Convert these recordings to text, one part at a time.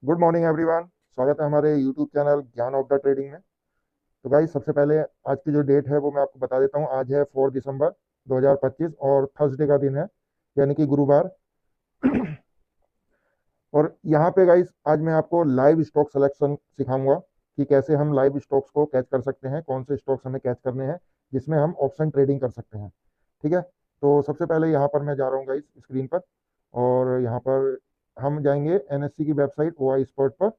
Good morning everyone. स्वागत है हमारे यूट्यूब चैनल ज्ञान ऑफ द ट्रेडिंग में। तो गाइस, सबसे पहले आज की जो डेट है वो मैं आपको बता देता हूँ। आज है 4 दिसंबर 2025 और थर्सडे का दिन है, यानी कि गुरुवार। और यहाँ पे गाइस, आज मैं आपको लाइव स्टॉक सिलेक्शन सिखाऊंगा कि कैसे हम लाइव स्टॉक्स को कैच कर सकते हैं, कौन से स्टॉक्स हमें कैच करने हैं जिसमें हम ऑप्शन ट्रेडिंग कर सकते हैं। ठीक है। तो सबसे पहले यहाँ पर मैं जा रहा हूँ गाइस स्क्रीन पर, और यहाँ पर हम जाएंगे एनएससी की वेबसाइट ओआई स्पॉट पर।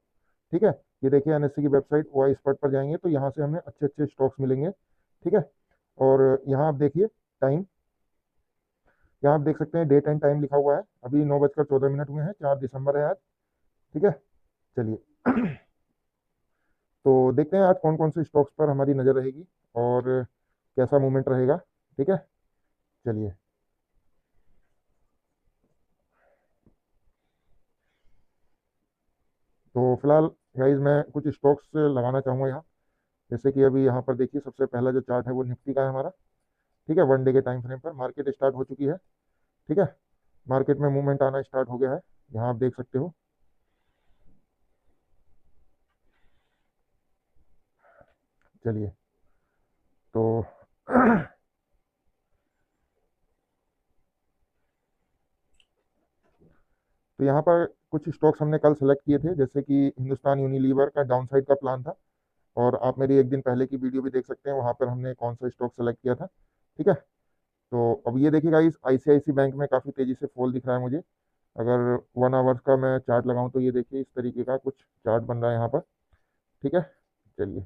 ठीक है। ये देखिए, एनएससी की वेबसाइट ओआई स्पॉट पर जाएंगे तो यहाँ से हमें अच्छे अच्छे स्टॉक्स मिलेंगे। ठीक है। और यहाँ आप देखिए टाइम, यहाँ आप देख सकते हैं डेट एंड टाइम लिखा हुआ है। अभी 9:14 हुए हैं, 4 दिसंबर है आज। ठीक है। चलिए। तो देखते हैं आज कौन कौन से स्टॉक्स पर हमारी नज़र रहेगी और कैसा मूवमेंट रहेगा। ठीक है। चलिए। तो फिलहाल गाइज मैं कुछ स्टॉक्स लगाना चाहूँगा यहाँ। जैसे कि अभी यहाँ पर देखिए, सबसे पहला जो चार्ट है वो निफ्टी का है हमारा। ठीक है। 1 डे के टाइम फ्रेम पर मार्केट स्टार्ट हो चुकी है। ठीक है। मार्केट में मूवमेंट आना स्टार्ट हो गया है, यहाँ आप देख सकते हो। चलिए। तो तो यहाँ पर कुछ स्टॉक्स हमने कल सेलेक्ट किए थे, जैसे कि हिंदुस्तान यूनिलीवर का डाउन साइड का प्लान था। और आप मेरी एक दिन पहले की वीडियो भी देख सकते हैं, वहाँ पर हमने कौन सा स्टॉक सेलेक्ट किया था। ठीक है। तो अब ये देखिएगा, इस आईसीआईसी बैंक में काफ़ी तेज़ी से फॉल दिख रहा है मुझे। अगर 1 आवर्स का मैं चार्ट लगाऊं तो ये देखिए, इस तरीके का कुछ चार्ट बन रहा है यहाँ पर। ठीक है। चलिए।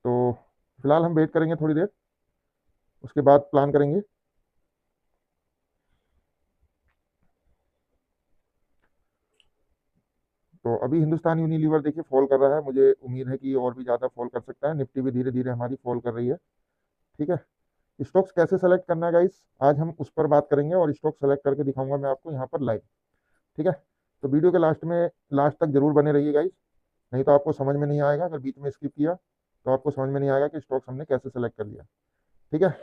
तो फिलहाल हम वेट करेंगे थोड़ी देर, उसके बाद प्लान करेंगे। तो अभी हिंदुस्तान यूनिलीवर देखिए फॉल कर रहा है, मुझे उम्मीद है कि ये और भी ज़्यादा फॉल कर सकता है। निफ्टी भी धीरे धीरे हमारी फॉल कर रही है। ठीक है। स्टॉक्स कैसे सेलेक्ट करना है गाइस, आज हम उस पर बात करेंगे और स्टॉक सेलेक्ट करके दिखाऊंगा मैं आपको यहाँ पर लाइव। ठीक है। तो वीडियो के लास्ट में, लास्ट तक जरूर बने रहिए गाइस, नहीं तो आपको समझ में नहीं आएगा। अगर बीच में स्किप किया तो आपको समझ में नहीं आएगा कि स्टॉक्स हमने कैसे सेलेक्ट कर लिया। ठीक है।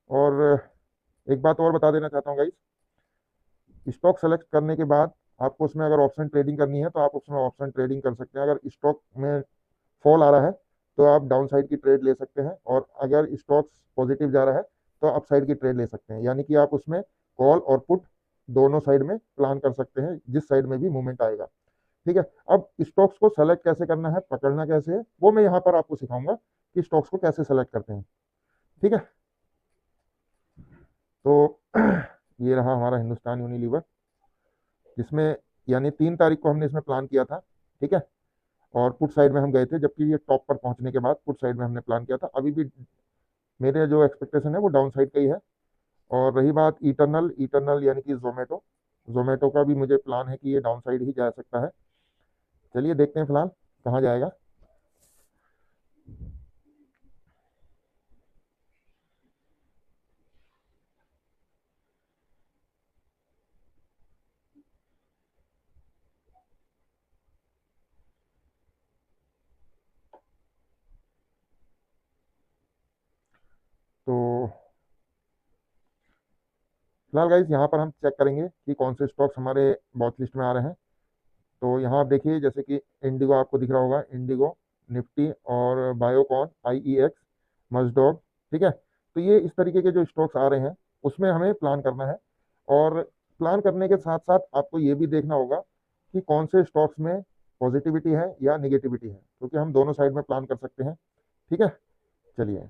और एक बात और बता देना चाहता हूँ गाइस, स्टॉक सेलेक्ट करने के बाद आपको उसमें अगर ऑप्शन ट्रेडिंग करनी है तो आप उसमें ऑप्शन ट्रेडिंग कर सकते हैं। अगर स्टॉक में फॉल आ रहा है तो आप डाउन साइड की ट्रेड ले सकते हैं, और अगर स्टॉक्स पॉजिटिव जा रहा है तो अप साइड की ट्रेड ले सकते हैं। यानी कि आप उसमें कॉल और पुट दोनों साइड में प्लान कर सकते हैं, जिस साइड में भी मूवमेंट आएगा। ठीक है। अब स्टॉक्स को सेलेक्ट कैसे करना है, पकड़ना कैसे है, वो मैं यहाँ पर आपको सिखाऊंगा कि स्टॉक्स को कैसे सेलेक्ट करते हैं। ठीक है। तो ये रहा हमारा हिंदुस्तान यूनिलीवर, जिसमें यानी 3 तारीख को हमने इसमें प्लान किया था। ठीक है। और पुट साइड में हम गए थे, जबकि ये टॉप पर पहुंचने के बाद पुट साइड में हमने प्लान किया था। अभी भी मेरे जो एक्सपेक्टेशन है वो डाउन साइड का ही है। और रही बात इटरनल, इटरनल यानी कि जोमेटो, जोमेटो का भी मुझे प्लान है कि ये डाउन साइड ही जा सकता है। चलिए देखते हैं फिलहाल कहाँ जाएगा। तो फिलहाल गाइज यहाँ पर हम चेक करेंगे कि कौन से स्टॉक्स हमारे वॉच लिस्ट में आ रहे हैं। तो यहाँ आप देखिए, जैसे कि इंडिगो आपको दिख रहा होगा, इंडिगो, निफ्टी और बायोकॉन, आईईएक्स, मजडॉग। ठीक है। तो ये इस तरीके के जो स्टॉक्स आ रहे हैं उसमें हमें प्लान करना है। और प्लान करने के साथ साथ आपको ये भी देखना होगा कि कौन से स्टॉक्स में पॉजिटिविटी है या निगेटिविटी है, क्योंकि हम दोनों साइड में प्लान कर सकते हैं। ठीक है। चलिए।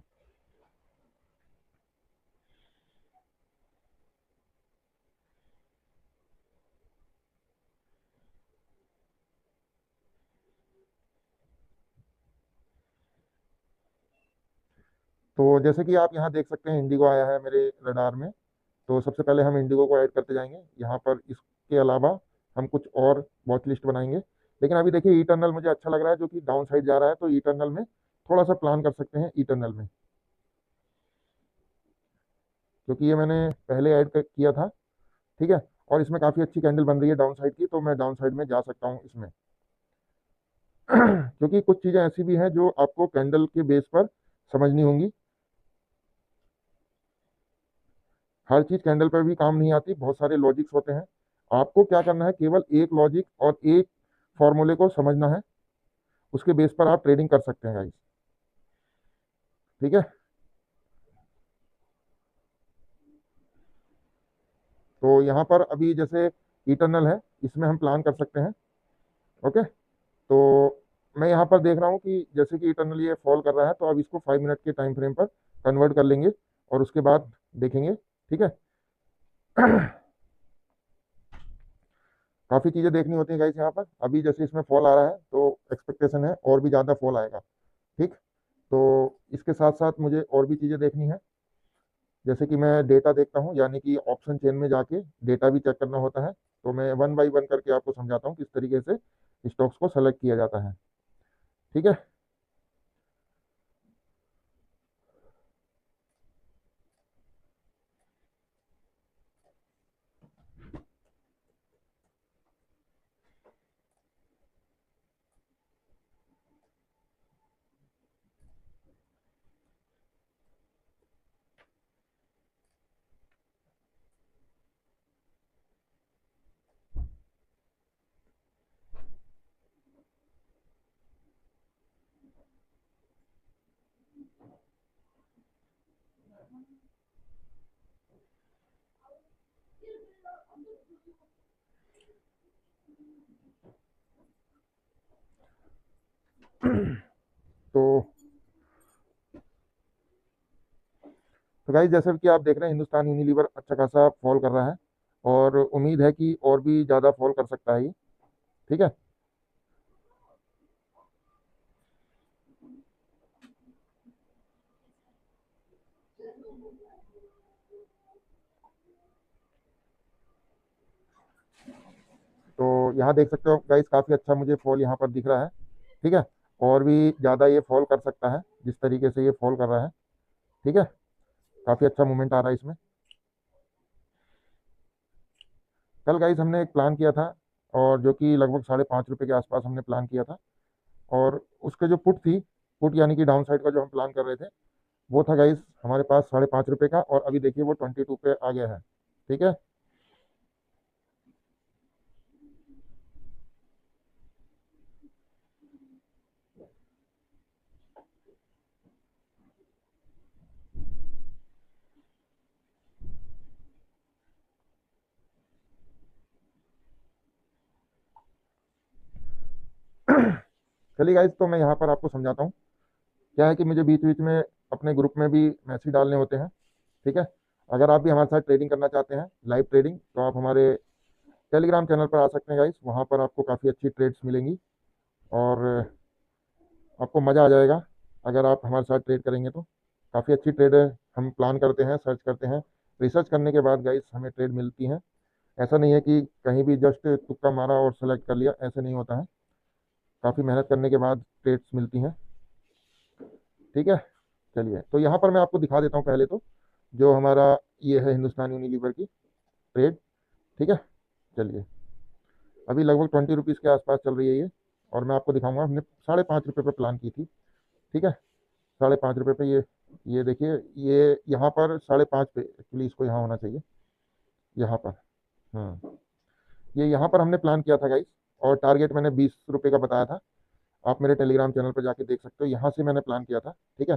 तो जैसे कि आप यहाँ देख सकते हैं, इंडिगो आया है मेरे रडार में। तो सबसे पहले हम इंडिगो को ऐड करते जाएंगे यहाँ पर। इसके अलावा हम कुछ और वॉच लिस्ट बनाएंगे। लेकिन अभी देखिए, इटर्नल मुझे अच्छा लग रहा है जो कि डाउन साइड जा रहा है, तो इटर्नल में थोड़ा सा प्लान कर सकते हैं इटर्नल में, क्योंकि ये मैंने पहले ऐड किया था। ठीक है। और इसमें काफ़ी अच्छी कैंडल बन रही है डाउन साइड की, तो मैं डाउन साइड में जा सकता हूँ इसमें। क्योंकि कुछ चीज़ें ऐसी भी हैं जो आपको कैंडल के बेस पर समझनी होंगी। हर चीज़ कैंडल पर भी काम नहीं आती, बहुत सारे लॉजिक्स होते हैं। आपको क्या करना है, केवल एक लॉजिक और एक फॉर्मूले को समझना है, उसके बेस पर आप ट्रेडिंग कर सकते हैं गाइस। ठीक है, तो यहाँ पर अभी जैसे इटरनल है, इसमें हम प्लान कर सकते हैं। ओके, तो मैं यहाँ पर देख रहा हूँ कि जैसे कि इटरनल ये फॉल कर रहा है, तो अब इसको 5 मिनट के टाइम फ्रेम पर कन्वर्ट कर लेंगे और उसके बाद देखेंगे। ठीक है, काफ़ी चीज़ें देखनी होती हैं गाइस यहाँ पर। अभी जैसे इसमें फॉल आ रहा है तो एक्सपेक्टेशन है और भी ज़्यादा फॉल आएगा। ठीक, तो इसके साथ साथ मुझे और भी चीज़ें देखनी है, जैसे कि मैं डेटा देखता हूँ, यानी कि ऑप्शन चेन में जाके डेटा भी चेक करना होता है। तो मैं वन बाई वन करके आपको समझाता हूँ किस तरीके से स्टॉक्स को सेलेक्ट किया जाता है। ठीक है, तो गाइस जैसे कि आप देख रहे हैं, हिंदुस्तान यूनिलीवर अच्छा खासा फॉल कर रहा है और उम्मीद है कि और भी ज़्यादा फॉल कर सकता है ये। ठीक है, तो यहाँ देख सकते हो गाइस, काफ़ी अच्छा मुझे फॉल यहाँ पर दिख रहा है। ठीक है, और भी ज़्यादा ये फॉल कर सकता है जिस तरीके से ये फॉल कर रहा है। ठीक है, काफ़ी अच्छा मूवमेंट आ रहा है इसमें। कल गाइस हमने एक प्लान किया था, और जो कि लगभग ₹5.5 के आसपास हमने प्लान किया था, और उसके जो पुट थी, पुट यानी कि डाउन साइड का जो हम प्लान कर रहे थे, वो था गाइस हमारे पास ₹5.5 का, और अभी देखिए वो 22 पे आ गया है। ठीक है, चलिए गाइस, तो मैं यहाँ पर आपको समझाता हूँ। क्या है कि मुझे बीच बीच में अपने ग्रुप में भी मैसेज डालने होते हैं। ठीक है, अगर आप भी हमारे साथ ट्रेडिंग करना चाहते हैं, लाइव ट्रेडिंग, तो आप हमारे टेलीग्राम चैनल पर आ सकते हैं गाइस। वहाँ पर आपको काफ़ी अच्छी ट्रेड्स मिलेंगी और आपको मज़ा आ जाएगा अगर आप हमारे साथ ट्रेड करेंगे तो। काफ़ी अच्छी ट्रेड हम प्लान करते हैं, सर्च करते हैं, रिसर्च करने के बाद गाइस हमें ट्रेड मिलती हैं। ऐसा नहीं है कि कहीं भी जस्ट तुक्का मारा और सेलेक्ट कर लिया, ऐसे नहीं होता है। काफ़ी मेहनत करने के बाद ट्रेड्स मिलती हैं। ठीक है, चलिए, तो यहाँ पर मैं आपको दिखा देता हूँ पहले तो, जो हमारा ये है हिंदुस्तान यूनिलीवर की ट्रेड। ठीक है, चलिए, अभी लगभग 20 रुपीज़ के आसपास चल रही है ये, और मैं आपको दिखाऊंगा। हमने ₹5.5 पे प्लान की थी। ठीक है, ₹5.5 पे ये देखिए, ये यहाँ पर 5.5 पे, एक्चुअली इसको यहाँ होना चाहिए, यहाँ पर। ये यहाँ पर हमने प्लान किया था गाइस, और टारगेट मैंने ₹20 का बताया था। आप मेरे टेलीग्राम चैनल पर जाके देख सकते हो, यहाँ से मैंने प्लान किया था। ठीक है,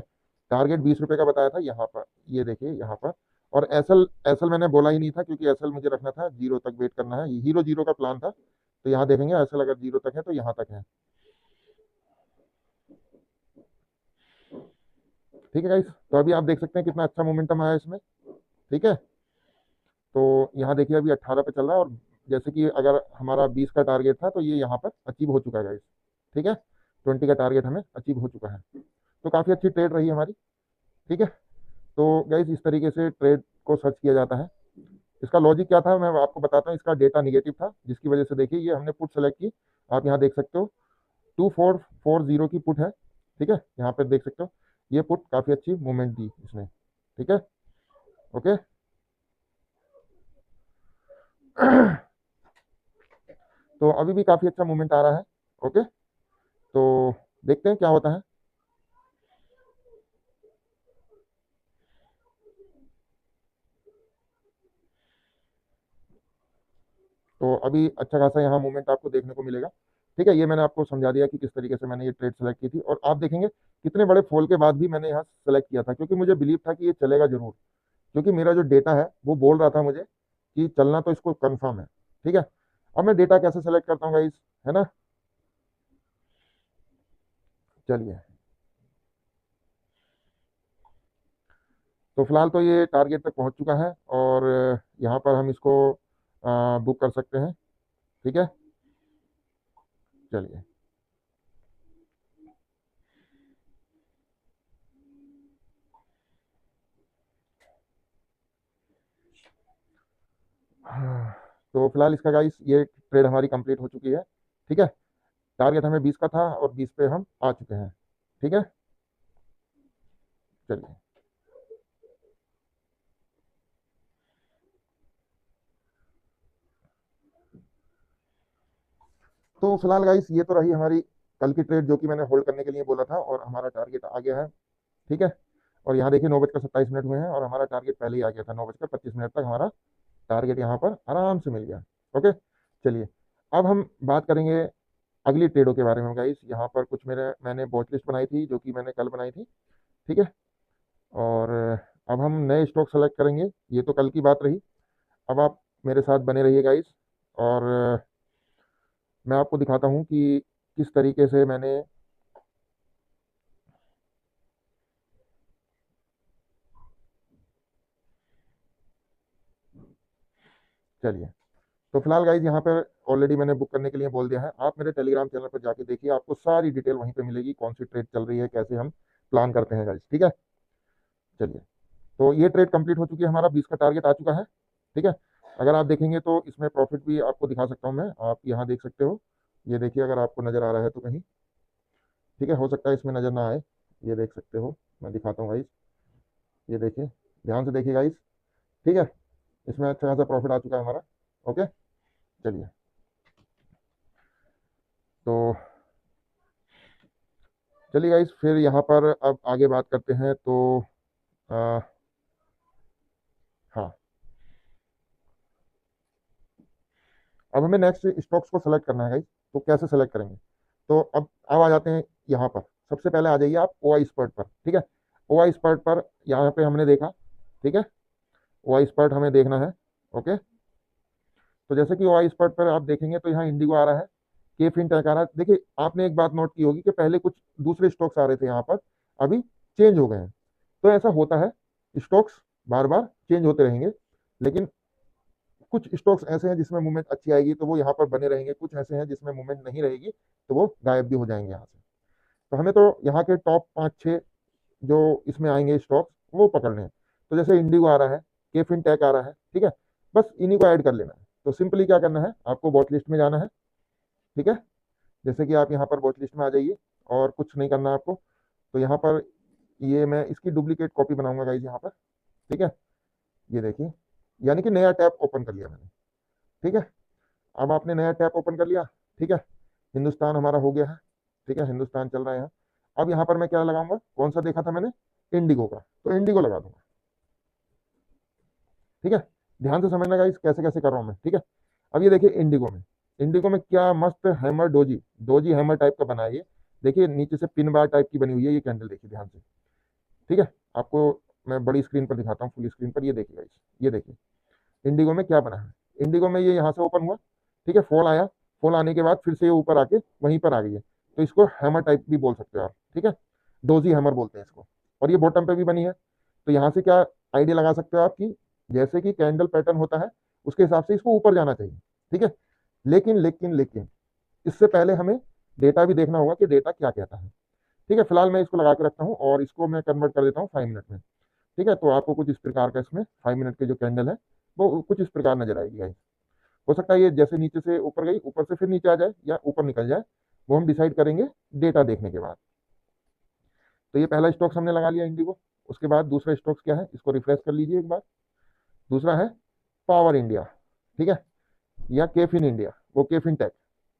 टारगेट ₹20 का बताया था यहाँ पर, ये देखिए यहाँ पर। और एसएल एसएल मैंने बोला ही नहीं था, क्योंकि एसएल मुझे रखना था, जीरो तक वेट करना है, हीरो जीरो का प्लान था। तो यहाँ देखेंगे एसएल अगर जीरो तक है तो यहाँ तक है। ठीक है गाइस, तो अभी आप देख सकते हैं कितना अच्छा मोमेंटम आया इसमें। ठीक है, तो यहाँ देखिए अभी 18 पे चल रहा है, और जैसे कि अगर हमारा 20 का टारगेट था, तो ये यहाँ पर अचीव हो चुका है गाइस। ठीक है, 20 का टारगेट हमें अचीव हो चुका है। तो काफ़ी अच्छी ट्रेड रही हमारी। ठीक है, तो गाइस इस तरीके से ट्रेड को सर्च किया जाता है। इसका लॉजिक क्या था मैं आपको बताता हूँ। इसका डेटा निगेटिव था, जिसकी वजह से देखिए ये हमने पुट सेलेक्ट की। आप यहाँ देख सकते हो 2440 की पुट है। ठीक है, यहाँ पे देख सकते हो, ये पुट काफ़ी अच्छी मूवमेंट दी इसने। ठीक है, ओके। तो अभी भी काफ़ी अच्छा मूवमेंट आ रहा है। ओके, तो देखते हैं क्या होता है। तो अभी अच्छा खासा यहाँ मूवमेंट आपको देखने को मिलेगा। ठीक है, ये मैंने आपको समझा दिया कि किस तरीके से मैंने ये ट्रेड सेलेक्ट की थी, और आप देखेंगे कितने बड़े फॉल के बाद भी मैंने यहाँ सेलेक्ट किया था, क्योंकि मुझे बिलीव था कि ये चलेगा जरूर, क्योंकि मेरा जो डेटा है वो बोल रहा था मुझे कि चलना तो इसको कंफर्म है। ठीक है, अब मैं डेटा कैसे सेलेक्ट करता हूँ गाइस, है ना। चलिए, तो फिलहाल तो ये टारगेट तक पहुंच चुका है, और यहाँ पर हम इसको बुक कर सकते हैं। ठीक है, चलिए। हाँ, तो फिलहाल इसका गाइस ये ट्रेड हमारी कंप्लीट हो चुकी है। ठीक है, टारगेट हमें 20 का था और 20 पे हम आ चुके हैं। ठीक है, चलिए। तो फिलहाल गाइस ये तो रही हमारी कल की ट्रेड, जो कि मैंने होल्ड करने के लिए बोला था, और हमारा टारगेट आ गया है। ठीक है, और यहाँ देखिए 9:27 हुए हैं, और हमारा टारगेट पहले ही आ गया था। 9:25 तक हमारा टारगेट यहाँ पर आराम से मिल गया। ओके, चलिए। अब हम बात करेंगे अगली ट्रेडों के बारे में गाइस। यहाँ पर कुछ मैंने वॉच लिस्ट बनाई थी, जो कि मैंने कल बनाई थी। ठीक है, और अब हम नए स्टॉक सेलेक्ट करेंगे। ये तो कल की बात रही। अब आप मेरे साथ बने रहिए गाइस, और मैं आपको दिखाता हूँ कि किस तरीके से मैंने, चलिए। तो फिलहाल गाइज यहाँ पर ऑलरेडी मैंने बुक करने के लिए बोल दिया है। आप मेरे टेलीग्राम चैनल पर जाके देखिए, आपको सारी डिटेल वहीं पे मिलेगी, कौन सी ट्रेड चल रही है, कैसे हम प्लान करते हैं गाइज। ठीक है, चलिए। तो ये ट्रेड कंप्लीट हो चुकी है, हमारा 20 का टारगेट आ चुका है। ठीक है, अगर आप देखेंगे तो इसमें प्रॉफिट भी आपको दिखा सकता हूँ मैं, आप यहाँ देख सकते हो। ये देखिए, अगर आपको नज़र आ रहा है तो कहीं। ठीक है, हो सकता है इसमें नज़र ना आए। ये देख सकते हो, मैं दिखाता हूँ गाइज। ये देखिए, ध्यान से देखिए गाइज। ठीक है, इसमें अच्छा खासा प्रॉफिट आ चुका है हमारा। ओके, चलिए। तो चलिए गाइज, फिर यहाँ पर अब आगे बात करते हैं। तो आ, हाँ, अब हमें नेक्स्ट स्टॉक्स को सेलेक्ट करना है गाइज। तो कैसे सेलेक्ट करेंगे, तो अब आ जाते हैं यहाँ पर। सबसे पहले आ जाइए आप ओ आई स्पर्ट पर। ठीक है, ओ आई स्पर्ट पर यहाँ पे हमने देखा। ठीक है, ओ आई स्पर्ट हमें देखना है। ओके, तो जैसे कि ओ आई स्पर्ट पर आप देखेंगे तो यहाँ इंडिगो आ रहा है, के फिनटेक आ रहा है। देखिए, आपने एक बात नोट की होगी कि पहले कुछ दूसरे स्टॉक्स आ रहे थे यहाँ पर, अभी चेंज हो गए हैं। तो ऐसा होता है, स्टॉक्स बार बार चेंज होते रहेंगे, लेकिन कुछ स्टॉक्स ऐसे हैं जिसमें मूवमेंट अच्छी आएगी तो वो यहाँ पर बने रहेंगे, कुछ ऐसे हैं जिसमें मूवमेंट नहीं रहेगी तो वो गायब भी हो जाएंगे यहाँ से। तो हमें तो यहाँ के टॉप 5-6 जो इसमें आएंगे स्टॉक्स, वो पकड़ने हैं। तो जैसे इंडिगो आ रहा है, के फिनटेक आ रहा है। ठीक है, बस इन्हीं को ऐड कर लेना है। तो सिंपली क्या करना है, आपको वॉच लिस्ट में जाना है। ठीक है, जैसे कि आप यहाँ पर वॉच लिस्ट में आ जाइए, और कुछ नहीं करना है आपको। तो यहाँ पर ये मैं इसकी डुप्लीकेट कॉपी बनाऊंगा गाइज यहाँ पर। ठीक है, ये देखिए, यानी कि नया टैब ओपन कर लिया मैंने। ठीक है, अब आपने नया टैब ओपन कर लिया। ठीक है, हिंदुस्तान हमारा हो गया है। ठीक है, हिंदुस्तान चल रहा है यहाँ। अब यहाँ पर मैं क्या लगाऊंगा, कौन सा देखा था मैंने, इंडिगो का, तो इंडिगो लगा दूंगा। ठीक है, ध्यान से समझना गाइस कैसे कैसे कर रहा हूँ मैं। ठीक है, अब ये देखिए, इंडिगो में क्या मस्त hammer, doji doji hammer type का बना है ये। देखिए, नीचे से पिन बार टाइप की बनी हुई है ये कैंडल, देखिए ध्यान से। ठीक है, आपको मैं बड़ी स्क्रीन पर दिखाता हूँ, फुल स्क्रीन पर। ये देखिए गाइस, ये देखिए इंडिगो में क्या बना है। इंडिगो में ये यहाँ से ओपन हुआ। ठीक है, फॉल आया, फॉल आने के बाद फिर से ये ऊपर आके वहीं पर आ गई है। तो इसको हैमर टाइप भी बोल सकते हो आप। ठीक है, डोजी हैमर बोलते हैं इसको। और ये बॉटम पे भी बनी है। तो यहाँ से क्या आइडिया लगा सकते हो आप कि जैसे कि कैंडल पैटर्न होता है, उसके हिसाब से इसको ऊपर जाना चाहिए। ठीक है, लेकिन इससे पहले हमें डेटा भी देखना होगा कि डेटा क्या कहता है। ठीक है, फिलहाल मैं इसको लगा के रखता हूँ, और इसको मैं कन्वर्ट कर देता हूँ 5 मिनट में। ठीक है, तो आपको कुछ इस प्रकार का इसमें 5 मिनट की जो कैंडल है वो कुछ इस प्रकार नजर आएगी गाइस। हो सकता है ये जैसे नीचे से ऊपर गई, ऊपर से फिर नीचे आ जाए या ऊपर निकल जाए, वो हम डिसाइड करेंगे डेटा देखने के बाद। तो ये पहला स्टॉक्स हमने लगा लिया इंडिगो। उसके बाद दूसरा स्टॉक्स क्या है, इसको रिफ्रेश कर लीजिए एक बार। दूसरा है पावर इंडिया। ठीक है, या केफिन इंडिया, वो केफिन टेक।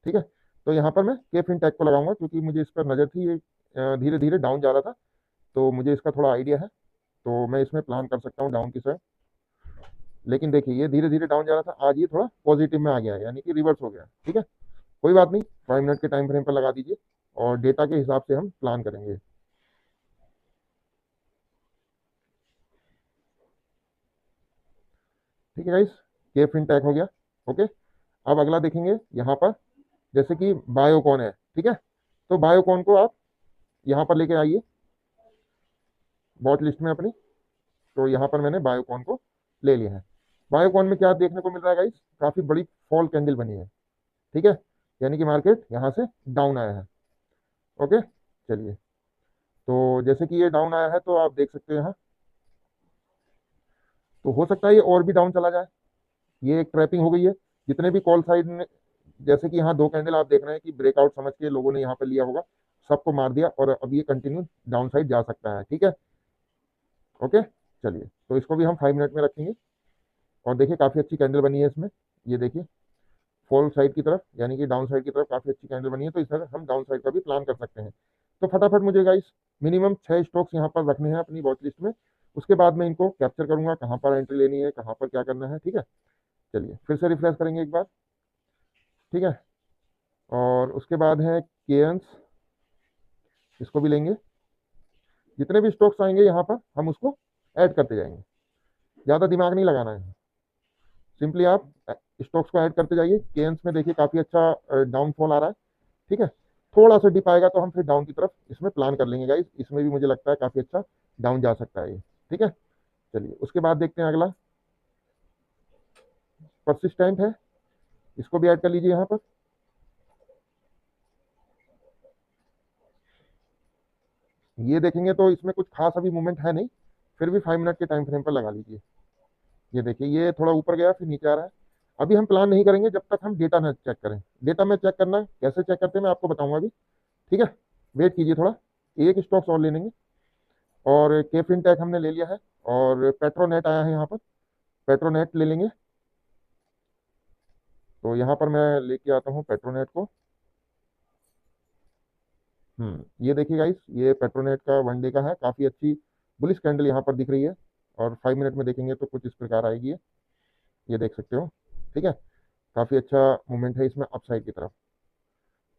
ठीक है, तो यहाँ पर मैं केफिन टेक को लगाऊंगा, क्योंकि मुझे इस पर नज़र थी, ये धीरे धीरे डाउन जा रहा था, तो मुझे इसका थोड़ा आइडिया है। तो मैं इसमें प्लान कर सकता हूँ डाउन की साइड। लेकिन देखिए ये धीरे धीरे डाउन जा रहा था, आज ये थोड़ा पॉजिटिव में आ गया है, यानी कि रिवर्स हो गया। ठीक है, कोई बात नहीं, 5 मिनट के टाइम फ्रेम पर लगा दीजिए और डेटा के हिसाब से हम प्लान करेंगे। ठीक है गाइस, के फिनटेक हो गया। ओके, अब अगला देखेंगे यहाँ पर, जैसे कि बायोकॉन है। ठीक है, तो बायोकॉन को आप यहाँ पर लेके आइए वॉच लिस्ट में अपनी। तो यहाँ पर मैंने बायोकॉन को ले लिया है। बायोकॉन में क्या देखने को मिल रहा है गाइस, काफी बड़ी फॉल कैंडल बनी है। ठीक है, यानी कि मार्केट यहाँ से डाउन आया है। ओके, चलिए, तो जैसे कि ये डाउन आया है तो आप देख सकते हैं यहाँ, तो हो सकता है ये और भी डाउन चला जाए। ये एक ट्रैपिंग हो गई है। जितने भी कॉल साइड ने, जैसे कि यहाँ 2 कैंडल आप देख रहे हैं कि ब्रेकआउट समझ के लोगों ने यहाँ पे लिया होगा, सबको मार दिया और अब ये कंटिन्यू डाउन साइड जा सकता है। ठीक है, ओके, चलिए, तो इसको भी हम 5 मिनट में रखेंगे। और देखिए काफी अच्छी कैंडल बनी है इसमें, ये देखिए फॉल साइड की तरफ, यानी कि डाउन साइड की तरफ काफी अच्छी कैंडल बनी है, तो इस तरह हम डाउन साइड का भी प्लान कर सकते हैं। तो फटाफट मुझे गाइस मिनिमम 6 स्टॉक्स यहाँ पर रखने हैं अपनी वॉच लिस्ट में। उसके बाद मैं इनको कैप्चर करूंगा, कहाँ पर एंट्री लेनी है, कहाँ पर क्या करना है। ठीक है, चलिए फिर से रिफ्रेश करेंगे एक बार। ठीक है, और उसके बाद है केएंस, इसको भी लेंगे। जितने भी स्टॉक्स आएंगे यहाँ पर हम उसको ऐड करते जाएंगे, ज़्यादा दिमाग नहीं लगाना है। सिंपली आप स्टॉक्स को ऐड करते जाइए। केएंस में देखिए काफ़ी अच्छा डाउनफॉल आ रहा है। ठीक है, थोड़ा सा डिप आएगा तो हम फिर डाउन की तरफ इसमें प्लान कर लेंगे गाइस। इसमें भी मुझे लगता है काफ़ी अच्छा डाउन जा सकता है ये। ठीक है, चलिए उसके बाद देखते हैं अगला, परसिस्टेंट है, इसको भी ऐड कर लीजिए यहाँ पर। ये देखेंगे तो इसमें कुछ खास अभी मूवमेंट है नहीं, फिर भी 5 मिनट के टाइम फ्रेम पर लगा लीजिए। ये देखिए ये थोड़ा ऊपर गया फिर नीचे आ रहा है। अभी हम प्लान नहीं करेंगे जब तक हम डेटा ना चेक करें। डेटा में चेक करना है, कैसे चेक करते हैं मैं आपको बताऊंगा अभी। ठीक है, वेट कीजिए थोड़ा, एक स्टॉक्स और ले लेंगे। और के फिनटेक हमने ले लिया है, और पेट्रोनेट आया है यहाँ पर, पेट्रोनेट ले लेंगे। तो यहाँ पर मैं लेके आता हूँ पेट्रोनेट को। ये देखिए गाइस, ये पेट्रोनेट का 1 डे का है, काफ़ी अच्छी बुलिश कैंडल यहाँ पर दिख रही है। और 5 मिनट में देखेंगे तो कुछ इस प्रकार आएगी ये देख सकते हो। ठीक है, काफ़ी अच्छा मूवमेंट है इसमें अपसाइड की तरफ।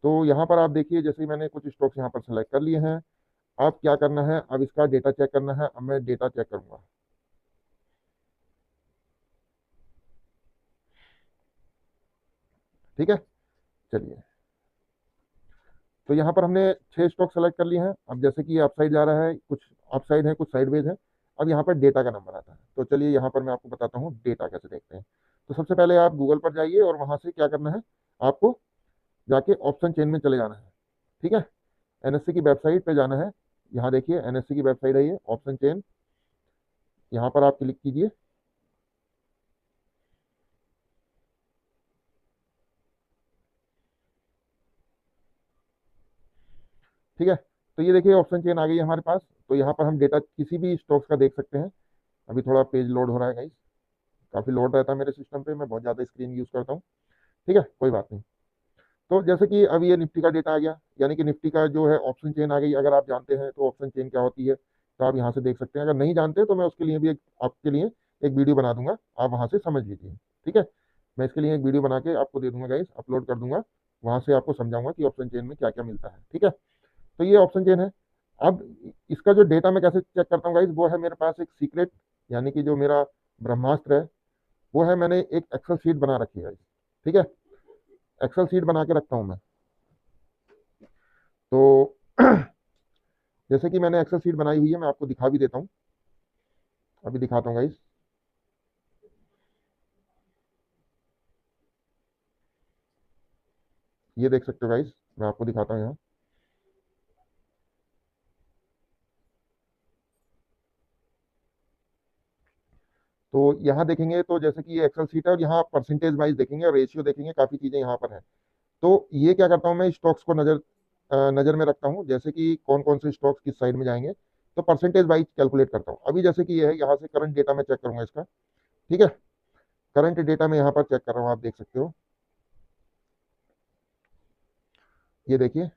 तो यहाँ पर आप देखिए, जैसे ही मैंने कुछ स्टॉक्स यहाँ पर सेलेक्ट कर लिए हैं, अब क्या करना है, अब इसका डेटा चेक करना है। अब मैं डेटा चेक करूंगा। ठीक है, चलिए, तो यहाँ पर हमने 6 स्टॉक सेलेक्ट कर लिए हैं। अब जैसे कि ये अपसाइड जा रहा है, कुछ अपसाइड है कुछ साइडवेज है। अब यहाँ पर डेटा का नंबर आता है, तो चलिए यहाँ पर मैं आपको बताता हूँ डेटा कैसे देखते हैं। तो सबसे पहले आप गूगल पर जाइए और वहाँ से क्या करना है, आपको जाके ऑप्शन चेन में चले जाना है। ठीक है, एनएससी की वेबसाइट पे जाना है। यहाँ देखिए एनएससी की वेबसाइट है ये, ऑप्शन चेन, यहाँ पर आप क्लिक कीजिए। ठीक है, तो ये देखिए ऑप्शन चेन आ गई है हमारे पास। तो यहाँ पर हम डेटा किसी भी स्टॉक्स का देख सकते हैं। अभी थोड़ा पेज लोड हो रहा है गाइस, काफ़ी लोड रहता है मेरे सिस्टम पे, मैं बहुत ज़्यादा स्क्रीन यूज़ करता हूँ। ठीक है, कोई बात नहीं। तो जैसे कि अब ये निफ्टी का डेटा आ गया, यानी कि निफ्टी का जो है ऑप्शन चेन आ गई। अगर आप जानते हैं तो ऑप्शन चेन क्या होती है, तो आप यहाँ से देख सकते हैं। अगर नहीं जानते तो मैं उसके लिए भी आपके लिए एक वीडियो बना दूंगा, आप वहाँ से समझ लीजिए। ठीक है, मैं इसके लिए एक वीडियो बना के आपको दे दूंगा गाइस, अपलोड कर दूंगा। वहाँ से आपको समझाऊंगा कि ऑप्शन चेन में क्या क्या मिलता है। ठीक है, तो ये ऑप्शन चेन है। अब इसका जो डेटा मैं कैसे चेक करता हूँ गाइस, वो है मेरे पास एक सीक्रेट, यानी कि जो मेरा ब्रह्मास्त्र है, वो है मैंने एक एक्सेल शीट बना रखी है। ठीक है, एक्सेल शीट बना के रखता हूँ मैं। तो जैसे कि मैंने एक्सेल शीट बनाई हुई है, मैं आपको दिखा भी देता हूँ, अभी दिखाता हूँ गाइस। ये देख सकते हो गाइस, मैं आपको दिखाता हूँ यहाँ। तो यहाँ देखेंगे तो जैसे कि ये एक्सेल शीट है, और यहाँ परसेंटेज वाइज देखेंगे और रेशियो देखेंगे, काफ़ी चीज़ें यहाँ पर है। तो ये क्या करता हूँ, मैं स्टॉक्स को नज़र में रखता हूँ, जैसे कि कौन कौन से स्टॉक्स किस साइड में जाएंगे, तो परसेंटेज वाइज कैलकुलेट करता हूँ। अभी जैसे कि ये है, यहाँ से करंट डेटा में चेक करूंगा इसका। ठीक है, करंट डेटा में यहाँ पर चेक कर रहा हूँ, आप देख सकते हो। ये देखिए,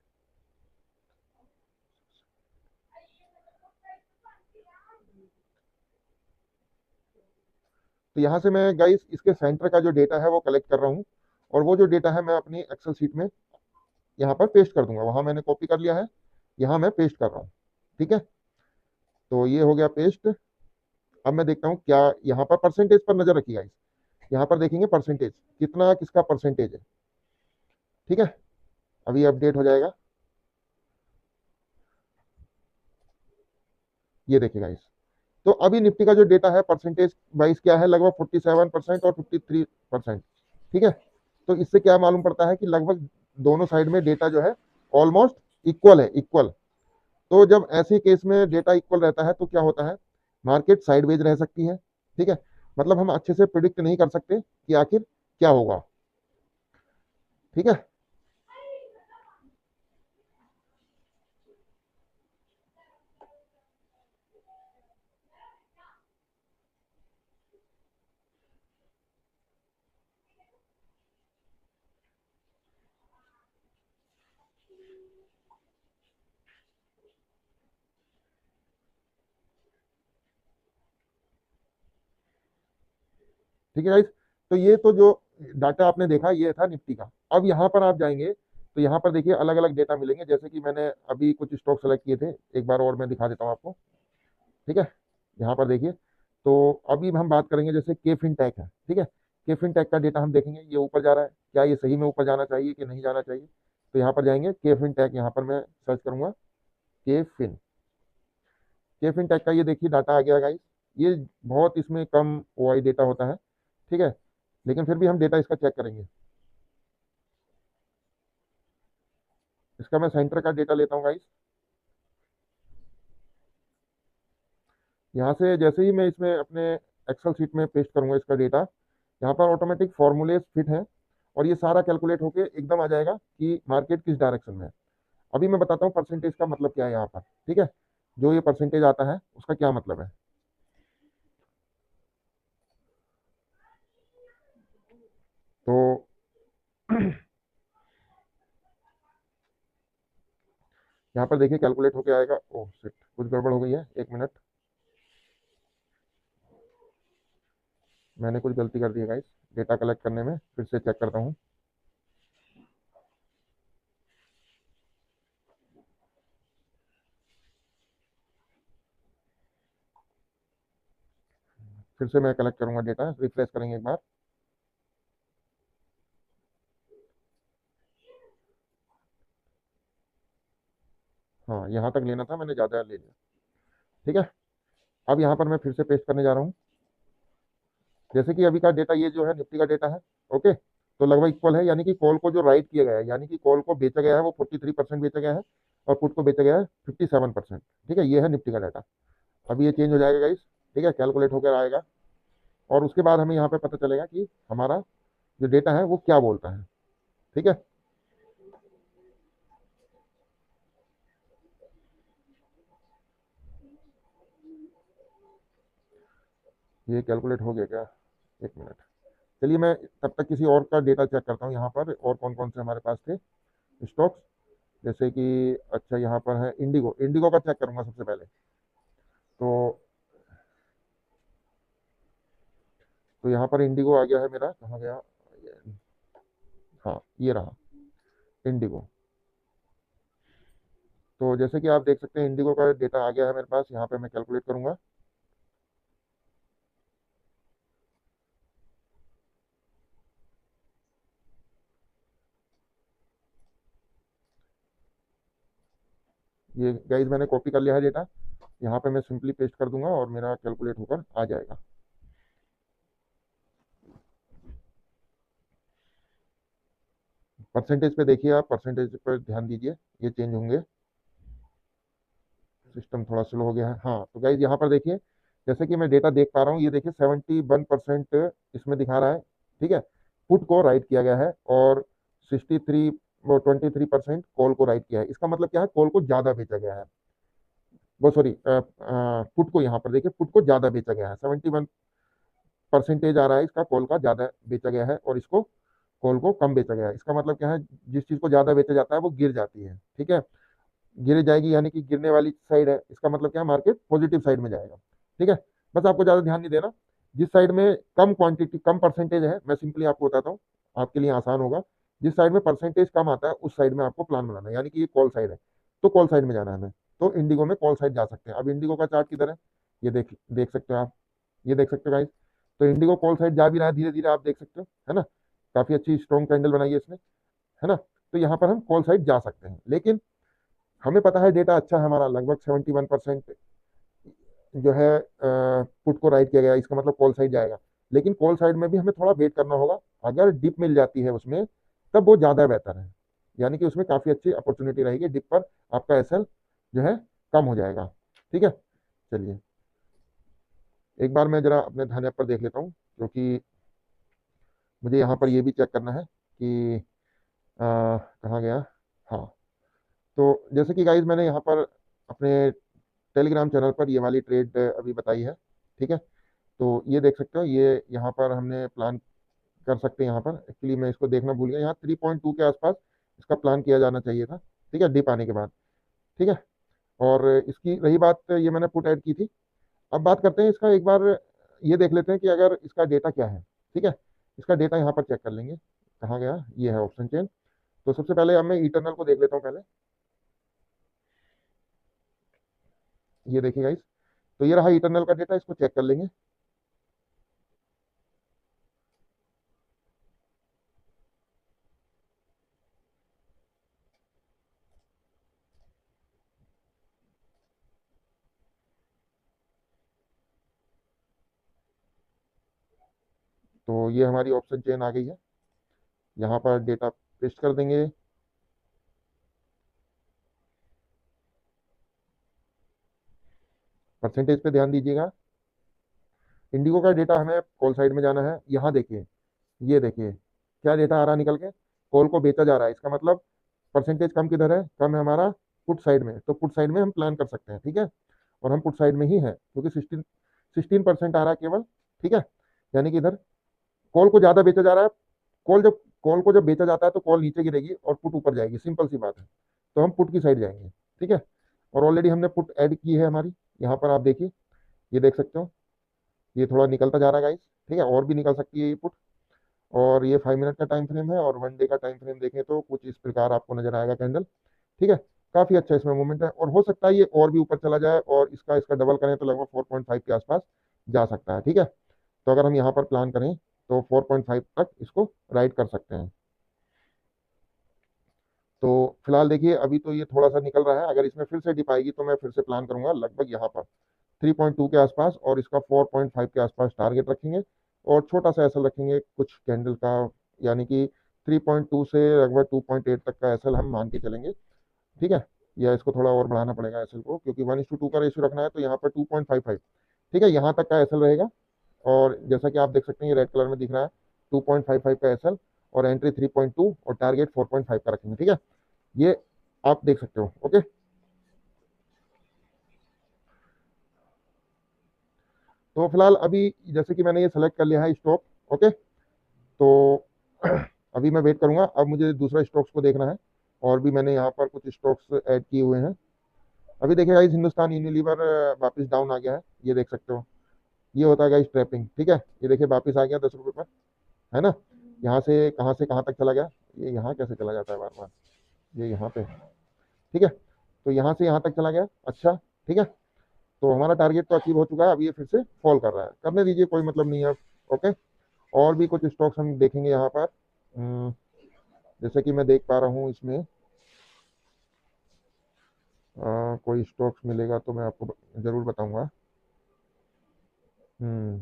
तो यहाँ से मैं गाइस इसके सेंटर का जो डेटा है वो कलेक्ट कर रहा हूँ, और वो जो डेटा है मैं अपनी एक्सेल शीट में यहाँ पर पेस्ट कर दूंगा। वहां मैंने कॉपी कर लिया है, यहाँ मैं पेस्ट कर रहा हूँ। ठीक है, तो ये हो गया पेस्ट। अब मैं देखता हूँ क्या यहाँ पर परसेंटेज पर नजर रखिए गाइस। यहाँ पर देखेंगे परसेंटेज कितना किसका परसेंटेज है। ठीक है, अभी अपडेट हो जाएगा। ये देखिए गाइस, तो अभी निफ्टी का जो डेटा है परसेंटेज वाइज क्या है, लगभग 47% और 53%। ठीक है, तो इससे क्या मालूम पड़ता है कि लगभग दोनों साइड में डेटा जो है ऑलमोस्ट इक्वल है, इक्वल। तो जब ऐसे केस में डेटा इक्वल रहता है तो क्या होता है, मार्केट साइडवेज रह सकती है। ठीक है, मतलब हम अच्छे से प्रिडिक्ट नहीं कर सकते कि आखिर क्या होगा। ठीक है, ठीक है गाइस, तो ये तो जो डाटा आपने देखा ये था निफ्टी का। अब यहाँ पर आप जाएंगे तो यहाँ पर देखिए अलग अलग डेटा मिलेंगे, जैसे कि मैंने अभी कुछ स्टॉक सेलेक्ट किए थे, एक बार और मैं दिखा देता हूँ आपको। ठीक है, यहाँ पर देखिए, तो अभी हम बात करेंगे जैसे के फिनटेक है। ठीक है, के फिनटेक का डेटा हम देखेंगे, ये ऊपर जा रहा है, क्या ये सही में ऊपर जाना चाहिए कि नहीं जाना चाहिए। तो यहाँ पर जाएंगे के फिनटेक, यहाँ पर मैं सर्च करूंगा के फिनटेक का, ये देखिए डाटा आ गया गाइस। ये बहुत इसमें कम ओआई डेटा होता है। ठीक है, लेकिन फिर भी हम डेटा इसका चेक करेंगे। इसका मैं सेंटर का डेटा लेता हूँ गाइस। यहाँ से जैसे ही मैं इसमें अपने एक्सेल शीट में पेस्ट करूंगा इसका डेटा, यहाँ पर ऑटोमेटिक फॉर्मूले फिट है, और ये सारा कैलकुलेट होके एकदम आ जाएगा कि मार्केट किस डायरेक्शन में है। अभी मैं बताता हूँ परसेंटेज का मतलब क्या है यहाँ पर। ठीक है, जो ये परसेंटेज आता है उसका क्या मतलब है। तो यहाँ पर देखिए कैलकुलेट होके आएगा। ओह शिट, कुछ गड़बड़ हो गई है, एक मिनट, मैंने कुछ गलती कर दी है गाइस डेटा कलेक्ट करने में, फिर से चेक करता हूँ। फिर से मैं कलेक्ट करूंगा डेटा, रिफ्रेश करेंगे एक बार। हाँ, यहाँ तक लेना था, मैंने ज़्यादा ले लिया। ठीक है, अब यहाँ पर मैं फिर से पेस्ट करने जा रहा हूँ। जैसे कि अभी का डेटा ये जो है निफ्टी का डेटा है। ओके, तो लगभग इक्वल है, यानी कि कॉल को जो राइट किया गया है, यानी कि कॉल को बेचा गया है वो 43% बेचा गया है, और पुट को बेचा गया है 57%। ठीक है, ये है निफ्टी का डाटा। अभी ये चेंज हो जाएगा गाइस। ठीक है, कैलकुलेट होकर आएगा, और उसके बाद हमें यहाँ पे पता चलेगा कि हमारा जो डेटा है वो क्या बोलता है। ठीक है, ये कैलकुलेट हो गया क्या, एक मिनट। चलिए मैं तब तक किसी और का डेटा चेक करता हूँ यहाँ पर, और कौन कौन से हमारे पास थे स्टॉक्स। जैसे कि अच्छा यहाँ पर है इंडिगो, इंडिगो का चेक करूंगा सबसे पहले। तो यहाँ पर इंडिगो आ गया है मेरा, कहाँ गया, हाँ ये रहा इंडिगो। तो जैसे कि आप देख सकते हैं इंडिगो का डेटा आ गया है मेरे पास, यहाँ पे मैं कैलकुलेट करूंगा। ये गाइज मैंने कॉपी कर लिया है डेटा, यहाँ पे मैं सिंपली पेस्ट कर दूंगा और मेरा कैलकुलेट होकर आ जाएगा। परसेंटेज पे देखिए, आप परसेंटेज पर ध्यान दीजिए, ये चेंज होंगे। सिस्टम थोड़ा स्लो हो गया है। हाँ, तो गाइज यहाँ पर देखिए, जैसे कि मैं डेटा देख पा रहा हूँ, ये देखिए 71% इसमें दिखा रहा है। ठीक है, पुट को राइट किया गया है, और 63 वो 23% कॉल को राइट किया है। इसका मतलब क्या है, कॉल को ज़्यादा बेचा गया है, वो सॉरी पुट को, यहाँ पर देखिए पुट को ज़्यादा बेचा गया है। 71% आ रहा है इसका, कॉल का ज़्यादा बेचा गया है, और इसको कॉल को कम बेचा गया है। इसका मतलब क्या है, जिस चीज़ को ज़्यादा बेचा जाता है वो गिर जाती है। ठीक है, गिर जाएगी यानी कि गिरने वाली साइड है, इसका मतलब क्या है, मार्केट पॉजिटिव साइड में जाएगा। ठीक है, बस आपको ज़्यादा ध्यान नहीं देना, जिस साइड में कम क्वांटिटी कम परसेंटेज है, मैं सिंपली आपको बताता हूँ, आपके लिए आसान होगा। जिस साइड में परसेंटेज कम आता है उस साइड में आपको प्लान बनाना है, यानी कि ये कॉल साइड है तो कॉल साइड में जाना है हमें, तो इंडिगो में कॉल साइड जा सकते हैं। अब इंडिगो का चार्ट किधर है, ये देख देख सकते हो आप, ये देख सकते हो गाइस। तो इंडिगो कॉल साइड जा भी रहा है धीरे धीरे, आप देख सकते हो, है ना। काफी अच्छी स्ट्रॉन्ग कैंडल बनाई है इसने, है ना। तो यहाँ पर हम कॉल साइड जा सकते हैं, लेकिन हमें पता है डेटा अच्छा है हमारा, लगभग 71% जो है पुट को राइट किया गया, इसका मतलब कॉल साइड जाएगा। लेकिन कॉल साइड में भी हमें थोड़ा वेट करना होगा, अगर डिप मिल जाती है उसमें तब वो ज़्यादा बेहतर है, यानी कि उसमें काफ़ी अच्छी अपॉर्चुनिटी रहेगी, डिप पर आपका एसएल जो है कम हो जाएगा। ठीक है, चलिए एक बार मैं जरा अपने धन ऐप पर देख लेता हूँ, क्योंकि मुझे यहाँ पर ये भी चेक करना है कि कहाँ गया। हाँ, तो जैसे कि गाइज मैंने यहाँ पर अपने टेलीग्राम चैनल पर ये वाली ट्रेड अभी बताई है, ठीक है। तो ये देख सकते हो, ये यहाँ पर हमने प्लान कर सकते हैं। यहाँ पर एक्चुअली मैं इसको देखना भूल गया, यहाँ 3.2 के आसपास इसका प्लान किया जाना चाहिए था, ठीक है, डिप आने के बाद, ठीक है। और इसकी रही बात, ये मैंने पुट ऐड की थी। अब बात करते हैं इसका, एक बार ये देख लेते हैं कि अगर इसका डेटा क्या है, ठीक है। इसका डेटा यहाँ पर चेक कर लेंगे, कहाँ गया, ये है ऑप्शन चेन। तो सबसे पहले अब मैं इटरनल को देख लेता हूँ पहले, ये देखिए गाइस। तो ये रहा इटरनल का डेटा, इसको चेक कर लेंगे। तो ये हमारी ऑप्शन चेन आ गई है, यहाँ पर डेटा पेस्ट कर देंगे। परसेंटेज पे ध्यान दीजिएगा, इंडिगो का डेटा हमें कॉल साइड में जाना है। यहाँ देखिए, ये देखिए क्या डेटा आ रहा है निकल के, कॉल को बेचा जा रहा है, इसका मतलब परसेंटेज कम किधर है, कम है हमारा पुट साइड में। तो पुट साइड में हम प्लान कर सकते हैं, ठीक है। और हम पुट साइड में ही है, क्योंकि 16% आ रहा है केवल, ठीक है। यानी कि इधर कॉल को ज़्यादा बेचा जा रहा है। कॉल को जब बेचा जाता है तो कॉल नीचे गिरेगी और पुट ऊपर जाएगी, सिंपल सी बात है। तो हम पुट की साइड जाएंगे, ठीक है। और ऑलरेडी हमने पुट ऐड की है हमारी, यहाँ पर आप देखिए, ये देख सकते हो, ये थोड़ा निकलता जा रहा है गाइस, ठीक है, और भी निकल सकती है ये पुट। और ये 5 मिनट का टाइम फ्रेम है, और 1 डे का टाइम फ्रेम देखें तो कुछ इस प्रकार आपको नजर आएगा कैंडल, ठीक है। काफी अच्छा इसमें मूवमेंट है, और हो सकता है ये और भी ऊपर चला जाए, और इसका इसका डबल करें तो लगभग 4.5 के आसपास जा सकता है, ठीक है। तो अगर हम यहाँ पर प्लान करें तो 4.5 तक इसको राइड कर सकते हैं। तो फिलहाल देखिए, अभी तो ये थोड़ा सा निकल रहा है, अगर इसमें फिर से डिप आएगी तो मैं फिर से प्लान करूंगा लगभग यहाँ पर 3.2 के आसपास, और इसका 4.5 के आसपास टारगेट रखेंगे, और छोटा सा एसएल रखेंगे कुछ कैंडल का, यानी कि 3.2 से लगभग 2.8 तक का एसएल हम मान के चलेंगे, ठीक है। या इसको थोड़ा और बढ़ाना पड़ेगा एसएल को, क्योंकि 1:2 का रेशियो रखना है, तो यहाँ पर 2.55, ठीक है, यहाँ तक का एसएल रहेगा। और जैसा कि आप देख सकते हैं, ये रेड कलर में दिख रहा है 2.55 का एसएल, और एंट्री 3.2 और टारगेट 4.5 का रखेंगे, ठीक है। ये आप देख सकते हो, ओके। तो फिलहाल अभी जैसे कि मैंने ये सेलेक्ट कर लिया है स्टॉक, ओके। तो अभी मैं वेट करूंगा, अब मुझे दूसरा स्टॉक्स को देखना है, और भी मैंने यहाँ पर कुछ स्टॉक्स ऐड किए हुए हैं। अभी देखिएगा इस हिंदुस्तान यूनिलीवर वापस डाउन आ गया है, ये देख सकते हो। ये होता है गाइस ट्रैपिंग, ठीक है। ये देखिए वापस आ गया 10 रुपये पर, है ना। यहाँ से कहाँ तक चला गया, ये यहाँ कैसे चला जाता है बार बार, ये यहाँ पे, ठीक है। तो यहाँ से यहाँ तक चला गया, अच्छा, ठीक है। तो हमारा टारगेट तो अचीव हो चुका है, अब ये फिर से फॉल कर रहा है, करने दीजिए, कोई मतलब नहीं है, ओके। और भी कुछ स्टॉक्स हम देखेंगे यहाँ पर, जैसे कि मैं देख पा रहा हूँ इसमें, कोई स्टॉक्स मिलेगा तो मैं आपको ज़रूर बताऊंगा। हम्म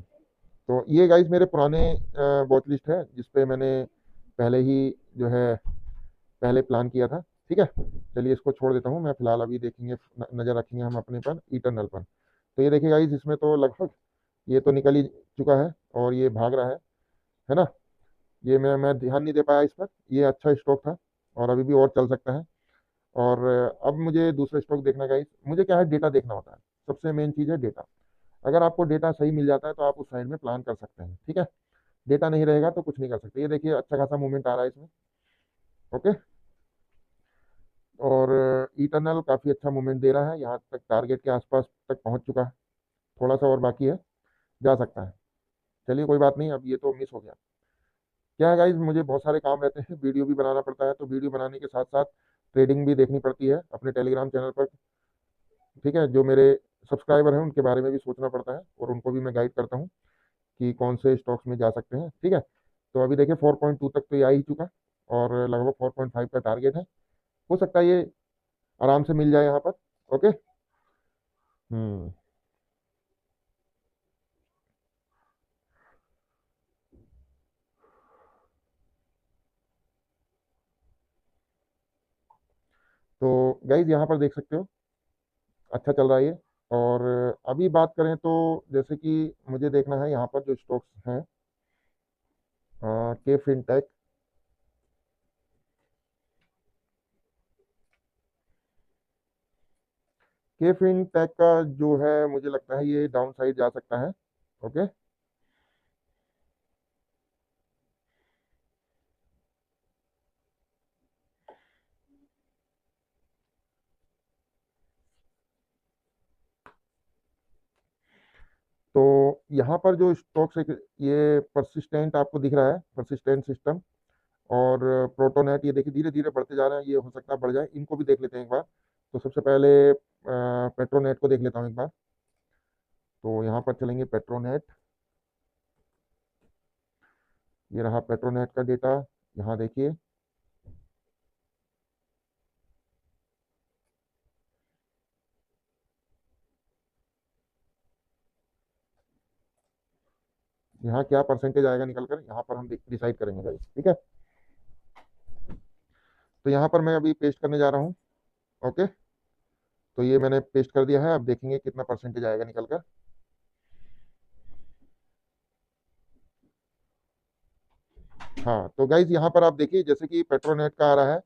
तो ये गाइस मेरे पुराने वॉच लिस्ट है, जिस पे मैंने पहले ही जो है पहले प्लान किया था, ठीक है। चलिए इसको छोड़ देता हूँ मैं फिलहाल, अभी देखेंगे, नज़र रखेंगे हम अपने पर इटरनल पर। तो ये देखिए गाइस, इसमें तो लगभग ये तो निकल ही चुका है, और ये भाग रहा है ना। ये मैं ध्यान नहीं दे पाया इस पर, ये अच्छा स्टॉक था, और अभी भी और चल सकता है। और अब मुझे दूसरा स्टॉक देखना गाइस, मुझे क्या है, डेटा देखना होता है, सबसे मेन चीज़ है डेटा। अगर आपको डेटा सही मिल जाता है तो आप उस साइड में प्लान कर सकते हैं, ठीक है। डेटा नहीं रहेगा तो कुछ नहीं कर सकते। ये देखिए अच्छा खासा मूवमेंट आ रहा है इसमें, ओके। और इटरनल काफ़ी अच्छा मूवमेंट दे रहा है, यहाँ तक टारगेट के आसपास तक पहुँच चुका है, थोड़ा सा और बाकी है, जा सकता है। चलिए कोई बात नहीं, अब ये तो मिस हो गया। क्या है गाइज, मुझे बहुत सारे काम रहते हैं, वीडियो भी बनाना पड़ता है, तो वीडियो बनाने के साथ साथ ट्रेडिंग भी देखनी पड़ती है अपने टेलीग्राम चैनल पर। ठीक है, जो मेरे सब्सक्राइबर हैं उनके बारे में भी सोचना पड़ता है, और उनको भी मैं गाइड करता हूँ कि कौन से स्टॉक्स में जा सकते हैं। ठीक है, तो अभी देखिए 4.2 तक तो ये आ ही चुका, और लगभग 4.5 का टारगेट है। हो सकता है ये आराम से मिल जाए यहाँ पर। ओके। हम्म। तो गाइज यहाँ पर देख सकते हो, अच्छा चल रहा है ये। और अभी बात करें तो जैसे कि मुझे देखना है यहाँ पर जो स्टॉक्स हैं, के फिनटेक। के फिनटेक का जो है मुझे लगता है ये डाउन साइड जा सकता है। ओके। तो यहाँ पर जो स्टॉक्स एक ये परसिस्टेंट आपको दिख रहा है, परसिस्टेंट सिस्टम और प्रोटोनेट, ये देखिए धीरे धीरे बढ़ते जा रहे हैं, ये हो सकता है बढ़ जाए, इनको भी देख लेते हैं एक बार। तो सबसे पहले पेट्रोनेट को देख लेता हूँ एक बार। तो यहाँ पर चलेंगे पेट्रोनेट। ये रहा पेट्रोनेट का डेटा, यहाँ देखिए। यहाँ क्या परसेंटेज आएगा निकल कर, यहाँ पर हम डिसाइड करेंगे गाइस। ठीक है, तो यहाँ पर मैं अभी पेस्ट करने जा रहा हूँ। ओके, तो ये मैंने पेस्ट कर दिया है, अब देखेंगे कितना परसेंटेज आएगा निकल कर। हाँ, तो गाइज यहाँ पर आप देखिए जैसे कि पेट्रोनेट का आ रहा है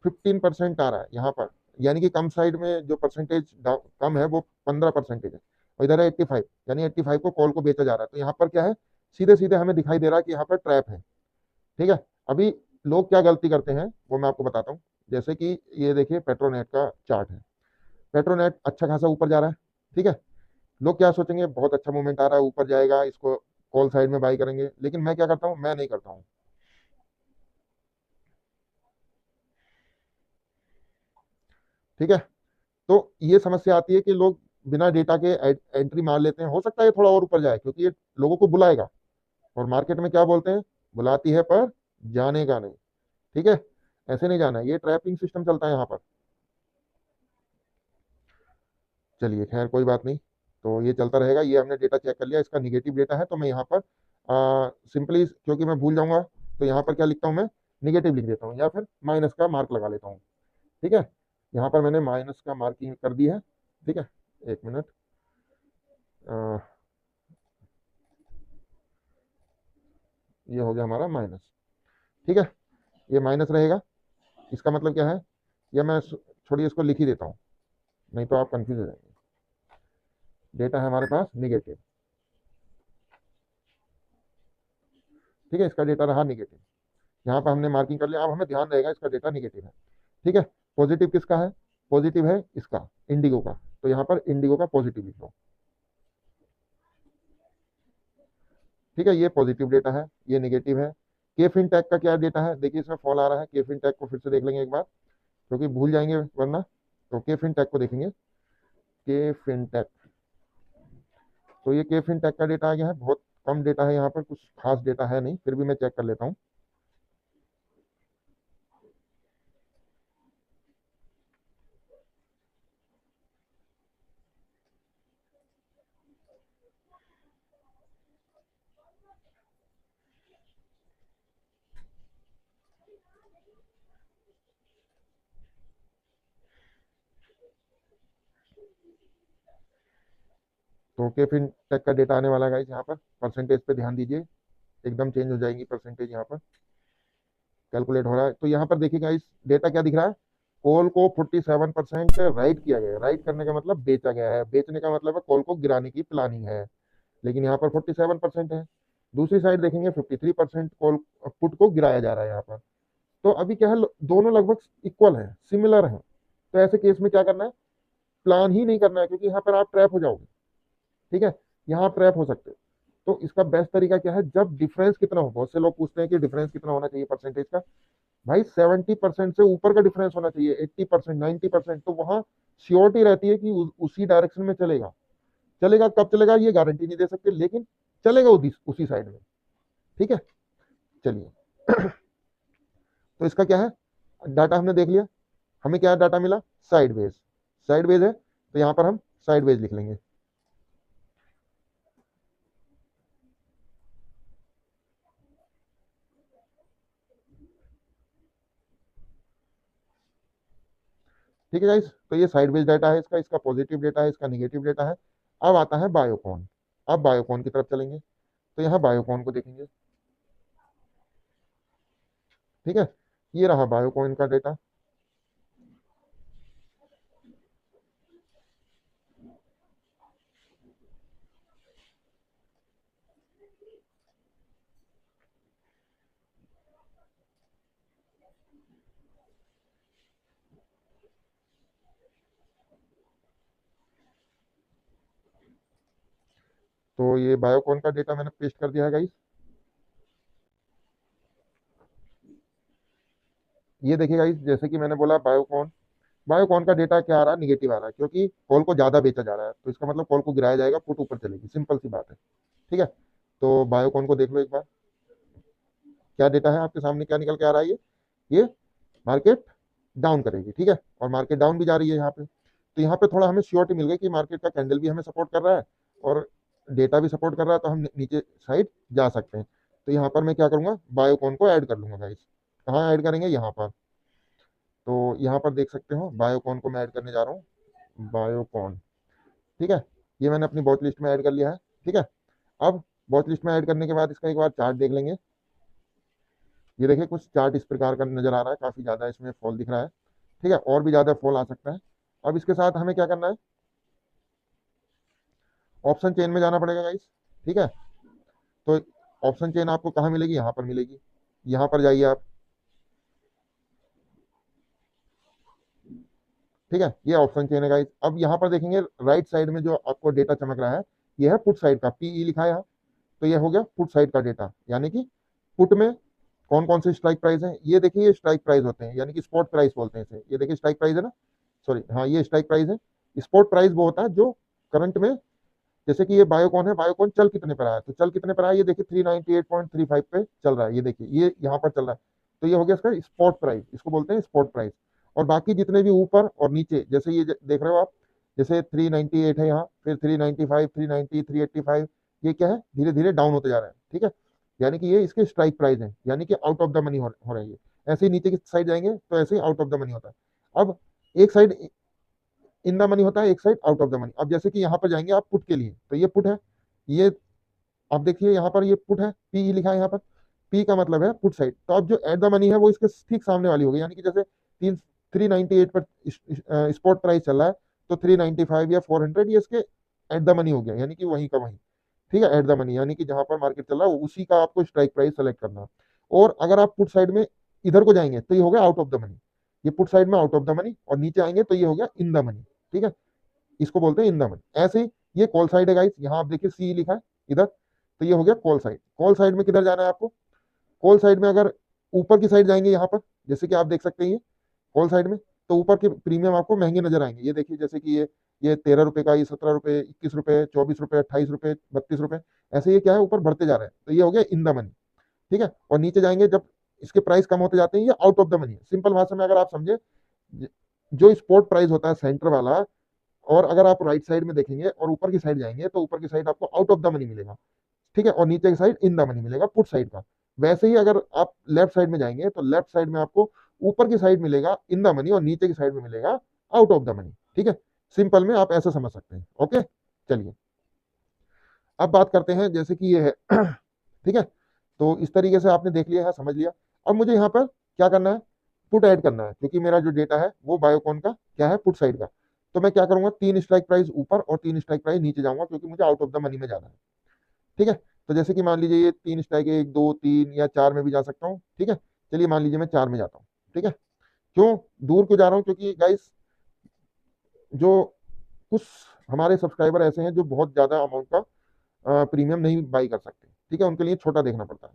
15% आ रहा है यहाँ पर, यानी कि कम साइड में जो परसेंटेज कम है वो 15% है, और इधर है 85, यानी 85 को कॉल को बेचा जा रहा है। तो यहाँ पर क्या है, सीधे सीधे हमें दिखाई दे रहा है कि यहाँ पर ट्रैप है। ठीक है, अभी लोग क्या गलती करते हैं वो मैं आपको बताता हूँ। जैसे कि ये देखिए पेट्रोनेट का चार्ट है, पेट्रोनेट अच्छा खासा ऊपर जा रहा है। ठीक है, लोग क्या सोचेंगे, बहुत अच्छा मूवमेंट आ रहा है, ऊपर जाएगा, इसको कॉल साइड में बाई करेंगे, लेकिन मैं क्या करता हूँ, मैं नहीं करता हूँ। ठीक है, तो ये समस्या आती है कि लोग बिना डेटा के एंट्री मार लेते हैं। हो सकता है ये थोड़ा और ऊपर जाए, क्योंकि ये लोगों को बुलाएगा, और मार्केट में क्या बोलते हैं, बुलाती है पर जाने का नहीं। ठीक है, ऐसे नहीं जाना है, ये ट्रैपिंग सिस्टम चलता है यहाँ पर। चलिए खैर कोई बात नहीं, तो ये चलता रहेगा। ये हमने डेटा चेक कर लिया, इसका निगेटिव डेटा है, तो मैं यहाँ पर सिंपली, क्योंकि मैं भूल जाऊंगा, तो यहाँ पर क्या लिखता हूँ मैं, निगेटिव लिख देता हूँ, या फिर माइनस का मार्क लगा लेता हूँ। ठीक है, यहाँ पर मैंने माइनस का मार्किंग कर दी है। ठीक है, एक मिनट। अ, ये हो गया हमारा माइनस। ठीक है, ये माइनस रहेगा, इसका मतलब क्या है, या मैं छोड़िए इसको लिख ही देता हूँ, नहीं तो आप कंफ्यूज हो जाएंगे। डेटा है हमारे पास निगेटिव। ठीक है, इसका डेटा रहा निगेटिव, यहाँ पर हमने मार्किंग कर लिया, अब हमें ध्यान रहेगा इसका डेटा निगेटिव है। ठीक है, पॉजिटिव किसका है, पॉजिटिव है इसका, इंडिगो का, तो यहाँ पर इंडिगो का पॉजिटिव लिख लो। ठीक है, ये पॉजिटिव डेटा है, ये निगेटिव है। के फिनटेक का क्या डेटा है, देखिए इसमें फॉल आ रहा है, के फिनटेक को फिर से देख लेंगे एक बार, क्योंकि भूल जाएंगे वरना। तो के फिनटेक को देखेंगे, के फिनटेक। तो ये के फिनटेक का डेटा आ गया है, बहुत कम डेटा है यहाँ पर, कुछ खास डेटा है नहीं, फिर भी मैं चेक कर लेता हूँ। तो के फिनटेक का डेटा आने वाला है गाइस, यहाँ पर परसेंटेज पे ध्यान दीजिए, एकदम चेंज हो जाएंगी परसेंटेज यहाँ पर, कैलकुलेट हो रहा है। तो यहाँ पर देखिएगा इस डेटा क्या दिख रहा है, कॉल को 47% राइट किया गया है। राइट करने का मतलब बेचा गया है, बेचने का मतलब है कॉल को गिराने की प्लानिंग है, लेकिन यहाँ पर 47% है। दूसरी साइड देखेंगे 53% कॉल पुट को गिराया जा रहा है यहाँ पर। तो अभी क्या है, दोनों लगभग इक्वल है, सिमिलर है। तो ऐसे केस में क्या करना है, प्लान ही नहीं करना है, क्योंकि यहाँ पर आप ट्रैप हो जाओगे। ठीक है, यहाँ आप ट्रैप हो सकते हो। तो इसका बेस्ट तरीका क्या है, जब डिफरेंस कितना हो, बहुत से लोग पूछते हैं कि डिफरेंस कितना होना चाहिए परसेंटेज का, भाई 70% से ऊपर का डिफरेंस होना चाहिए, 80%, 90%, तो वहां श्योरिटी रहती है कि उसी डायरेक्शन में चलेगा। चलेगा कब चलेगा ये गारंटी नहीं दे सकते, लेकिन चलेगा उसी साइड में। ठीक है, चलिए। तो इसका क्या है, डाटा हमने देख लिया, हमें क्या डाटा मिला, साइडवेज। साइडवेज है तो यहां पर हम साइडवेज लिख लेंगे। ठीक है गाइस, तो ये साइडवेज डाटा है, इसका इसका पॉजिटिव डेटा है, इसका निगेटिव डेटा है। अब आता है बायोकॉन। अब बायोकॉन की तरफ चलेंगे, तो यहाँ बायोकॉन को देखेंगे। ठीक है, ये रहा बायोकॉन का डेटा। तो ये बायोकॉन का डेटा मैंने पेस्ट कर दिया है गाइस। ये देखिए गाइस, जैसे कि मैंने बोला बायोकॉन, बायोकॉन का डेटा क्या आ रहा है, निगेटिव आ रहा है, क्योंकि कॉल को ज्यादा बेचा जा रहा है, तो इसका मतलब कॉल को गिराया जाएगा, पुट ऊपर चलेगी, सिंपल सी बात है। ठीक है, तो बायोकॉन को देख लो एक बार, क्या डेटा है आपके सामने, क्या निकल के आ रहा है, ये मार्केट डाउन करेगी। ठीक है, और मार्केट डाउन भी जा रही है यहाँ पे, तो यहाँ पे थोड़ा हमें श्योरिटी मिल गई कि मार्केट का कैंडल भी हमें सपोर्ट कर रहा है और डेटा भी सपोर्ट कर रहा है, तो हम नीचे साइड जा सकते हैं। तो यहाँ पर मैं क्या करूंगा, बायोकॉन को ऐड कर लूंगा गाइस। कहाँ ऐड करेंगे, यहाँ पर। तो यहाँ पर देख सकते हो बायोकॉन को मैं ऐड करने जा रहा हूँ, बायोकॉन। ठीक है, ये मैंने अपनी वॉच लिस्ट में ऐड कर लिया है। ठीक है, अब वॉच लिस्ट में ऐड करने के बाद इसका एक बार चार्ट देख लेंगे। ये देखिए कुछ चार्ट इस प्रकार का नजर आ रहा है, काफी ज्यादा इसमें फॉल दिख रहा है। ठीक है, और भी ज्यादा फॉल आ सकता है। अब इसके साथ हमें क्या करना है, ऑप्शन चेन में जाना पड़ेगा गाइस। ठीक है, तो ऑप्शन चेन आपको कहाँ मिलेगी, यहाँ पर मिलेगी। यहाँ पर जाइए आप। ठीक है, ये ऑप्शन चेन है गाइस। अब यहाँ पर देखेंगे राइट साइड में जो आपको डेटा चमक रहा है, ये है पुट साइड का, पीई लिखा है यहाँ। तो ये हो गया पुट साइड का डेटा, यानी कि पुट में कौन कौन से स्ट्राइक प्राइस है, ये देखिए, ये स्ट्राइक प्राइस होते हैं, यानी कि स्पॉट प्राइस बोलते हैं इसे। ये देखिए स्ट्राइक प्राइस है ना, सॉरी, हाँ ये स्ट्राइक प्राइस है। स्पॉट प्राइस वो होता है जो करंट में, जैसे कि ये बायोकॉन है, बायोकॉन चल कितने पर आया, तो चल कितने पर आया, ये देखिए 398.35 पे चल रहा है, ये देखिए ये यहाँ पर चल रहा है। तो ये हो गया इसका स्पॉट प्राइस, इसको बोलते हैं स्पॉट प्राइस। और बाकी जितने भी ऊपर और नीचे, जैसे ये देख रहे हो आप, जैसे 398 है यहाँ, फिर 395, 390, 385, ये क्या है, धीरे धीरे डाउन होते जा रहा है। ठीक है, यानी कि ये इसके स्ट्राइक प्राइस है, यानी कि आउट ऑफ द मनी हो रही है। ऐसे ही नीचे की साइड जाएंगे तो ऐसे ही आउट ऑफ द मनी होता है। अब एक साइड इन द मनी होता है, एक side out of the money. अब जैसे कि यहाँ पर जाएंगे आप पुट के लिए, तो ये पुट है, ये आप देखिए यहाँ पर ये पुट है, पी लिखा है यहाँ पर, पी का मतलब है पुट साइड। तो अब जो एट द मनी है वो इसके ठीक सामने वाली होगी, यानी कि जैसे 398 पर स्पॉट प्राइस चल रहा है, तो 395 या 400 ये इसके एट द मनी हो गया, यानी कि वहीं का वहीं। ठीक है, एट द मनी, यानी कि जहां पर मार्केट चल रहा है उसी का आपको स्ट्राइक प्राइस सेलेक्ट करना है। और अगर आप पुट साइड में इधर को जाएंगे तो ये हो गया आउट ऑफ द मनी, ये पुट साइड में आउट ऑफ द मनी, और नीचे आएंगे तो ये हो गया इन द मनी। ठीक है, इसको बोलते हैं इन द मनी। ऐसे ही ये कॉल साइड है गाइस, यहाँ आप देखिए सी लिखा है इधर, तो ये हो गया कॉल साइड। कॉल साइड में किधर जाना है आपको, कॉल साइड में अगर ऊपर की साइड जाएंगे यहाँ पर, जैसे कि आप देख सकते हैं ये कॉल साइड में, तो ऊपर के प्रीमियम आपको महंगे नजर आएंगे। ये देखिए जैसे कि ये 13 रुपए का, ये 17 रुपए, 21 रुपए, 24 रुपए, 28 रुपए, 32 रुपए, ऐसे ये क्या है ऊपर बढ़ते जा रहे हैं, तो ये हो गया इन द मनी। ठीक है, और नीचे जाएंगे जब इसके प्राइस कम होते जाते हैं, ये आउट ऑफ द मनी है। सिंपल भाषा में अगर आप समझे, जो स्पोर्ट प्राइस होता है सेंटर वाला, और अगर आप राइट साइड में देखेंगे और ऊपर की साइड जाएंगे तो ऊपर की साइड आपको आउट ऑफ द मनी मिलेगा। ठीक है, और नीचे की साइड इन द मनी मिलेगा, पुट साइड का। वैसे ही अगर आप लेफ्ट साइड में जाएंगे तो लेफ्ट साइड में आपको ऊपर की साइड मिलेगा इन द मनी और नीचे की साइड में मिलेगा आउट ऑफ द मनी। ठीक है, सिंपल में आप ऐसा समझ सकते हैं। ओके, चलिए अब बात करते हैं, जैसे कि ये है ठीक है, तो इस तरीके से आपने देख लिया है, समझ लिया। अब मुझे यहाँ पर क्या करना है, पुट ऐड करना है, क्योंकि मेरा जो डेटा है वो बायोकॉन का क्या है, पुट साइड का। तो मैं क्या करूंगा, 3 स्ट्राइक प्राइस ऊपर और 3 स्ट्राइक प्राइस नीचे जाऊंगा, क्योंकि मुझे आउट ऑफ द मनी में जाना है। ठीक है, तो जैसे कि मान लीजिए ये 3 स्ट्राइक, 1, 2, 3 या 4 में भी जा सकता हूँ। ठीक है, चलिए मान लीजिए मैं 4 में जाता हूँ। ठीक है, क्यों दूर क्यों जा रहा हूँ, क्योंकि गाइस जो कुछ हमारे सब्सक्राइबर ऐसे हैं जो बहुत ज्यादा अमाउंट का प्रीमियम नहीं बाई कर सकते, ठीक है, उनके लिए छोटा देखना पड़ता है।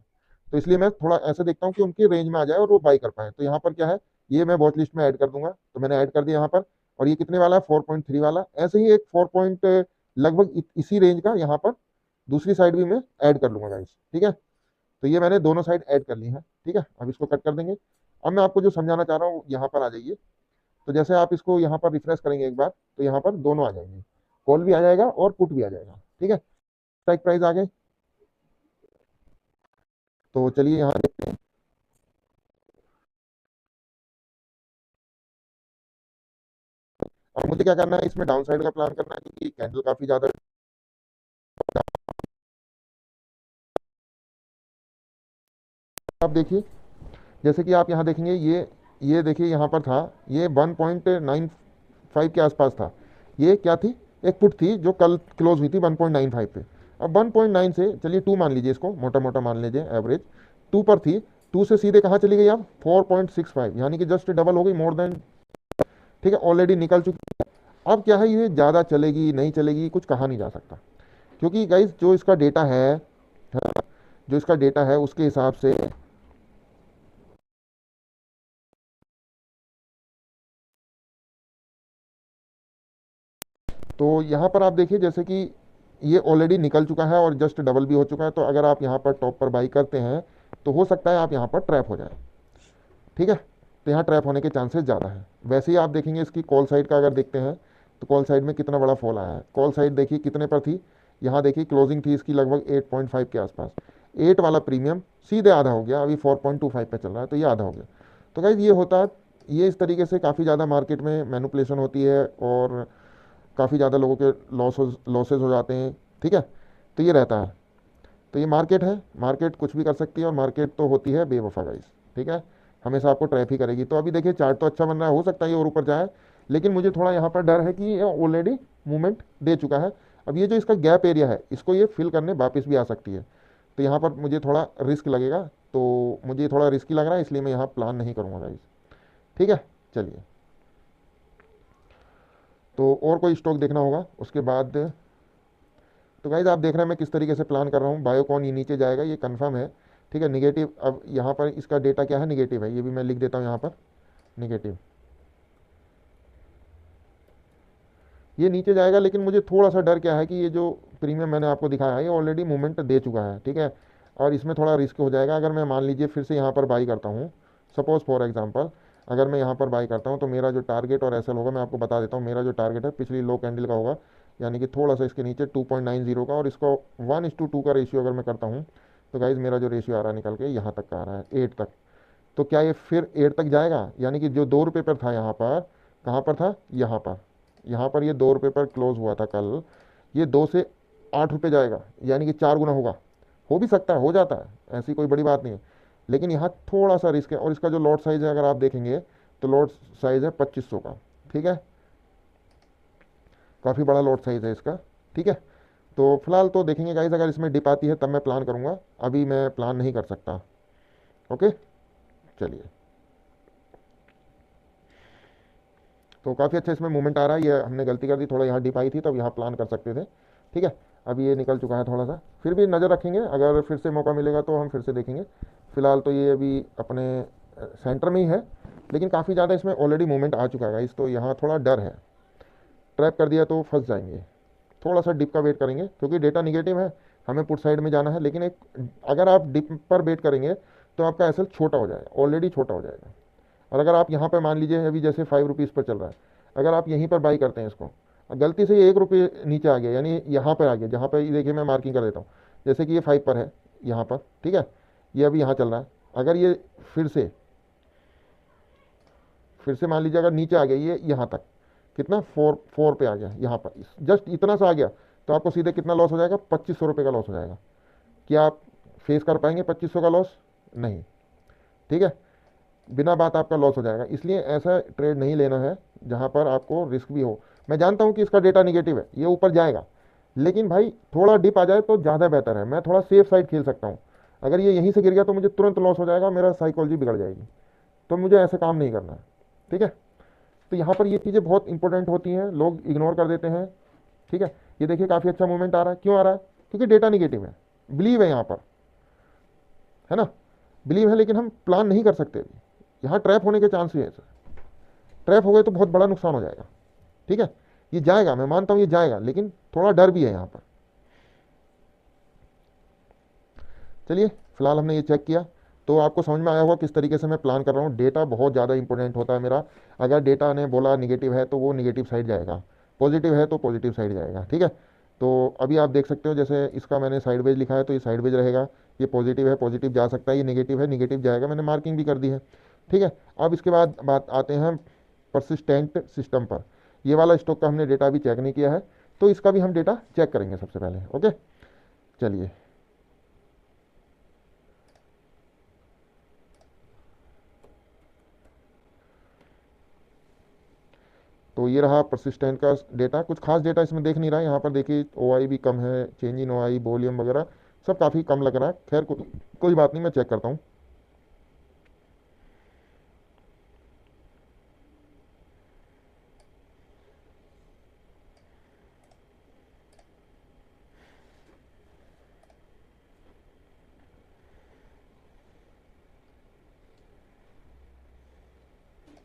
तो इसलिए मैं थोड़ा ऐसे देखता हूँ कि उनकी रेंज में आ जाए और वो बाई कर पाए। तो यहाँ पर क्या है, ये मैं वॉच लिस्ट में ऐड कर दूंगा, तो मैंने ऐड कर दिया यहाँ पर। और ये कितने वाला है, 4.3 वाला। ऐसे ही एक 4 पॉइंट लगभग इसी रेंज का यहाँ पर दूसरी साइड भी मैं ऐड कर लूंगा गाइस, ठीक है। तो ये मैंने दोनों साइड ऐड कर ली है, ठीक है। अब इसको कट कर देंगे। अब मैं आपको जो समझाना चाह रहा हूँ, यहाँ पर आ जाइए। तो जैसे आप इसको यहाँ पर रिफ्रेश करेंगे एक बार, तो यहाँ पर दोनों आ जाएंगे, कॉल भी आ जाएगा और पुट भी आ जाएगा, ठीक है। स्ट्राइक प्राइस आ गए। तो चलिए यहाँ देखते हैं। अब मुझे क्या करना है, इसमें डाउन साइड का प्लान करना है, क्योंकि कैंडल काफी ज्यादा। आप देखिए, जैसे कि आप यहाँ देखेंगे, ये देखिए यहाँ पर था, ये 1.95 के आसपास था। ये क्या थी, एक पुट थी जो कल क्लोज हुई थी 1.95 पे। अब 1.9 से चलिए 2 मान लीजिए, इसको मोटा मोटा मान लीजिए, एवरेज 2 पर थी। 2 से सीधे कहाँ चली गई अब, 4.65, यानी कि जस्ट डबल हो गई, मोर देन, ठीक है, ऑलरेडी निकल चुकी है। अब क्या है, ये ज़्यादा चलेगी नहीं चलेगी कुछ कहा नहीं जा सकता, क्योंकि गाइज जो इसका डेटा है, जो इसका डेटा है उसके हिसाब से। तो यहाँ पर आप देखिए, जैसे कि ये ऑलरेडी निकल चुका है और जस्ट डबल भी हो चुका है। तो अगर आप यहाँ पर टॉप पर बाई करते हैं, तो हो सकता है आप यहाँ पर ट्रैप हो जाए, ठीक है। तो यहाँ ट्रैप होने के चांसेस ज़्यादा है। वैसे ही आप देखेंगे इसकी कॉल साइड का, अगर देखते हैं तो कॉल साइड में कितना बड़ा फॉल आया है। कॉल साइड देखिए कितने पर थी, यहाँ देखिए क्लोजिंग थी इसकी लगभग 8.5 के आसपास। 8 वाला प्रीमियम सीधे आधा हो गया, अभी 4.25 पे चल रहा है, तो ये आधा हो गया। तो गाइज ये होता है, ये इस तरीके से काफ़ी ज़्यादा मार्केट में मैनुपुलेशन होती है और काफ़ी ज़्यादा लोगों के लॉसेज हो जाते हैं, ठीक है। तो ये रहता है। तो ये मार्केट है, मार्केट कुछ भी कर सकती है, और मार्केट तो होती है बेवफा गाइस, ठीक है। हमेशा आपको ट्रैप ही करेगी। तो अभी देखिए चार्ट तो अच्छा बन रहा है, हो सकता है ये और ऊपर जाए, लेकिन मुझे थोड़ा यहाँ पर डर है कि ये ऑलरेडी मूवमेंट दे चुका है। अब ये जो इसका गैप एरिया है, इसको ये फिल करने वापस भी आ सकती है। तो यहाँ पर मुझे थोड़ा रिस्क लगेगा, तो मुझे थोड़ा रिस्की लग रहा है, इसलिए मैं यहाँ प्लान नहीं करूँगा गाइस, ठीक है। चलिए, तो और कोई स्टॉक देखना होगा उसके बाद। तो गाइज आप देख रहे हैं मैं किस तरीके से प्लान कर रहा हूँ। बायोकॉन ये नीचे जाएगा, ये कंफर्म है, ठीक है। निगेटिव, अब यहाँ पर इसका डेटा क्या है, निगेटिव है, ये भी मैं लिख देता हूँ यहाँ पर, निगेटिव। ये नीचे जाएगा, लेकिन मुझे थोड़ा सा डर क्या है कि ये जो प्रीमियम मैंने आपको दिखाया है, ये ऑलरेडी मूवमेंट दे चुका है, ठीक है। और इसमें थोड़ा रिस्क हो जाएगा। अगर मैं मान लीजिए फिर से यहाँ पर बाई करता हूँ, सपोज फॉर एग्जांपल, अगर मैं यहाँ पर बाई करता हूँ, तो मेरा जो टारगेट और एसएल होगा, मैं आपको बता देता हूँ। मेरा जो टारगेट है पिछली लो कैंडल का होगा, यानी कि थोड़ा सा इसके नीचे 2.90 का, और इसको 1:2 का रेशियो अगर मैं करता हूँ, तो गाइज मेरा जो रेशियो आ रहा है निकल के यहाँ तक का आ रहा है, 8 तक। तो क्या ये फिर 8 तक जाएगा, यानी कि जो 2 रुपये पर था यहाँ पर, कहाँ पर था, यहाँ पर, यहाँ पर ये 2 रुपये पर क्लोज हुआ था कल, ये 2 से 8 रुपये जाएगा, यानी कि 4 गुना होगा। हो भी सकता है, हो जाता है, ऐसी कोई बड़ी बात नहीं है। लेकिन यहाँ थोड़ा सा रिस्क है। और इसका जो लॉट साइज़ है अगर आप देखेंगे, तो लॉट साइज़ है 2500 का, ठीक है। काफ़ी बड़ा लॉट साइज़ है इसका, ठीक है। तो फिलहाल तो देखेंगे गाइज, अगर इसमें डिप आती है तब मैं प्लान करूँगा, अभी मैं प्लान नहीं कर सकता। ओके, चलिए। तो काफ़ी अच्छा इसमें मूवमेंट आ रहा है। ये हमने गलती कर दी, थोड़ा यहाँ डिप आई थी, तब यहाँ प्लान कर सकते थे, ठीक है। अभी ये निकल चुका है थोड़ा सा, फिर भी नज़र रखेंगे, अगर फिर से मौका मिलेगा तो हम फिर से देखेंगे। फिलहाल तो ये अभी अपने सेंटर में ही है, लेकिन काफ़ी ज़्यादा इसमें ऑलरेडी मूवमेंट आ चुका है इस, तो यहाँ थोड़ा डर है, ट्रैप कर दिया तो फंस जाएंगे। थोड़ा सा डिप का वेट करेंगे, क्योंकि डेटा निगेटिव है, हमें पुट साइड में जाना है। लेकिन एक, अगर आप डिप पर वेट करेंगे तो आपका एसएल छोटा हो जाएगा, ऑलरेडी छोटा हो जाएगा। और अगर आप यहाँ पर मान लीजिए अभी जैसे 5 रुपीज़ पर चल रहा है, अगर आप यहीं पर बाई करते हैं इसको, गलती से ये 1 रुपये नीचे आ गया, यानी यहाँ पर आ गया, जहाँ पर ये देखिए मैं मार्किंग कर देता हूँ, जैसे कि ये 5 पर है यहाँ पर, ठीक है। ये अभी यहाँ चल रहा है। अगर ये फिर से मान लीजिए अगर नीचे आ गया, ये यहाँ तक कितना, 4 पे आ गया, यहाँ पर जस्ट इतना सा आ गया, तो आपको सीधे कितना लॉस हो जाएगा, 2500 रुपये का लॉस हो जाएगा। क्या आप फेस कर पाएंगे 2500 का लॉस? नहीं, ठीक है। बिना बात आपका लॉस हो जाएगा। इसलिए ऐसा ट्रेड नहीं लेना है जहाँ पर आपको रिस्क भी हो। मैं जानता हूँ कि इसका डेटा निगेटिव है, ये ऊपर जाएगा, लेकिन भाई थोड़ा डिप आ जाए तो ज़्यादा बेहतर है। मैं थोड़ा सेफ साइड खेल सकता हूँ। अगर ये यहीं से गिर गया तो मुझे तुरंत लॉस हो जाएगा, मेरा साइकोलॉजी बिगड़ जाएगी। तो मुझे ऐसे काम नहीं करना है, ठीक है। तो यहाँ पर ये चीज़ें बहुत इंपॉर्टेंट होती हैं, लोग इग्नोर कर देते हैं, ठीक है। ये देखिए काफ़ी अच्छा मूवमेंट आ रहा है, क्यों आ रहा है, क्योंकि डेटा निगेटिव है। बिलीव है यहाँ पर, है ना, बिलीव है, लेकिन हम प्लान नहीं कर सकते अभी। यहाँ ट्रैप होने के चांस भी है सर। ट्रैप हो गए तो बहुत बड़ा नुकसान हो जाएगा। ठीक है, ये जाएगा, मैं मानता हूँ ये जाएगा, लेकिन थोड़ा डर भी है यहाँ पर। चलिए, फिलहाल हमने ये चेक किया, तो आपको समझ में आया होगा किस तरीके से मैं प्लान कर रहा हूँ। डेटा बहुत ज़्यादा इंपॉर्टेंट होता है मेरा। अगर डेटा ने बोला निगेटिव है तो वो निगेटिव साइड जाएगा, पॉजिटिव है तो पॉजिटिव साइड जाएगा। ठीक है, तो अभी आप देख सकते हो, जैसे इसका मैंने साइडवेज लिखा है तो ये साइडवेज रहेगा। ये पॉजिटिव है, पॉजिटिव जा सकता है। ये नेगेटिव है, नेगेटिव जाएगा। मैंने मार्किंग भी कर दी है। ठीक है, अब इसके बाद बात आते हैं परसिस्टेंट सिस्टम पर। ये वाला स्टॉक का हमने डेटा अभी चेक नहीं किया है, तो इसका भी हम डेटा चेक करेंगे सबसे पहले। ओके, चलिए। तो ये रहा परसिस्टेंट का डेटा। कुछ खास डेटा इसमें देख नहीं रहा है। यहाँ पर देखिए ओआई भी कम है, चेंज इन ओआई, वॉल्यूम वगैरह सब काफ़ी कम लग रहा है। खैर कोई बात नहीं, मैं चेक करता हूँ।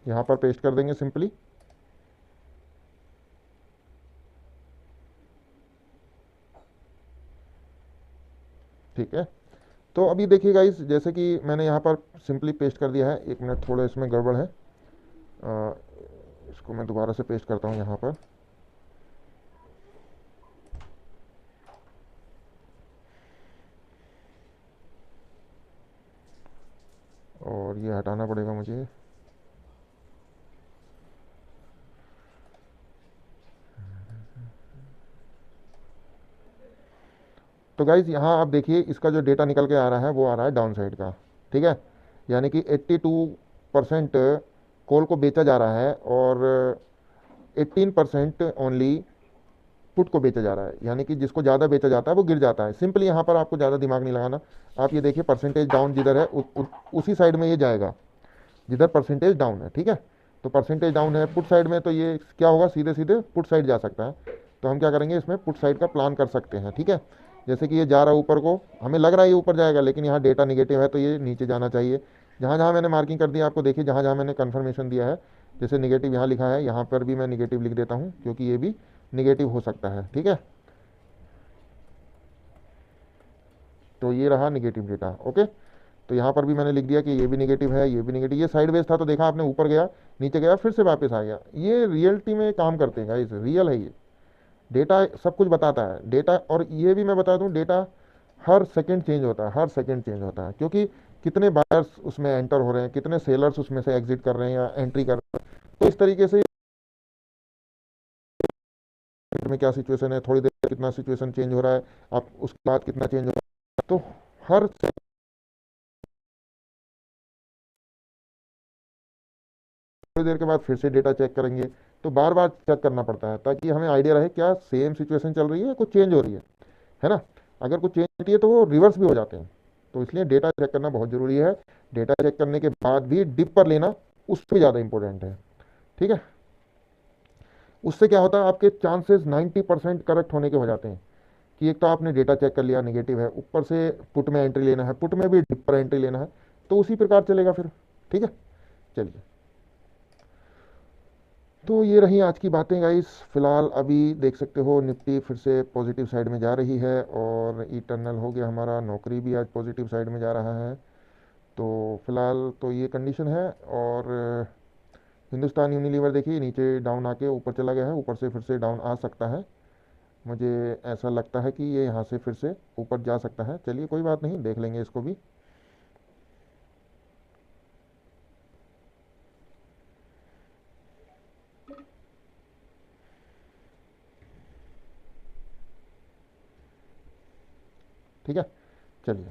यहाँ पर पेस्ट कर देंगे सिंपली। ठीक है, तो अभी देखिए गाइस, जैसे कि मैंने यहाँ पर सिंपली पेस्ट कर दिया है। एक मिनट, थोड़ा इसमें गड़बड़ है। अ, इसको मैं दोबारा से पेस्ट करता हूँ यहाँ पर। और ये हटाना पड़ेगा मुझे। तो गाइज यहाँ आप देखिए, इसका जो डेटा निकल के आ रहा है वो आ रहा है डाउन साइड का। ठीक है, यानी कि 82% कॉल को बेचा जा रहा है और 18% ओनली पुट को बेचा जा रहा है। यानी कि जिसको ज़्यादा बेचा जाता है वो गिर जाता है। सिंपली यहाँ पर आपको ज़्यादा दिमाग नहीं लगाना। आप ये देखिए, परसेंटेज डाउन जिधर है उसी साइड में ये जाएगा जिधर परसेंटेज डाउन है। ठीक है, तो परसेंटेज डाउन है पुट साइड में, तो ये क्या होगा, सीधे सीधे पुट साइड जा सकता है। तो हम क्या करेंगे, इसमें पुट साइड का प्लान कर सकते हैं। ठीक है, जैसे कि ये जा रहा है ऊपर को, हमें लग रहा है ये ऊपर जाएगा, लेकिन यहाँ डेटा निगेटिव है तो ये नीचे जाना चाहिए। जहाँ जहाँ मैंने मार्किंग कर दी आपको देखिए, जहाँ जहाँ मैंने कन्फर्मेशन दिया है, जैसे निगेटिव यहाँ लिखा है, यहाँ पर भी मैं निगेटिव लिख देता हूँ, क्योंकि ये भी निगेटिव हो सकता है। ठीक है, तो ये रहा निगेटिव डेटा। ओके, तो यहाँ पर भी मैंने लिख दिया कि ये भी निगेटिव है, ये भी निगेटिव। ये साइडवेज था तो देखा आपने, ऊपर गया, नीचे गया, फिर से वापस आ गया। ये रियलिटी में काम करते हैं गाइस, रियल है ये। डेटा सब कुछ बताता है डेटा। और ये भी मैं बता दूं, डेटा हर सेकंड चेंज होता है, हर सेकंड चेंज होता है, क्योंकि कितने बायर्स उसमें एंटर हो रहे हैं, कितने सेलर्स उसमें से एग्जिट कर रहे हैं या एंट्री कर रहे हैं। तो इस तरीके से में क्या सिचुएशन है, थोड़ी देर में कितना सिचुएशन चेंज हो रहा है, आप उसके बाद कितना चेंज हो रहा है। तो हर थोड़ी देर के बाद फिर से डेटा चेक करेंगे। तो बार बार चेक करना पड़ता है ताकि हमें आइडिया रहे क्या सेम सिचुएशन चल रही है या कुछ चेंज हो रही है ना। अगर कुछ चेंज होती है तो वो रिवर्स भी हो जाते हैं। तो इसलिए डेटा चेक करना बहुत ज़रूरी है। डेटा चेक करने के बाद भी डिप पर लेना उससे ज़्यादा इंपॉर्टेंट है। ठीक है, उससे क्या होता है, आपके चांसेस 90% करेक्ट होने के हो जाते हैं। कि एक तो आपने डेटा चेक कर लिया निगेटिव है, ऊपर से पुट में एंट्री लेना है, पुट में भी डिप पर एंट्री लेना है, तो उसी प्रकार चलेगा फिर। ठीक है, चलिए। तो ये रही आज की बातें गाइस। फिलहाल अभी देख सकते हो निफ्टी फिर से पॉजिटिव साइड में जा रही है, और इटर्नल हो गया हमारा, नौकरी भी आज पॉजिटिव साइड में जा रहा है। तो फिलहाल तो ये कंडीशन है। और हिंदुस्तान यूनिलीवर देखिए नीचे डाउन आके ऊपर चला गया है, ऊपर से फिर से डाउन आ सकता है। मुझे ऐसा लगता है कि ये यहाँ से फिर से ऊपर जा सकता है। चलिए कोई बात नहीं, देख लेंगे इसको भी। ठीक है, चलिए।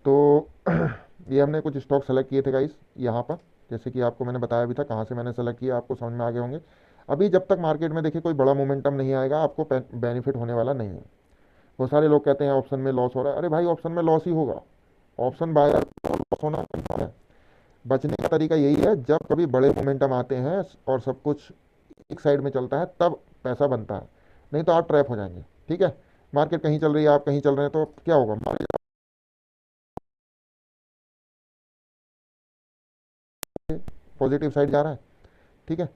तो ये हमने कुछ स्टॉक सेलेक्ट किए थे गाइस यहाँ पर, जैसे कि आपको मैंने बताया भी था कहाँ से मैंने सेलेक्ट किया, आपको समझ में आ गए होंगे। अभी जब तक मार्केट में देखिए कोई बड़ा मोमेंटम नहीं आएगा, आपको बेनिफिट होने वाला नहीं है। बहुत सारे लोग कहते हैं ऑप्शन में लॉस हो रहा है, अरे भाई ऑप्शन में लॉस ही होगा, ऑप्शन बायर को लॉस होना confirm है। बचने का तरीका यही है, जब कभी बड़े मोमेंटम आते हैं और सब कुछ एक साइड में चलता है तब पैसा बनता है, नहीं तो आप ट्रैप हो जाएंगे। ठीक है, मार्केट कहीं चल रही है, आप कहीं चल रहे हैं, तो क्या होगा, पॉजिटिव साइड जा रहा है। ठीक है,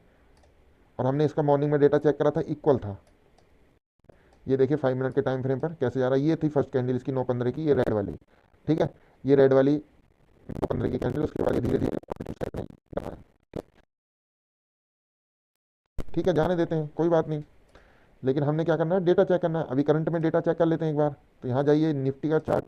और हमने इसका मॉर्निंग में डेटा चेक करा था, इक्वल था। ये देखिए 5 मिनट के टाइम फ्रेम पर कैसे जा रहा है, ये थी फर्स्ट कैंडल इसकी 9:15 की, ये रेड वाली। ठीक है, ये रेड वाली 9:15 की कैंडल, उसके बाद धीरे धीरे पॉजिटिव साइड में जा रहा है। ठीक है, जाने देते हैं, कोई बात नहीं। लेकिन हमने क्या करना है, डेटा चेक करना है। अभी करंट में डेटा चेक कर लेते हैं एक बार। तो यहाँ जाइए, निफ्टी का चार्ट।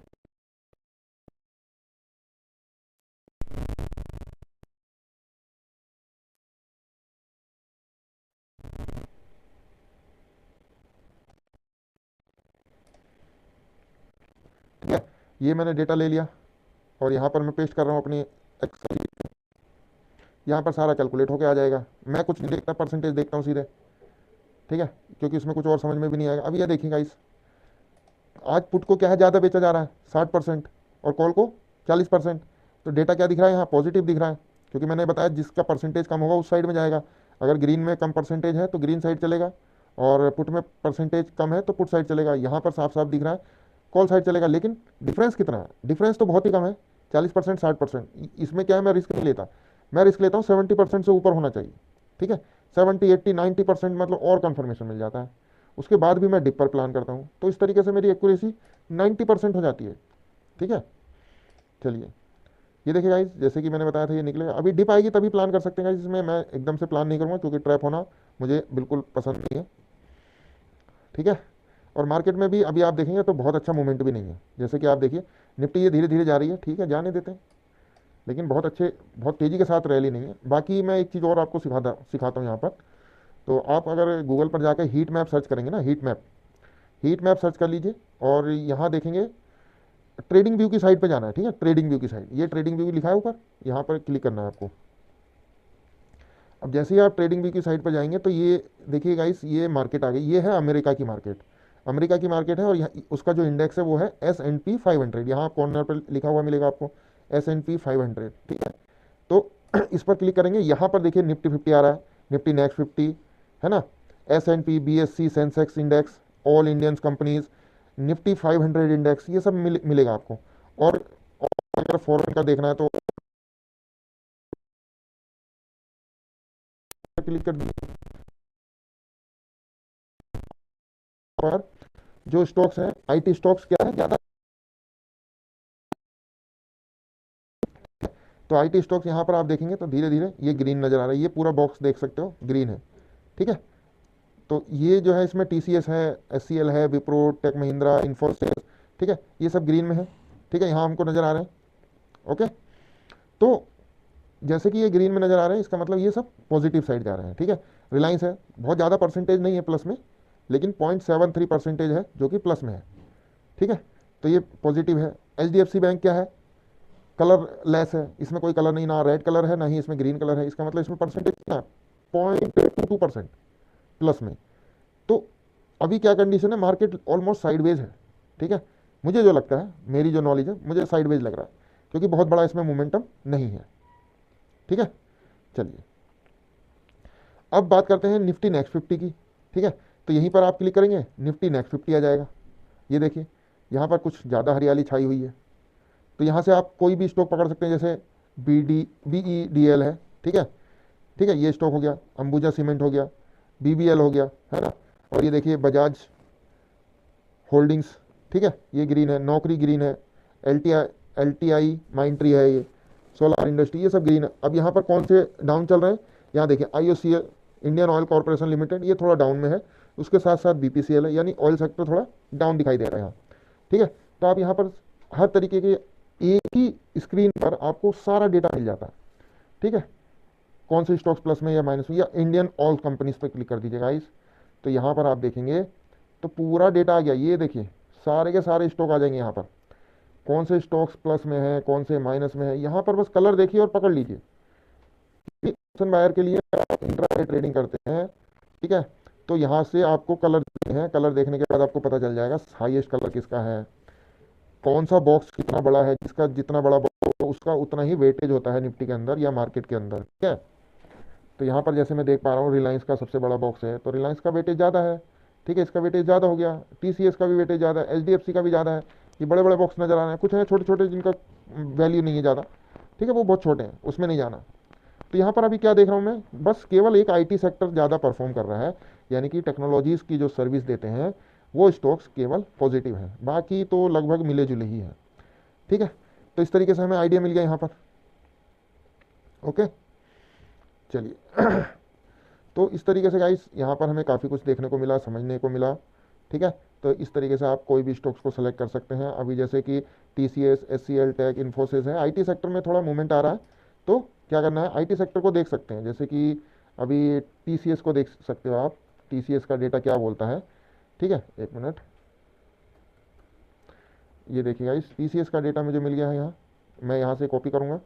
ठीक है, ये मैंने डेटा ले लिया और यहाँ पर मैं पेस्ट कर रहा हूँ अपनी एक्सेल। यहाँ पर सारा कैलकुलेट होके आ जाएगा। मैं कुछ नहीं देखता, परसेंटेज देखता हूँ सीधे। ठीक है, क्योंकि इसमें कुछ और समझ में भी नहीं आएगा। अब ये देखिएगा, इस आज पुट को क्या है, ज़्यादा बेचा जा रहा है 60%, और कॉल को 40%। तो डेटा क्या दिख रहा है यहाँ, पॉजिटिव दिख रहा है, क्योंकि मैंने बताया जिसका परसेंटेज कम होगा उस साइड में जाएगा। अगर ग्रीन में कम परसेंटेज है तो ग्रीन साइड चलेगा, और पुट में परसेंटेज कम है तो पुट साइड चलेगा। यहाँ पर साफ साफ दिख रहा है कॉल साइड चलेगा। लेकिन डिफरेंस कितना है, डिफरेंस तो बहुत ही कम है, 40% 60%। इसमें क्या है, मैं रिस्क नहीं लेता, मैं रिस्क लेता हूँ 70% से ऊपर होना चाहिए। ठीक है, 70 80 90% मतलब और कन्फर्मेशन मिल जाता है। उसके बाद भी मैं डिप पर प्लान करता हूँ, तो इस तरीके से मेरी एक्यूरेसी 90% हो जाती है। ठीक है, चलिए, ये देखिए गाइस, जैसे कि मैंने बताया था ये निकलेगा। अभी डिप आएगी तभी प्लान कर सकते हैं गाइस, इसमें मैं एकदम से प्लान नहीं करूँगा, क्योंकि ट्रैप होना मुझे बिल्कुल पसंद नहीं है। ठीक है, और मार्केट में भी अभी आप देखेंगे तो बहुत अच्छा मूवमेंट भी नहीं है। जैसे कि आप देखिए निफ्टी ये धीरे धीरे जा रही है, ठीक है, जाने देते हैं, लेकिन बहुत तेज़ी के साथ रैली नहीं है। बाकी मैं एक चीज़ और आपको सिखाता हूँ यहाँ पर। तो आप अगर गूगल पर जाकर हीट मैप सर्च करेंगे ना, हीट मैप सर्च कर लीजिए, और यहाँ देखेंगे ट्रेडिंग व्यू की साइड पे जाना है। ठीक है, ट्रेडिंग व्यू की साइड, ये ट्रेडिंग व्यू लिखा है ऊपर, यहाँ पर क्लिक करना है आपको। अब जैसे ही आप ट्रेडिंग व्यू की साइड पर जाएंगे तो ये देखिए गाइस, ये मार्केट आ गई, ये है अमेरिका की मार्केट। अमेरिका की मार्केट है, और यहाँ उसका जो इंडेक्स है वो है S&P 500। यहाँ कॉर्नर पर लिखा हुआ मिलेगा आपको, S&P 500। ठीक है, तो इस पर क्लिक करेंगे, यहाँ पर देखिए निफ्टी 50 आ रहा है, निफ्टी नेक्स्ट 50 है ना, S&P BSC Sensex index, all Indians companies, Nifty 500 index, ये सब मिलेगा आपको। और अगर फॉरेन का देखना है तो क्लिक कर दीजिए पर। जो स्टॉक्स हैं, IT स्टॉक्स क्या है ज़्यादा, तो IT स्टॉक्स यहाँ पर आप देखेंगे तो धीरे धीरे ये ग्रीन नज़र आ रहा है, ये पूरा बॉक्स देख सकते हो ग्रीन है। ठीक है, तो ये जो है इसमें TCS है, SCL है, विप्रो, टेक महिंद्रा, इन्फोसिस, ठीक है, ये सब ग्रीन में है। ठीक है, यहाँ हमको नज़र आ रहे हैं। ओके, तो जैसे कि ये ग्रीन में नज़र आ रहे हैं, इसका मतलब ये सब पॉजिटिव साइड जा रहे हैं। ठीक है, रिलायंस है, बहुत ज़्यादा परसेंटेज नहीं है प्लस में, लेकिन 0.73% है जो कि प्लस में है। ठीक है, तो ये पॉजिटिव है। HDFC बैंक क्या है, कलर लेस है, इसमें कोई कलर नहीं, ना रेड कलर है ना ही इसमें ग्रीन कलर है, इसका मतलब इसमें परसेंटेज कितना है, 0.22% प्लस में। तो अभी क्या कंडीशन है, मार्केट ऑलमोस्ट साइडवेज है। ठीक है, मुझे जो लगता है, मेरी जो नॉलेज है, मुझे साइडवेज लग रहा है, क्योंकि बहुत बड़ा इसमें मोमेंटम नहीं है। ठीक है, चलिए अब बात करते हैं निफ्टी नेक्स्ट 50 की। ठीक है, तो यहीं पर आप क्लिक करेंगे, निफ्टी नेक्स्ट 50 आ जाएगा। ये देखिए, यहाँ पर कुछ ज़्यादा हरियाली छाई हुई है। तो यहाँ से आप कोई भी स्टॉक पकड़ सकते हैं, जैसे BEDL है। ठीक है, ठीक है, ये स्टॉक हो गया, अंबुजा सीमेंट हो गया, BBL हो गया, है ना। और ये देखिए बजाज होल्डिंग्स, ठीक है, ये ग्रीन है, नौकरी ग्रीन है, LTI माइंड ट्री है, ये सोलार इंडस्ट्री, ये सब ग्रीन है। अब यहाँ पर कौन से डाउन चल रहे हैं, यहाँ देखिए IOCL, Indian oil corporation limited, ये थोड़ा डाउन में है। उसके साथ साथ BPCL है, यानी ऑयल सेक्टर थोड़ा डाउन दिखाई दे रहा है यहाँ। ठीक है, तो आप यहाँ पर हर तरीके के एक ही स्क्रीन पर आपको सारा डेटा मिल जाता है। ठीक है, कौन से स्टॉक्स प्लस में या माइनस में, या इंडियन ऑयल कंपनीज पर क्लिक कर दीजिएगा इस, तो यहाँ पर आप देखेंगे तो पूरा डेटा आ गया। ये देखिए सारे के सारे स्टॉक आ जाएंगे यहाँ पर, कौन से स्टॉक्स प्लस में है, कौन से माइनस में है। यहाँ पर बस कलर देखिए और पकड़ लीजिए। ऑप्शन बायर के लिए आप इंट्राडे ट्रेडिंग करते हैं ठीक है। तो यहाँ से आपको कलर देखने हैं, कलर देखने के बाद आपको पता चल जाएगा हाईएस्ट कलर किसका है, कौन सा बॉक्स कितना बड़ा है, जिसका जितना बड़ा बॉक्स उसका उतना ही वेटेज होता है निफ्टी के अंदर या मार्केट के अंदर। ठीक है। तो यहाँ पर जैसे मैं देख पा रहा हूँ रिलायंस का सबसे बड़ा बॉक्स है, तो रिलायंस का वेटेज ज़्यादा है। ठीक है, इसका वेटेज ज़्यादा हो गया। टीसीएस का भी वेटेज ज़्यादा है, एचडीएफसी का भी ज़्यादा है। ये बड़े बड़े बॉक्स नजर आ रहे हैं, कुछ हैं छोटे छोटे जिनका वैल्यू नहीं है ज़्यादा। ठीक है, वो बहुत छोटे हैं, उसमें नहीं जाना। तो यहाँ पर अभी क्या देख रहा हूँ मैं, बस केवल एक आईटी सेक्टर ज़्यादा परफॉर्म कर रहा है, यानी कि टेक्नोलॉजीज़ की जो सर्विस देते हैं वो स्टॉक्स केवल पॉजिटिव है, बाकी तो लगभग मिले जुले ही है। ठीक है। तो इस तरीके से हमें आइडिया मिल गया यहाँ पर। ओके, चलिए। तो इस तरीके से गाइस यहाँ पर हमें काफ़ी कुछ देखने को मिला, समझने को मिला। ठीक है। तो इस तरीके से आप कोई भी स्टॉक्स को सेलेक्ट कर सकते हैं। अभी जैसे कि टीसीएस, एचसीएल टेक, इन्फोसिस है, आईटी सेक्टर में थोड़ा मूवमेंट आ रहा है, तो क्या करना है, आईटी सेक्टर को देख सकते हैं। जैसे कि अभी टीसीएस को देख सकते हो आप, टीसीएस का डेटा क्या बोलता है। ठीक है, एक मिनट, ये देखिएगा, इस टीसीएस का डेटा मुझे मिल गया है यहाँ, मैं यहाँ से कॉपी करूँगा।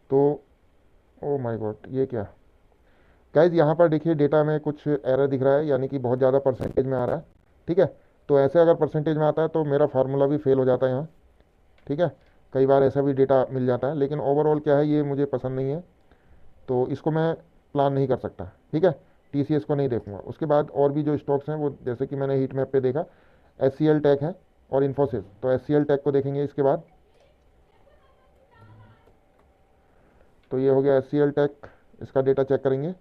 तो ओ माय गॉड, ये क्या गाइज, यहाँ पर देखिए डेटा में कुछ एरर दिख रहा है, यानी कि बहुत ज़्यादा परसेंटेज में आ रहा है। ठीक है। तो ऐसे अगर परसेंटेज में आता है तो मेरा फार्मूला भी फेल हो जाता है यहाँ। ठीक है। कई बार ऐसा भी डेटा मिल जाता है, लेकिन ओवरऑल क्या है, ये मुझे पसंद नहीं है, तो इसको मैं प्लान नहीं कर सकता। ठीक है। टीसीएस को नहीं देखूंगा। उसके बाद और भी जो स्टॉक्स हैं वो, जैसे कि मैंने हीट मैप पे देखा, एचसीएल टेक है और इन्फोसिस, तो एचसीएल टेक को देखेंगे इसके बाद। तो ये हो गया एचसीएल टेक, इसका डेटा चेक करेंगे।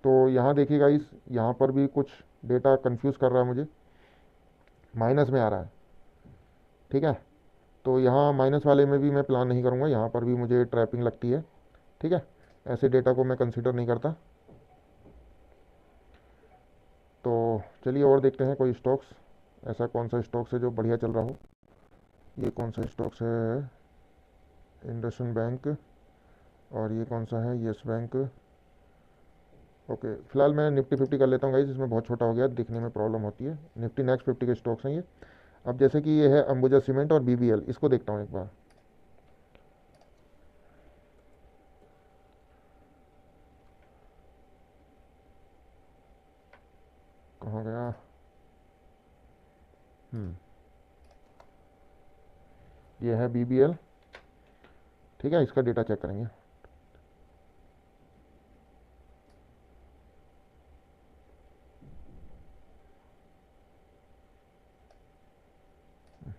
तो यहाँ देखिएगा, इस यहाँ पर भी कुछ डेटा कंफ्यूज कर रहा है मुझे, माइनस में आ रहा है। ठीक है। तो यहाँ माइनस वाले में भी मैं प्लान नहीं करूँगा, यहाँ पर भी मुझे ट्रैपिंग लगती है। ठीक है। ऐसे डेटा को मैं कंसिडर नहीं करता। तो चलिए और देखते हैं कोई स्टॉक्स, ऐसा कौन सा स्टॉक्स है जो बढ़िया चल रहा हो। ये कौन सा स्टॉक्स है, इंडसइंड बैंक, और ये कौन सा है, यस बैंक। ओके, फिलहाल मैं निफ्टी 50 कर लेता हूँ गाइस, इसमें बहुत छोटा हो गया, दिखने में प्रॉब्लम होती है। निफ्टी नेक्स्ट 50 के स्टॉक्स हैं ये। अब जैसे कि ये है अंबुजा सीमेंट और बीबीएल, इसको देखता हूँ एक बार। कहाँ गया, हम्म, ये है बीबीएल। ठीक है, इसका डेटा चेक करेंगे।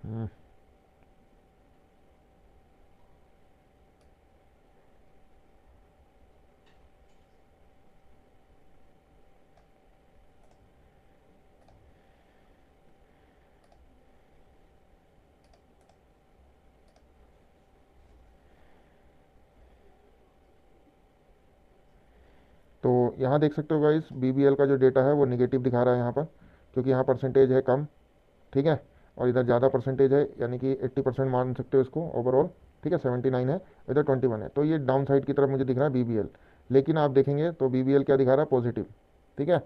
हम्म, तो यहाँ देख सकते हो गाइस, बीबीएल का जो डेटा है वो निगेटिव दिखा रहा है यहाँ पर, क्योंकि यहाँ परसेंटेज है कम। ठीक है। और इधर ज़्यादा परसेंटेज है, यानी कि 80% मान सकते हो इसको ओवरऑल। ठीक है, 79 है, इधर 21 है, तो ये डाउन साइड की तरफ मुझे दिख रहा है बीबीएल। लेकिन आप देखेंगे तो बीबीएल क्या दिखा रहा है, पॉजिटिव। ठीक है।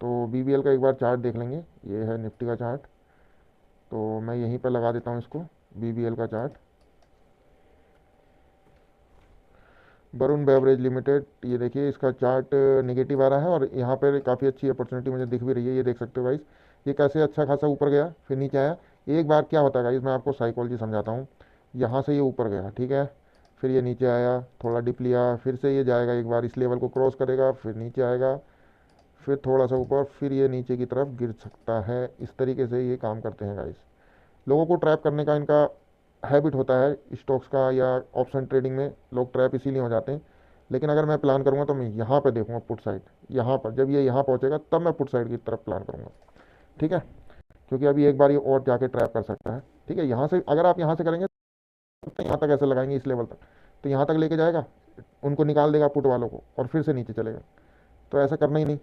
तो बीबीएल का एक बार चार्ट देख लेंगे, ये है निफ्टी का चार्ट। तो मैं यहीं पर लगा देता हूँ इसको, बीबीएल का चार्ट। वरुण बेवरेज लिमिटेड, ये देखिए इसका चार्ट निगेटिव आ रहा है, और यहाँ पर काफ़ी अच्छी अपॉर्चुनिटी मुझे दिख भी रही है, ये देख सकते हो गाइस। ये कैसे अच्छा खासा ऊपर गया फिर नीचे आया। एक बार क्या होता है गाइस, मैं आपको साइकोलॉजी समझाता हूँ। यहाँ से ये ऊपर गया, ठीक है, फिर ये नीचे आया, थोड़ा डिप लिया, फिर से ये जाएगा, एक बार इस लेवल को क्रॉस करेगा, फिर नीचे आएगा, फिर थोड़ा सा ऊपर, फिर ये नीचे की तरफ गिर सकता है। इस तरीके से ये काम करते हैं गाइस। लोगों को ट्रैप करने का इनका हैबिट होता है स्टॉक्स का, या ऑप्शन ट्रेडिंग में लोग ट्रैप इसीलिए हो जाते हैं। लेकिन अगर मैं प्लान करूँगा तो मैं यहाँ पे देखूँगा पुट साइड, यहाँ पर जब ये यहाँ पहुँचेगा तब मैं पुट साइड की तरफ प्लान करूँगा। ठीक है, क्योंकि अभी एक बार ये और जाके ट्रैप कर सकता है। ठीक है, यहाँ से अगर आप यहाँ से करेंगे तो यहाँ तक ऐसे लगाएंगे इस लेवल तक, तो यहाँ तक लेके जाएगा, उनको निकाल देगा पुट वालों को, और फिर से नीचे चलेगा। तो ऐसा करना ही नहीं।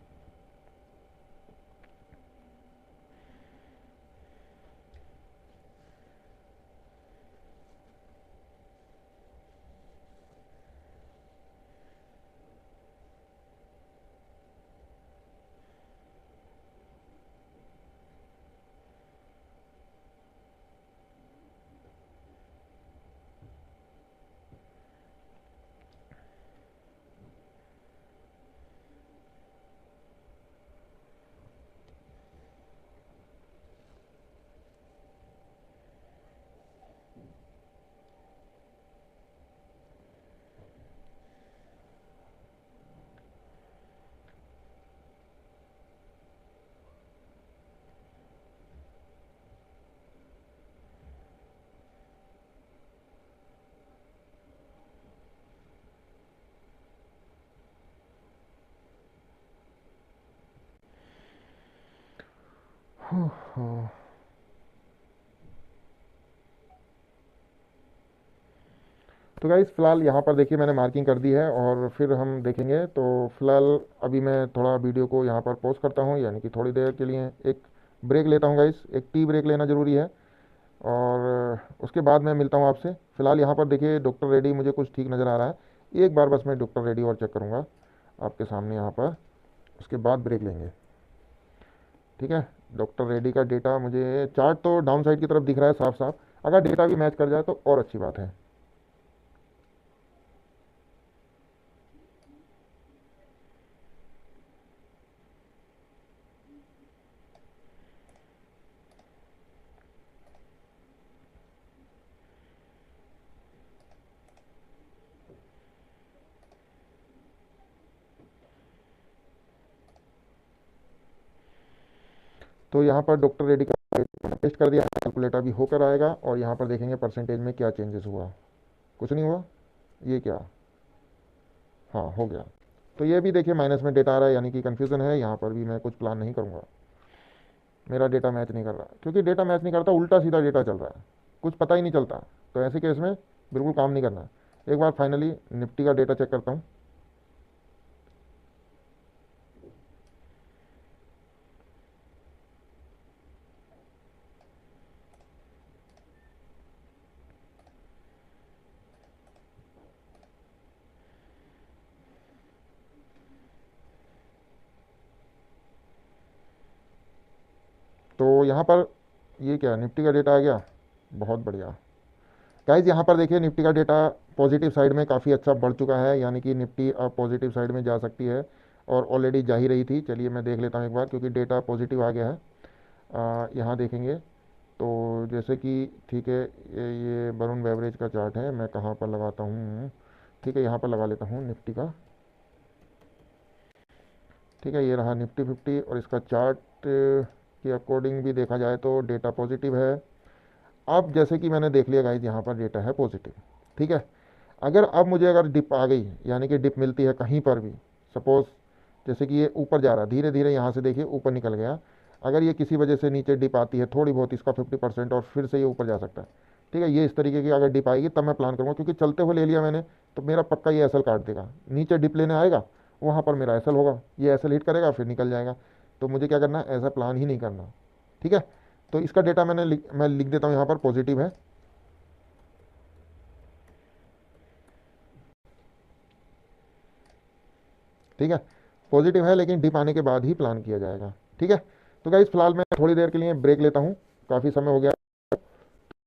तो गाइस फिलहाल यहाँ पर देखिए मैंने मार्किंग कर दी है, और फिर हम देखेंगे। तो फिलहाल अभी मैं थोड़ा वीडियो को यहाँ पर पॉज करता हूँ, यानी कि थोड़ी देर के लिए एक ब्रेक लेता हूँ गाइस। एक टी ब्रेक लेना ज़रूरी है, और उसके बाद मैं मिलता हूँ आपसे। फिलहाल यहाँ पर देखिए डॉक्टर रेड्डी मुझे कुछ ठीक नज़र आ रहा है। एक बार बस मैं डॉक्टर रेड्डी और चेक करूँगा आपके सामने यहाँ पर, उसके बाद ब्रेक लेंगे। ठीक है, डॉक्टर रेड्डी का डेटा मुझे चार्ट तो डाउन साइड की तरफ दिख रहा है साफ साफ। अगर डेटा भी मैच कर जाए तो और अच्छी बात है। तो यहाँ पर डॉक्टर रेड्डी का टेस्ट कर दिया, कैलकुलेट अभी होकर आएगा, और यहाँ पर देखेंगे परसेंटेज में क्या चेंजेस हुआ। कुछ नहीं हुआ। ये क्या, हाँ हो गया। तो ये भी देखिए माइनस में डेटा आ रहा है, यानी कि कन्फ्यूज़न है। यहाँ पर भी मैं कुछ प्लान नहीं करूँगा, मेरा डेटा मैच नहीं कर रहा, क्योंकि डेटा मैच नहीं करता, उल्टा सीधा डेटा चल रहा है, कुछ पता ही नहीं चलता। तो ऐसे केस में बिल्कुल काम नहीं करना है। एक बार फाइनली निफ्टी का डेटा चेक करता हूँ। तो यहाँ पर ये क्या, निफ्टी का डेटा आ गया, बहुत बढ़िया। गाइज यहाँ पर देखिए निफ्टी का डेटा पॉजिटिव साइड में काफ़ी अच्छा बढ़ चुका है, यानी कि निफ्टी अब पॉजिटिव साइड में जा सकती है, और ऑलरेडी जा ही रही थी। चलिए मैं देख लेता हूँ एक बार, क्योंकि डेटा पॉजिटिव आ गया है। यहाँ देखेंगे तो जैसे कि ठीक है, ये वरुण बेवरेज का चार्ट है, मैं कहाँ पर लगाता हूँ। ठीक है, यहाँ पर लगा लेता हूँ निफ्टी का। ठीक है, ये रहा निफ्टी 50, और इसका चार्ट के अकॉर्डिंग भी देखा जाए तो डेटा पॉजिटिव है। अब जैसे कि मैंने देख लिया गाइज, यहाँ पर डेटा है पॉजिटिव। ठीक है, अगर अब मुझे अगर डिप आ गई, यानी कि डिप मिलती है कहीं पर भी, सपोज़ जैसे कि ये ऊपर जा रहा है धीरे धीरे, यहाँ से देखिए ऊपर निकल गया। अगर ये किसी वजह से नीचे डिप आती है थोड़ी बहुत, इसका 50%, और फिर से ये ऊपर जा सकता है। ठीक है, ये इस तरीके की अगर डिप आएगी तब मैं प्लान करूँगा, क्योंकि चलते हुए ले लिया मैंने, तो मेरा पक्का ये एसल काट देगा। नीचे डिप लेने आएगा, वहाँ पर मेरा एसल होगा, ये एसल हिट करेगा फिर निकल जाएगा। तो मुझे क्या करना है, ऐसा प्लान ही नहीं करना। ठीक है, तो इसका डेटा मैं लिख देता हूँ यहाँ पर, पॉजिटिव है। ठीक है, पॉजिटिव है, लेकिन डिप आने के बाद ही प्लान किया जाएगा। ठीक है, तो गाइस फिलहाल मैं थोड़ी देर के लिए ब्रेक लेता हूँ, काफ़ी समय हो गया।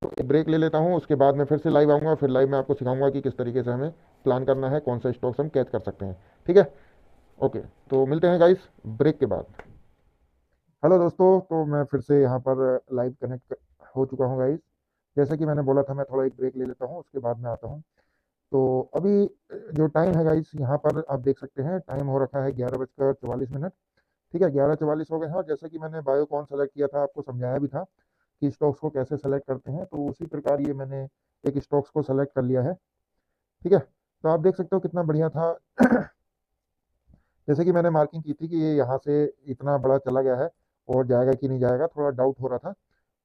तो एक ब्रेक ले लेता हूँ, उसके बाद मैं फिर से लाइव आऊँगा। फिर लाइव में आपको सिखाऊंगा कि किस तरीके से हमें प्लान करना है, कौन सा स्टॉक्स हम कैच कर सकते हैं। ठीक है, ओके, तो मिलते हैं गाइस ब्रेक के बाद। हेलो दोस्तों, तो मैं फिर से यहाँ पर लाइव कनेक्ट हो चुका हूँ गाइस। जैसे कि मैंने बोला था, मैं थोड़ा एक ब्रेक ले लेता हूँ, उसके बाद मैं आता हूँ। तो अभी जो टाइम है गाइस, यहाँ पर आप देख सकते हैं टाइम हो रखा है 11:44। ठीक है, 11:44 हो गए हैं। और जैसे कि मैंने बायोकॉन सेलेक्ट किया था, आपको समझाया भी था कि स्टॉक्स को कैसे सेलेक्ट करते हैं, तो उसी प्रकार ये मैंने एक स्टॉक्स को सेलेक्ट कर लिया है। ठीक है, तो आप देख सकते हो कितना बढ़िया था। जैसे कि मैंने मार्किंग की थी कि ये यहाँ से इतना बड़ा चला गया है और जाएगा कि नहीं जाएगा, थोड़ा डाउट हो रहा था।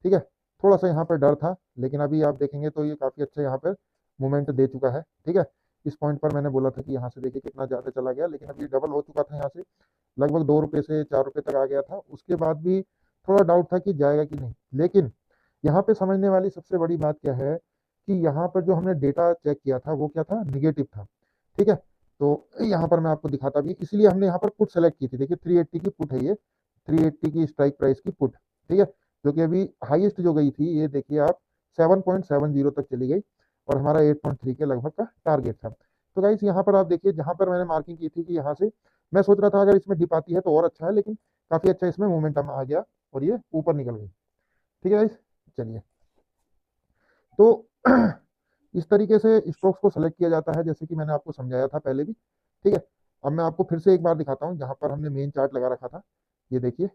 ठीक है, थोड़ा सा यहाँ पर डर था, लेकिन अभी आप देखेंगे तो ये काफ़ी अच्छा यहाँ पर मूवमेंट दे चुका है। ठीक है, इस पॉइंट पर मैंने बोला था कि यहाँ से देखिए कितना ज़्यादा चला गया, लेकिन अभी डबल हो चुका था यहाँ से, लगभग 2 रुपये से 4 रुपये तक आ गया था। उसके बाद भी थोड़ा डाउट था कि जाएगा कि नहीं, लेकिन यहाँ पे समझने वाली सबसे बड़ी बात क्या है कि यहाँ पर जो हमने डेटा चेक किया था वो क्या था, निगेटिव था। ठीक है, तो यहाँ पर मैं आपको दिखाता भी, इसलिए हमने यहाँ पर पुट सेलेक्ट की थी। देखिए 380 की पुट है ये, 380 की स्ट्राइक प्राइस की पुट। ठीक है, जो कि अभी हाईएस्ट जो गई थी, ये देखिए आप 7.70 तक चली गई और हमारा 8.3 के लगभग का टारगेट था। तो गाइस यहाँ पर आप देखिए, जहाँ पर मैंने मार्किंग की थी कि यहाँ से मैं सोच रहा था अगर इसमें डिप आती है तो और अच्छा है, लेकिन काफी अच्छा इसमें मोमेंटम आ गया और ये ऊपर निकल गई। ठीक है गाइस, चलिए। तो इस तरीके से स्टॉक्स को सेलेक्ट किया जाता है, जैसे कि मैंने आपको समझाया था पहले भी। ठीक है, अब मैं आपको फिर से एक बार दिखाता हूँ जहां पर हमने मेन चार्ट लगा रखा था। ये देखिए,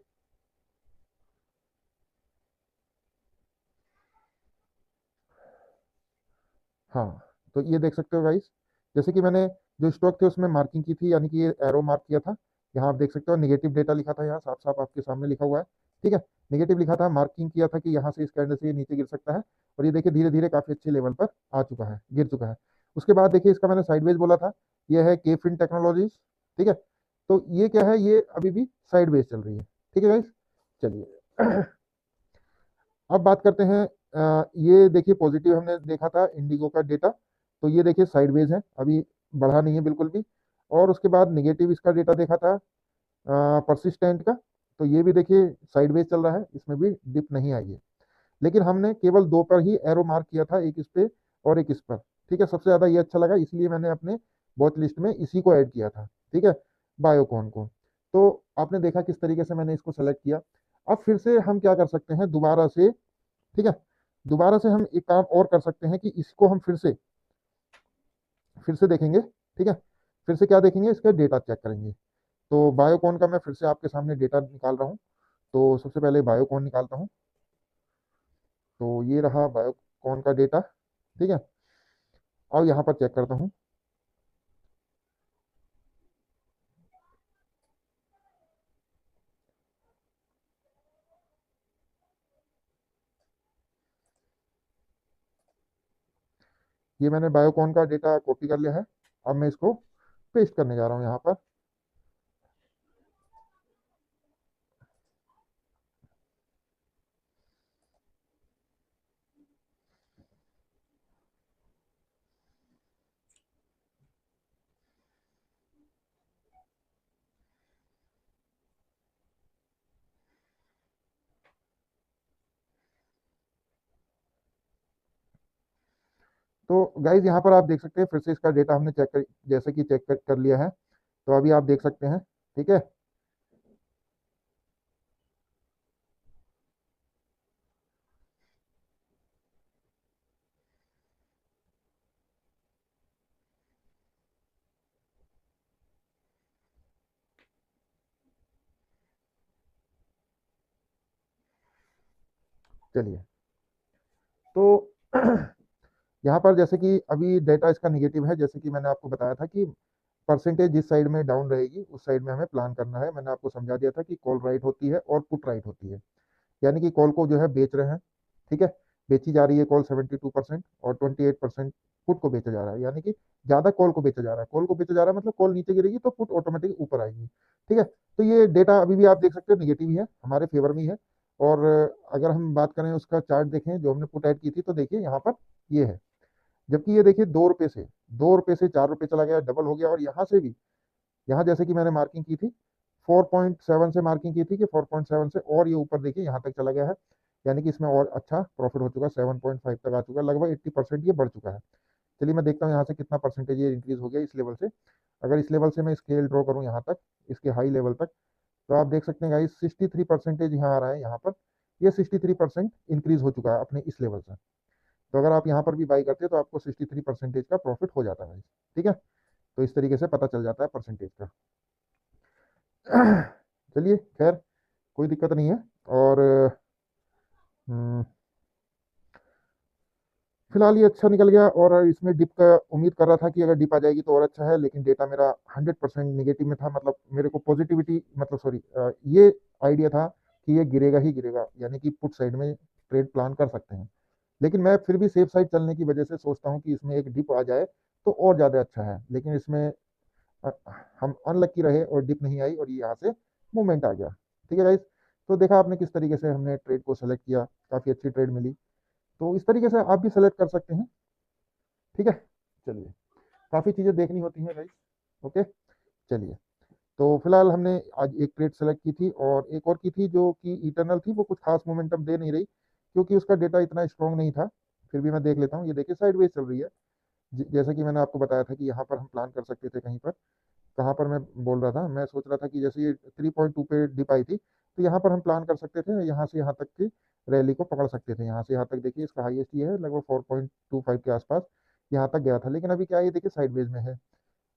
हाँ, तो ये देख सकते हो गाइस, जैसे कि मैंने जो स्टॉक थे उसमें मार्किंग की थी, यानी कि ये एरो मार्क किया था। यहाँ आप देख सकते हो निगेटिव डेटा लिखा था, यहाँ साफ साफ आपके सामने लिखा हुआ है। ठीक है, निगेटिव लिखा था, मार्किंग किया था कि यहाँ से इस कैंडल से ये नीचे गिर सकता है। और ये देखिए धीरे धीरे काफी अच्छे लेवल पर आ चुका है, गिर चुका है। उसके बाद देखिए इसका मैंने साइडवेज बोला था, ये है के फिन टेक्नोलॉजीज। ठीक है, तो ये क्या है, ये अभी भी साइडवेज चल रही है। ठीक है गाइस, चलिए। अब बात करते हैं, ये देखिए पॉजिटिव हमने देखा था इंडिगो का डेटा, तो ये देखिए साइडवेज है, अभी बढ़ा नहीं है बिल्कुल भी। और उसके बाद निगेटिव इसका डेटा देखा था परसिस्टेंट का, तो ये भी देखिए साइडवेज चल रहा है, इसमें भी डिप नहीं आई है। लेकिन हमने केवल दो पर ही एरो मार्क किया था, एक इस पे और एक इस पर। ठीक है, सबसे ज्यादा ये अच्छा लगा, इसलिए मैंने अपने वॉच लिस्ट में इसी को ऐड किया था। ठीक है, बायोकॉन को। तो आपने देखा किस तरीके से मैंने इसको सेलेक्ट किया। अब फिर से हम क्या कर सकते हैं दोबारा से, ठीक है, दोबारा से हम एक काम और कर सकते हैं कि इसको हम फिर से देखेंगे। ठीक है, फिर से क्या देखेंगे, इसका डेटा चेक करेंगे। तो बायोकॉन का मैं फिर से आपके सामने डेटा निकाल रहा हूँ। तो सबसे पहले बायोकॉन निकालता हूँ। तो ये रहा बायोकॉन का डेटा। ठीक है, अब यहाँ पर चेक करता हूँ। ये मैंने बायोकॉन का डेटा कॉपी कर लिया है। अब मैं इसको पेस्ट करने जा रहा हूँ यहाँ पर। तो गाइज यहाँ पर आप देख सकते हैं, फिर से इसका डेटा हमने चेक कर, जैसे कि चेक कर लिया है। तो अभी आप देख सकते हैं। ठीक है, चलिए। तो यहाँ पर जैसे कि अभी डेटा इसका निगेटिव है, जैसे कि मैंने आपको बताया था कि परसेंटेज जिस साइड में डाउन रहेगी उस साइड में हमें प्लान करना है। मैंने आपको समझा दिया था कि कॉल राइट होती है और पुट राइट होती है, यानी कि कॉल को जो है बेच रहे हैं। ठीक है, बेची जा रही है कॉल 72% और 28% पुट को बेचा जा रहा है, यानी कि ज्यादा कॉल को बेचा जा रहा है। कॉल को बेचा जा रहा है मतलब कॉल नीचे गिरेगी तो पुट ऑटोमेटिक ऊपर आएगी। ठीक है, तो ये डेटा अभी भी आप देख सकते हो निगेटिव ही है, हमारे फेवर में ही है। और अगर हम बात करें उसका चार्ट देखें जो हमने पुट ऐड की थी, तो देखिए यहाँ पर ये है। जबकि ये देखिए 2 रुपये से 4 रुपये चला गया, डबल हो गया। और यहाँ से भी, यहाँ जैसे कि मैंने मार्किंग की थी 4.7 से, मार्किंग की थी कि 4.7 से, और ये ऊपर देखिए यहाँ तक चला गया है, यानी कि इसमें और अच्छा प्रॉफिट हो चुका है, 7.5 तक आ चुका है, लगभग 80% ये बढ़ चुका है। चलिए मैं देखता हूँ यहाँ से कितना परसेंटेज ये इंक्रीज हो गया इस लेवल से। अगर इस लेवल से मैं स्केल ड्रॉ करूँ यहाँ तक, इसके हाई लेवल तक, तो आप देख सकते हैं गाइस 63% यहाँ आ रहा है। यहाँ पर ये 63% इंक्रीज हो चुका है अपने इस लेवल से। तो अगर आप यहाँ पर भी बाई करते हैं तो आपको 63% का प्रॉफिट हो जाता है। ठीक है, तो इस तरीके से पता चल जाता है परसेंटेज का। चलिए खैर, कोई दिक्कत नहीं है। और हम्म, फिलहाल ये अच्छा निकल गया, और इसमें डिप का उम्मीद कर रहा था कि अगर डिप आ जाएगी तो और अच्छा है, लेकिन डेटा मेरा 100% निगेटिव में था। मतलब मेरे को पॉजिटिविटी, मतलब सॉरी, ये आइडिया था कि ये गिरेगा ही गिरेगा, यानी कि पुट साइड में ट्रेड प्लान कर सकते हैं। लेकिन मैं फिर भी सेफ साइड चलने की वजह से सोचता हूँ कि इसमें एक डिप आ जाए तो और ज़्यादा अच्छा है। लेकिन इसमें अ, हम अनलक्की रहे और डिप नहीं आई, और ये यहाँ से मूवमेंट आ गया। ठीक है गाइस, तो देखा आपने किस तरीके से हमने ट्रेड को सेलेक्ट किया, काफ़ी अच्छी ट्रेड मिली। तो इस तरीके से आप भी सेलेक्ट कर सकते हैं। ठीक है, चलिए, काफ़ी चीज़ें देखनी होती हैं गाइस। ओके, चलिए। तो फिलहाल हमने आज एक ट्रेड सेलेक्ट की थी, और एक और की थी जो कि इटरनल थी, वो कुछ खास मोमेंटम दे नहीं रही क्योंकि उसका डेटा इतना स्ट्रॉन्ग नहीं था। फिर भी मैं देख लेता हूँ, ये देखिए साइडवेज चल रही है। जैसा कि मैंने आपको बताया था कि यहाँ पर हम प्लान कर सकते थे कहीं पर। कहाँ पर मैं बोल रहा था, मैं सोच रहा था कि जैसे ये 3.2 पे डिप आई थी, तो यहाँ पर हम प्लान कर सकते थे, यहाँ से यहाँ तक की रैली को पकड़ सकते थे। यहाँ से यहाँ तक देखिए, इसका हाईएस्ट ये है, लगभग 4.25 के आसपास यहाँ तक गया था। लेकिन अभी क्या है, ये देखिए साइडवेज में है।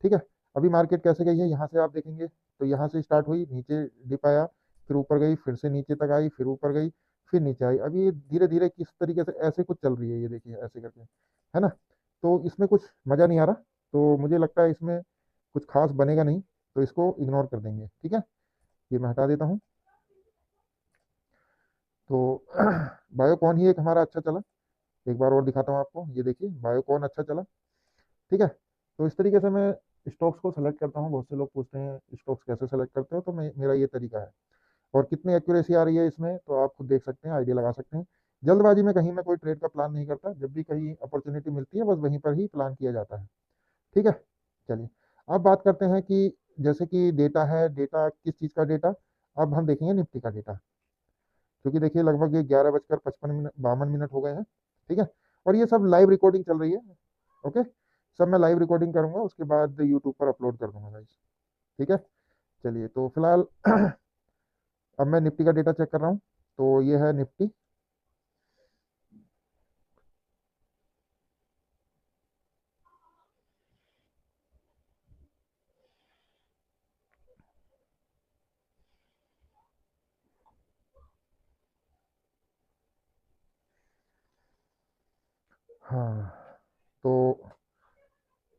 ठीक है, अभी मार्केट कैसे गई है, यहाँ से आप देखेंगे तो यहाँ से स्टार्ट हुई, नीचे डिप आया, फिर ऊपर गई, फिर से नीचे तक आई, फिर ऊपर गई, फिर नीचे आई। अभी ये धीरे धीरे किस तरीके से ऐसे कुछ चल रही है, ये देखिए ऐसे करके, है ना। तो इसमें कुछ मज़ा नहीं आ रहा। तो मुझे लगता है इसमें कुछ खास बनेगा नहीं, तो इसको इग्नोर कर देंगे। ठीक है, ये मैं हटा देता हूँ। तो बायोकॉन ही एक हमारा अच्छा चला। एक बार और दिखाता हूँ आपको, ये देखिए बायोकॉन अच्छा चला। ठीक है, तो इस तरीके से मैं स्टॉक्स को सेलेक्ट करता हूँ। बहुत से लोग पूछते हैं स्टॉक्स कैसे सेलेक्ट करते हो, तो मेरा ये तरीका है। और कितनी एक्यूरेसी आ रही है इसमें, तो आप खुद देख सकते हैं, आइडिया लगा सकते हैं। जल्दबाजी में कहीं मैं कोई ट्रेड का प्लान नहीं करता, जब भी कहीं अपॉर्चुनिटी मिलती है बस वहीं पर ही प्लान किया जाता है। ठीक है, चलिए, अब बात करते हैं कि जैसे कि डेटा है, डेटा किस चीज़ का डेटा। अब हम देखेंगे निफ्टी का डेटा, क्योंकि देखिए लगभग ये 11:55 हो गए हैं। ठीक है, और ये सब लाइव रिकॉर्डिंग चल रही है। ओके, सब मैं लाइव रिकॉर्डिंग करूंगा, उसके बाद यूट्यूब पर अपलोड कर दूंगा गाइस। ठीक है, चलिए, तो फिलहाल अब मैं निफ्टी का डेटा चेक कर रहा हूँ। तो ये है निफ्टी। हाँ, तो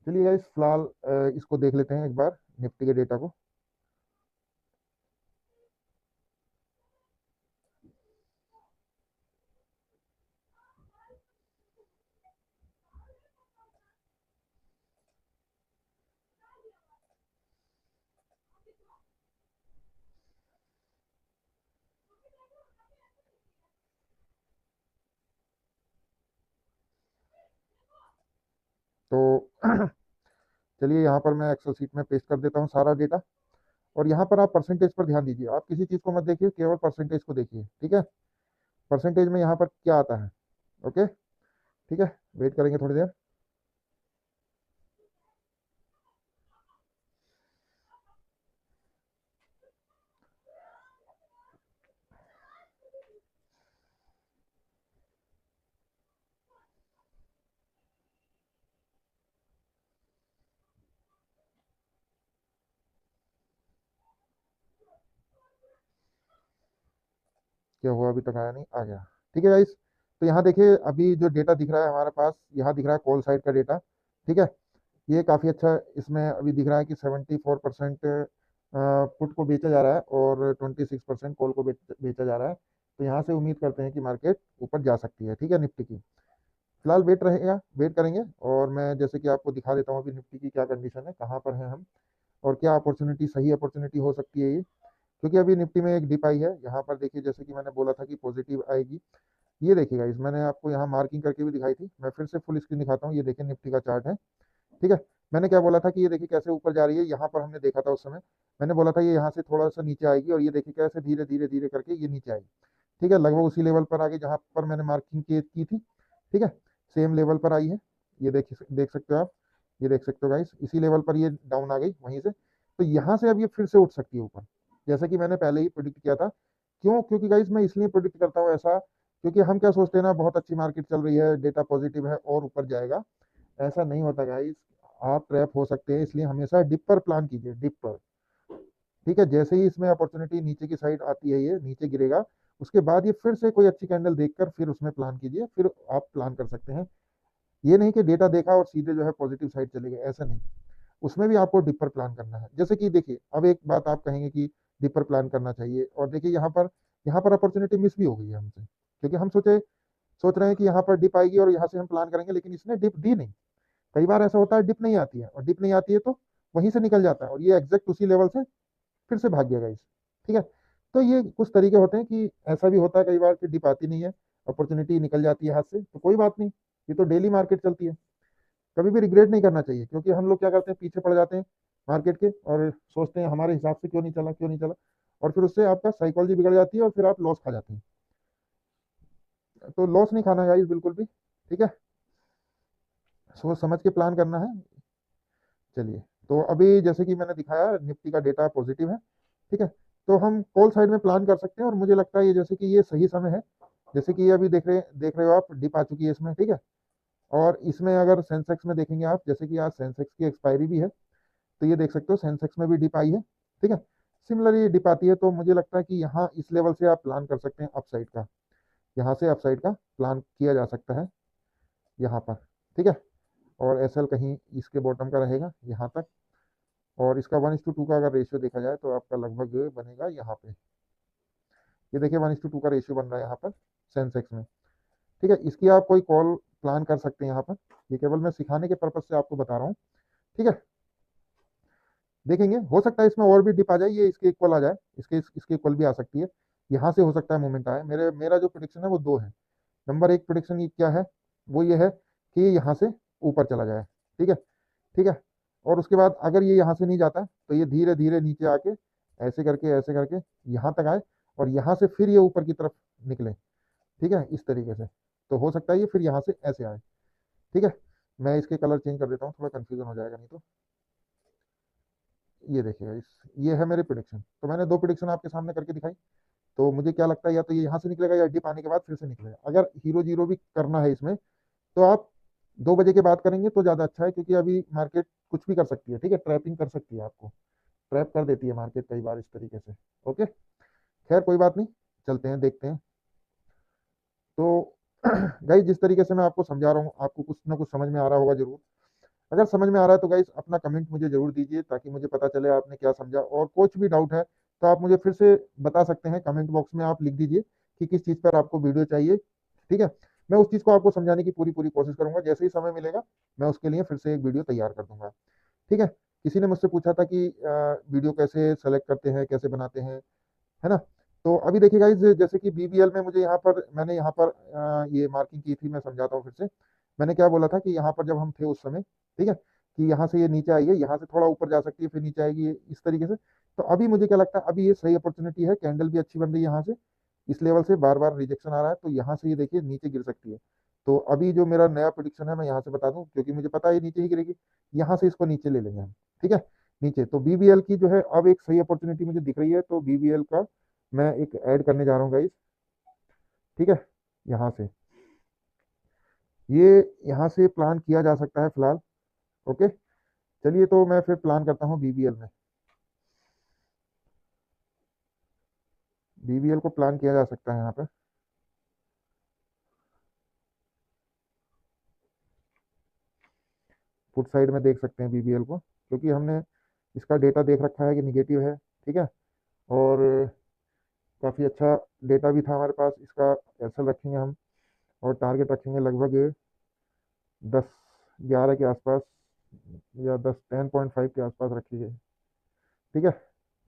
चलिए गाइस, फिलहाल इसको देख लेते हैं एक बार, निफ्टी के डेटा को। तो चलिए, यहाँ पर मैं एक्सेल शीट में पेस्ट कर देता हूँ सारा डेटा। और यहाँ पर आप परसेंटेज पर ध्यान दीजिए, आप किसी चीज़ को मत देखिए, केवल परसेंटेज को देखिए। ठीक है, परसेंटेज में यहाँ पर क्या आता है। ओके, ठीक है, वेट करेंगे थोड़ी देर। क्या हुआ, अभी तक आया नहीं, आ गया। ठीक है गाइस, तो यहाँ देखिए अभी जो डेटा दिख रहा है हमारे पास, यहाँ दिख रहा है कॉल साइड का डेटा। ठीक है, ये काफ़ी अच्छा, इसमें अभी दिख रहा है कि 74% पुट को बेचा जा रहा है और 26% कॉल को बेचा जा रहा है। तो यहाँ से उम्मीद करते हैं कि मार्केट ऊपर जा सकती है। ठीक है, निफ्टी की फिलहाल वेट रहेगा, वेट करेंगे। और मैं जैसे कि आपको दिखा देता हूँ अभी निफ्टी की क्या कंडीशन है, कहाँ पर हैं हम, और क्या अपॉर्चुनिटी, सही अपॉर्चुनिटी हो सकती है ये। क्योंकि अभी निफ्टी में एक डिप आई है, यहाँ पर देखिए, जैसे कि मैंने बोला था कि पॉजिटिव आएगी। ये देखिएगा, इस मैंने आपको यहाँ मार्किंग करके भी दिखाई थी, मैं फिर से फुल स्क्रीन दिखाता हूँ। ये देखिए निफ्टी का चार्ट है। ठीक है, मैंने क्या बोला था कि ये देखिए कैसे ऊपर जा रही है, यहाँ पर हमने देखा था उस समय। मैंने बोला था ये यहाँ से थोड़ा सा नीचे आएगी, और ये देखिए कैसे धीरे धीरे धीरे करके ये नीचे आएगी। ठीक है, लगभग उसी लेवल पर आगे जहाँ पर मैंने मार्किंग की थी। ठीक है, सेम लेवल पर आई है। ये देख सकते हो आप, ये देख सकते हो गाइस, इसी लेवल पर ये डाउन आ गई वहीं से। तो यहाँ से अब ये फिर से उठ सकती है ऊपर, जैसा कि मैंने पहले ही प्रिडिक्ट किया था। क्यों, क्योंकि गाइस मैं इसलिए प्रिडिक्ट करता हूँ ऐसा, क्योंकि हम क्या सोचते हैं ना, बहुत अच्छी मार्केट चल रही है, डेटा पॉजिटिव है और ऊपर जाएगा। ऐसा नहीं होता गाइस, आप ट्रैप हो सकते हैं। इसलिए हमेशा डिप पर प्लान कीजिए, डिप पर। ठीक है, जैसे ही इसमें अपॉर्चुनिटी नीचे की साइड आती है, ये नीचे गिरेगा, उसके बाद ये फिर से कोई अच्छी कैंडल देखकर फिर उसमें प्लान कीजिए, फिर आप प्लान कर सकते हैं। ये नहीं कि डेटा देखा और सीधे जो है पॉजिटिव साइड चले गए, ऐसा नहीं। उसमें भी आपको डिपर प्लान करना है। जैसे कि देखिए, अब एक बात आप कहेंगे कि डिपर प्लान करना चाहिए, और देखिए यहाँ पर अपॉर्चुनिटी मिस भी हो गई है हमसे, क्योंकि हम सोच रहे हैं कि यहाँ पर डिप आएगी और यहाँ से हम प्लान करेंगे, लेकिन इसने डिप दी नहीं। कई बार ऐसा होता है डिप नहीं आती है, और डिप नहीं आती है तो वहीं से निकल जाता है, और ये एग्जैक्ट उसी लेवल से फिर से भाग गया गाइस। ठीक है, तो ये कुछ तरीके होते हैं कि ऐसा भी होता है कई बार कि डिप आती नहीं है, अपॉर्चुनिटी निकल जाती है हाथ से, तो कोई बात नहीं, ये तो डेली मार्केट चलती है। कभी भी रिग्रेट नहीं करना चाहिए, क्योंकि हम लोग क्या करते हैं, पीछे पड़ जाते हैं मार्केट के, और सोचते हैं हमारे हिसाब से क्यों नहीं चला, क्यों नहीं चला, और फिर उससे आपका साइकोलॉजी बिगड़ जाती है और फिर आप लॉस खा जाते हैं। तो लॉस नहीं खाना है गाइस बिल्कुल भी। ठीक है, सोच समझ के प्लान करना है। चलिए, तो अभी जैसे कि मैंने दिखाया, निफ्टी का डेटा पॉजिटिव है। ठीक है, तो हम कॉल साइड में प्लान कर सकते हैं, और मुझे लगता है ये जैसे कि ये सही समय है। जैसे कि ये अभी देख रहे हो आप, डिप आ चुकी है इसमें। ठीक है, और इसमें अगर सेंसेक्स में देखेंगे आप, जैसे कि आज सेंसेक्स की एक्सपायरी भी है, तो ये देख सकते हो सेंसेक्स में भी डिप आई है। ठीक है, सिमिलरली डिप आती है, तो मुझे लगता है कि यहाँ इस लेवल से आप प्लान कर सकते हैं अपसाइड का। यहाँ से अपसाइड का प्लान किया जा सकता है यहाँ पर। ठीक है, और एसएल कहीं इसके बॉटम का रहेगा यहाँ तक, और इसका 1:2 का अगर रेशियो देखा जाए तो आपका लगभग बनेगा यहाँ पे। ये देखिए 1:2 का रेशियो बन रहा है यहाँ पर सेंसेक्स में। ठीक है, इसकी आप कोई कॉल प्लान कर सकते हैं यहाँ पर। ये केवल मैं सिखाने के पर्पज से आपको बता रहा हूँ। ठीक है, देखेंगे, हो सकता है इसमें और भी डिप आ जाए, ये इसके इक्वल आ जाए, इसके इक्वल भी आ सकती है। यहाँ से हो सकता है मूवमेंट आए। मेरा जो प्रोडिक्शन है वो दो है। नंबर एक प्रोडिक्शन ये क्या है, वो ये है कि ये यहाँ से ऊपर चला जाए। ठीक है, ठीक है, और उसके बाद अगर ये यहाँ से नहीं जाता तो ये धीरे धीरे नीचे आके ऐसे करके यहाँ तक आए, और यहाँ से फिर ये ऊपर की तरफ निकले। ठीक है, इस तरीके से। तो हो सकता है ये फिर यहाँ से ऐसे आए। ठीक है, मैं इसके कलर चेंज कर देता हूँ, थोड़ा कंफ्यूजन हो जाएगा नहीं तो। ये देखिएगा, ये है मेरे प्रिडिक्शन। तो मैंने दो प्रिडिक्शन आपके सामने करके दिखाई। तो मुझे क्या लगता है, या तो ये यहाँ से निकलेगा या डिप आने के बाद फिर से निकलेगा। अगर हीरो जीरो भी करना है इसमें, तो आप 2 बजे के बाद करेंगे तो ज़्यादा अच्छा है, क्योंकि अभी मार्केट कुछ भी कर सकती है। ठीक है, ट्रैपिंग कर सकती है, आपको ट्रैप कर देती है मार्केट कई बार इस तरीके से। ओके, खैर कोई बात नहीं, चलते हैं देखते हैं। तो गाइज, जिस तरीके से मैं आपको समझा रहा हूँ, आपको कुछ ना कुछ समझ में आ रहा होगा जरूर। अगर समझ में आ रहा है तो गाइज अपना कमेंट मुझे जरूर दीजिए, ताकि मुझे पता चले आपने क्या समझा, और कुछ भी डाउट है तो आप मुझे फिर से बता सकते हैं। कमेंट बॉक्स में आप लिख दीजिए कि किस चीज़ पर आपको वीडियो चाहिए। ठीक है, मैं उस चीज़ को आपको समझाने की पूरी पूरी कोशिश करूंगा। जैसे ही समय मिलेगा मैं उसके लिए फिर से एक वीडियो तैयार कर दूंगा। ठीक है, किसी ने मुझसे पूछा था कि वीडियो कैसे सेलेक्ट करते हैं, कैसे बनाते हैं, है ना। तो अभी देखिए गाइस, जैसे कि बीबीएल में मुझे मैंने यहाँ पर ये मार्किंग की थी। मैं समझाता हूँ फिर से। मैंने क्या बोला था कि यहाँ पर जब हम थे उस समय, ठीक है, कि यहाँ से ये नीचे आई है, यहाँ से थोड़ा ऊपर जा सकती है, फिर नीचे आएगी, इस तरीके से। तो अभी मुझे क्या लगता है, अभी ये सही अपॉर्चुनिटी है, कैंडल भी अच्छी बन रही है यहाँ से। इस लेवल से बार बार रिजेक्शन आ रहा है, तो यहाँ से ये देखिए नीचे गिर सकती है। तो अभी जो मेरा नया प्रोडिक्शन है, मैं यहाँ से बता दूं, क्योंकि मुझे पता है ये नीचे ही गिरेगी। यहाँ से इसको नीचे ले लेंगे हम। ठीक है, नीचे। तो बीबीएल की जो है अब एक सही अपॉर्चुनिटी मुझे दिख रही है, तो बीबीएल का मैं एक ऐड करने जा रहा हूँ गाइस। ठीक है, यहाँ से ये यहाँ से प्लान किया जा सकता है फिलहाल। ओके, चलिए, तो मैं फिर प्लान करता हूँ बीबीएल में। बीबीएल को प्लान किया जा सकता है यहाँ पे। फुट साइड में देख सकते हैं बीबीएल को, क्योंकि हमने इसका डेटा देख रखा है कि निगेटिव है। ठीक है, और काफ़ी अच्छा डेटा भी था हमारे पास इसका। एसएल रखेंगे हम, और टारगेट रखेंगे लगभग 10-11 के आसपास, या 10-10.5 के आसपास रखिए। ठीक है,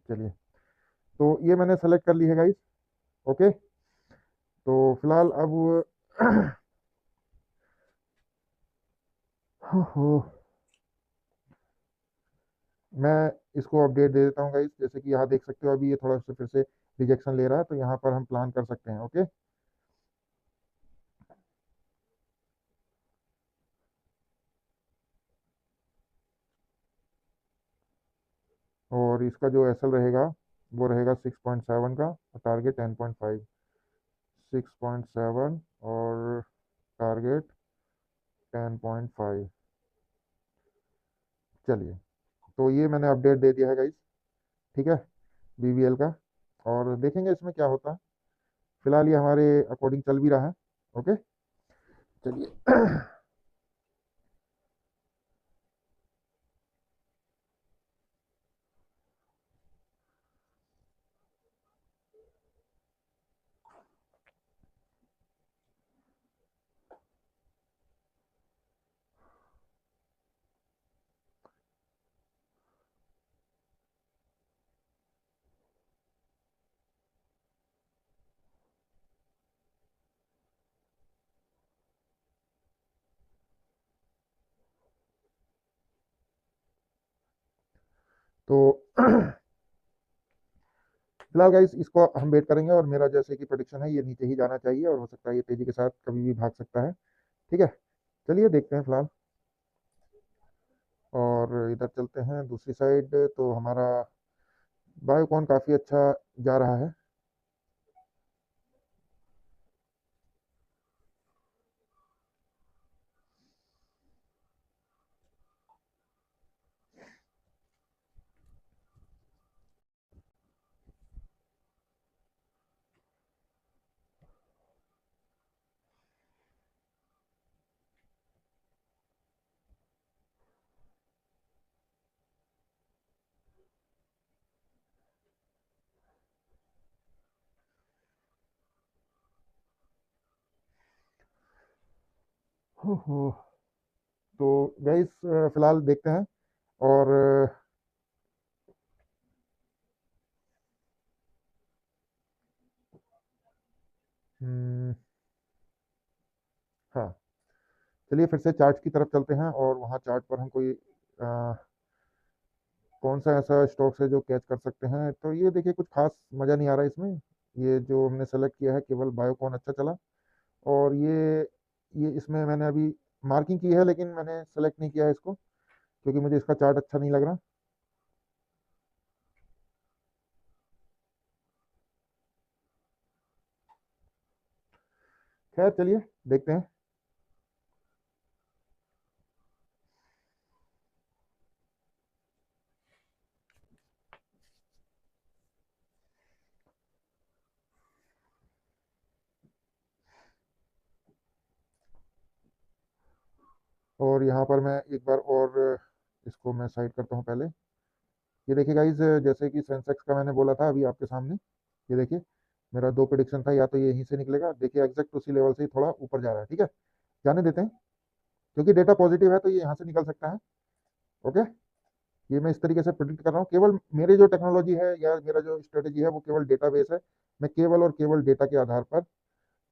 चलिए, तो ये मैंने सेलेक्ट कर ली है गाइस। ओके, तो फिलहाल अब हो मैं इसको अपडेट दे देता हूँ गाइस। जैसे कि यहाँ देख सकते हो, अभी ये थोड़ा सा फिर से रिजेक्शन ले रहा है, तो यहाँ पर हम प्लान कर सकते हैं। ओके, और इसका जो एसएल रहेगा वो रहेगा 6.7 का, और टारगेट 10.5। 6.7 और टारगेट 10.5। चलिए, तो ये मैंने अपडेट दे दिया है गाइस। ठीक है, BBL का, और देखेंगे इसमें क्या होता है। फिलहाल ये हमारे अकॉर्डिंग चल भी रहा है। ओके, चलिए। तो फिलहाल गाइस इसको हम वेट करेंगे, और मेरा जैसे कि प्रोडिक्शन है, ये नीचे ही जाना चाहिए, और हो सकता है ये तेजी के साथ कभी भी भाग सकता है। ठीक है, चलिए देखते हैं फिलहाल। और इधर चलते हैं दूसरी साइड, तो हमारा बायोकॉन काफ़ी अच्छा जा रहा है। हो हो। तो गाइस फिलहाल देखते हैं। और हम्म, हाँ, चलिए फिर से चार्ट की तरफ चलते हैं, और वहाँ चार्ट पर हम कोई कौन सा ऐसा स्टॉक्स है जो कैच कर सकते हैं। तो ये देखिए, कुछ खास मज़ा नहीं आ रहा है इसमें। ये जो हमने सेलेक्ट किया है, केवल बायोकॉन अच्छा चला। और ये इसमें मैंने अभी मार्किंग की है, लेकिन मैंने सेलेक्ट नहीं किया है इसको, क्योंकि मुझे इसका चार्ट अच्छा नहीं लग रहा। खैर चलिए, देखते हैं। और यहाँ पर मैं एक बार और इसको मैं साइड करता हूँ पहले। ये देखिए गाइज, जैसे कि सेंसेक्स का मैंने बोला था अभी आपके सामने, ये देखिए, मेरा दो प्रेडिक्शन था, या तो ये यहीं से निकलेगा, देखिए एग्जैक्ट उसी लेवल से ही थोड़ा ऊपर जा रहा है। ठीक है, जाने देते हैं, क्योंकि डेटा पॉजिटिव है तो ये यहाँ से निकल सकता है। ओके, ये मैं इस तरीके से प्रिडिक्ट कर रहा हूँ। केवल मेरी जो टेक्नोलॉजी है या मेरा जो स्ट्रेटेजी है, वो केवल डेटाबेस है। मैं केवल और केवल डेटा के आधार पर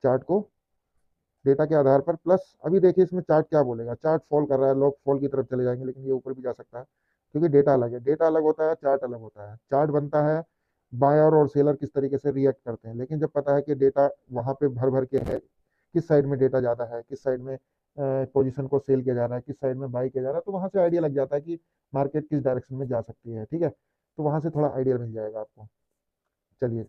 चार्ट को, डेटा के आधार पर, प्लस अभी देखिए इसमें चार्ट क्या बोलेगा। चार्ट फॉल कर रहा है, लोग फॉल की तरफ चले जाएंगे, लेकिन ये ऊपर भी जा सकता है, क्योंकि डेटा अलग है। डेटा अलग होता है, चार्ट अलग होता है। चार्ट बनता है बायर और सेलर किस तरीके से रिएक्ट करते हैं, लेकिन जब पता है कि डेटा वहां पे भर भर के है, किस साइड में डेटा ज़्यादा है, किस साइड में पोजीशन को सेल किया जा रहा है, किस साइड में बाई किया जा रहा है, तो वहां से आइडिया लग जाता है कि मार्केट किस डायरेक्शन में जा सकती है। ठीक है, तो वहां से थोड़ा आइडिया मिल जाएगा आपको। चलिए।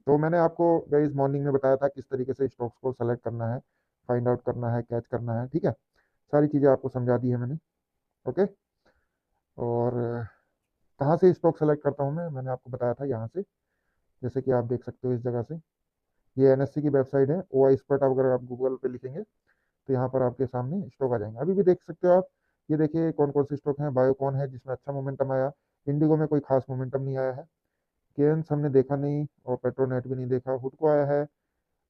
तो मैंने आपको गाइस मॉर्निंग में बताया था किस तरीके से स्टॉक्स को सेलेक्ट करना है, फाइंड आउट करना है, कैच करना है। ठीक है, सारी चीज़ें आपको समझा दी है मैंने। ओके। और कहाँ से स्टॉक सेलेक्ट करता हूँ मैंने आपको बताया था यहाँ से। जैसे कि आप देख सकते हो इस जगह से, ये NSE की वेबसाइट है, ओ आई स्पॉट। अगर आप गूगल पे लिखेंगे तो यहाँ पर आपके सामने स्टॉक आ जाएंगे। अभी भी देख सकते हो आप। ये देखिए कौन कौन से स्टॉक हैं। बायोकॉन है जिसमें अच्छा मोमेंटम आया। इंडिगो में कोई खास मोमेंटम नहीं आया है। केएनस हमने देखा नहीं, और पेट्रोनेट भी नहीं देखा। हुडको आया है,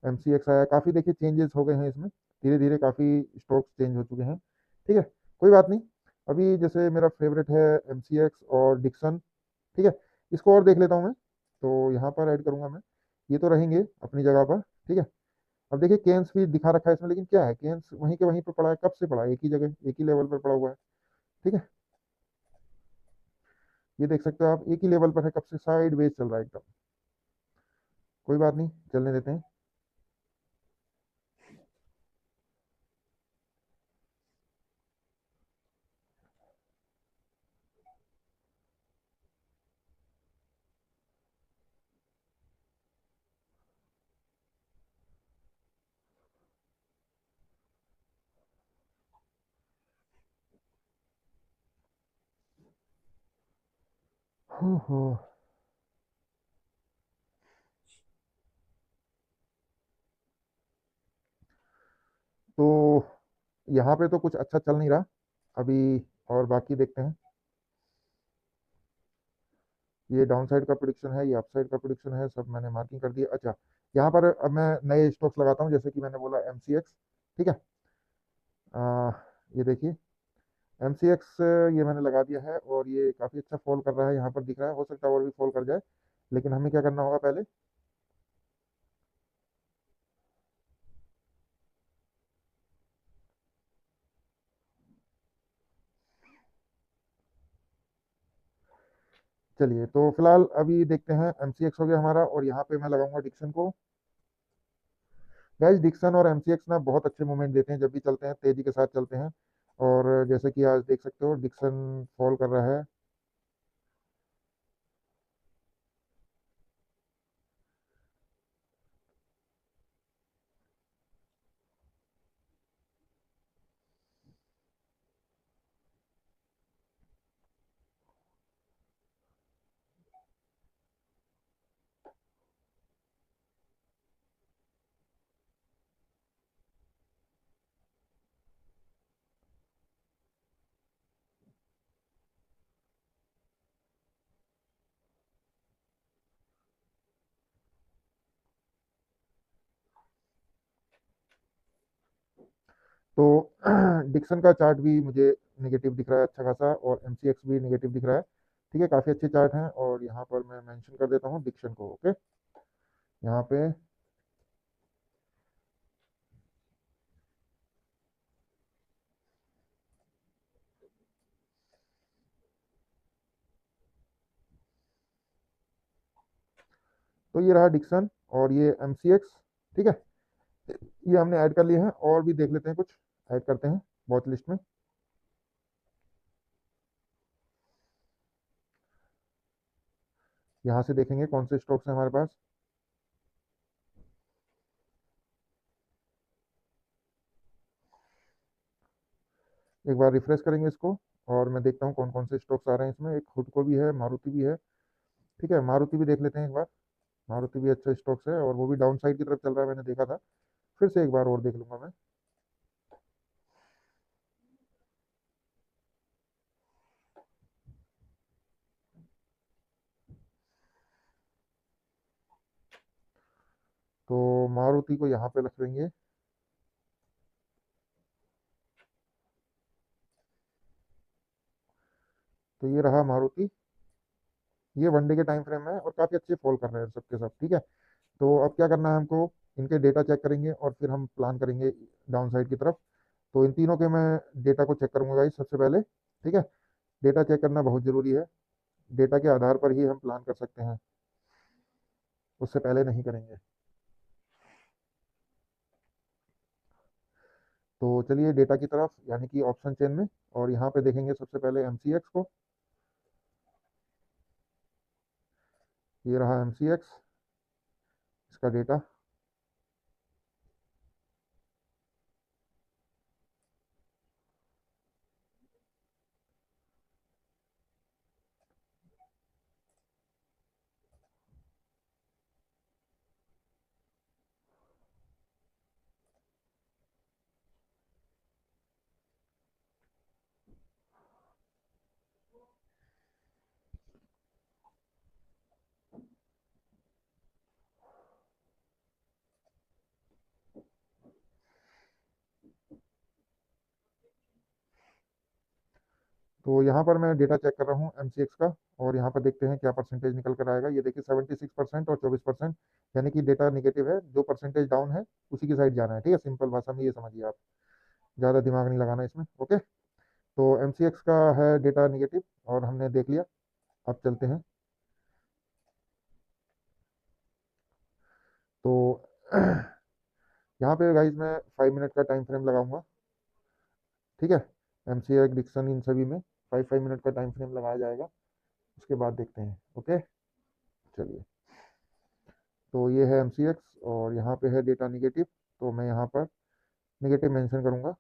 MCX आया। काफ़ी देखिए चेंजेस हो गए हैं इसमें, धीरे धीरे काफ़ी स्टॉक्स चेंज हो चुके हैं। ठीक है, कोई बात नहीं। अभी जैसे मेरा फेवरेट है MCX और डिक्सन। ठीक है, इसको और देख लेता हूँ मैं, तो यहाँ पर ऐड करूँगा मैं। ये तो रहेंगे अपनी जगह पर। ठीक है, अब देखिए केन्स भी दिखा रखा है इसमें, लेकिन क्या है, केन्स वहीं के वहीं पर पड़ा है। कब से पड़ा है? एक ही जगह, एक ही लेवल पर पड़ा हुआ है। ठीक है, ये देख सकते हो आप, एक ही लेवल पर है, कब से साइड वेज चल रहा है एकदम। कोई बात नहीं, चलने देते हैं। ओहो। तो यहाँ पे तो कुछ अच्छा चल नहीं रहा अभी, और बाकी देखते हैं। ये डाउन साइड का प्रिडिक्शन है, ये अप साइड का प्रिडिक्शन है, सब मैंने मार्किंग कर दिया। अच्छा, यहाँ पर अब मैं नए स्टॉक्स लगाता हूँ, जैसे कि मैंने बोला एमसीएक्स। ठीक है। आ, ये देखिए एमसीएक्स, ये मैंने लगा दिया है और ये काफ़ी अच्छा फॉल कर रहा है, यहाँ पर दिख रहा है। हो सकता है और भी फॉल कर जाए, लेकिन हमें क्या करना होगा पहले। चलिए, तो फिलहाल अभी देखते हैं। एमसीएक्स हो गया हमारा, और यहाँ पे मैं लगाऊंगा डिक्सन को। गाइस, डिक्सन और एमसीएक्स ना बहुत अच्छे मूवमेंट देते हैं, जब भी चलते हैं तेजी के साथ चलते हैं। और जैसे कि आज देख सकते हो डिक्सन फॉल कर रहा है। तो डिक्सन का चार्ट भी मुझे निगेटिव दिख रहा है अच्छा खासा, और एमसीएक्स भी निगेटिव दिख रहा है। ठीक है, काफ़ी अच्छे चार्ट हैं, और यहाँ पर मैं मेंशन कर देता हूँ डिक्सन को। ओके, यहाँ पे। तो ये रहा डिक्सन और ये एमसीएक्स। ठीक है, ये हमने ऐड कर लिए हैं, और भी देख लेते हैं, कुछ ऐड करते हैं वॉच लिस्ट में। यहाँ से देखेंगे कौन से स्टॉक्स हैं हमारे पास। एक बार रिफ्रेश करेंगे इसको, और मैं देखता हूँ कौन कौन से स्टॉक्स आ रहे हैं इसमें। एक खुद को भी है, मारुति भी है। ठीक है, मारुति भी देख लेते हैं एक बार। मारुति भी अच्छा स्टॉक्स है, और वो भी डाउन साइड की तरफ चल रहा है, मैंने देखा था। फिर से एक बार और देख लूंगा मैं। तो मारुति को यहाँ पे रख लेंगे। तो ये रहा मारुति। ये वनडे के टाइम फ्रेम में है, और काफ़ी अच्छे फॉल कर रहे हैं सबके सब। ठीक है, तो अब क्या करना है हमको, इनके डेटा चेक करेंगे और फिर हम प्लान करेंगे डाउन साइड की तरफ। तो इन तीनों के मैं डेटा को चेक करूंगा गाइस सबसे पहले। ठीक है, डेटा चेक करना बहुत ज़रूरी है। डेटा के आधार पर ही हम प्लान कर सकते हैं, उससे पहले नहीं करेंगे। तो चलिए डेटा की तरफ, यानी कि ऑप्शन चेन में, और यहाँ पे देखेंगे सबसे पहले एमसीएक्स को। ये रहा एमसीएक्स, इसका डेटा। तो यहाँ पर मैं डेटा चेक कर रहा हूँ एमसीएक्स का, और यहाँ पर देखते हैं क्या परसेंटेज निकल कर आएगा। ये देखिए 76% और 24%, यानी कि डेटा निगेटिव है। जो परसेंटेज डाउन है उसी की साइड जाना है। ठीक है, सिंपल भाषा में ये समझिए आप, ज़्यादा दिमाग नहीं लगाना इसमें। ओके, तो एमसीएक्स का है डेटा निगेटिव, और हमने देख लिया। अब चलते हैं। तो यहाँ पे गाइज मैं 5 मिनट का टाइम फ्रेम लगाऊंगा। ठीक है, एमसीएक्स, डिक्सन, इन सभी में 5 5 मिनट का टाइम फ्रेम लगाया जाएगा। उसके बाद देखते हैं। ओके, चलिए। तो ये है एमसीएक्स, और यहाँ पे है डेटा निगेटिव। तो मैं यहाँ पर निगेटिव मेंशन करूँगा।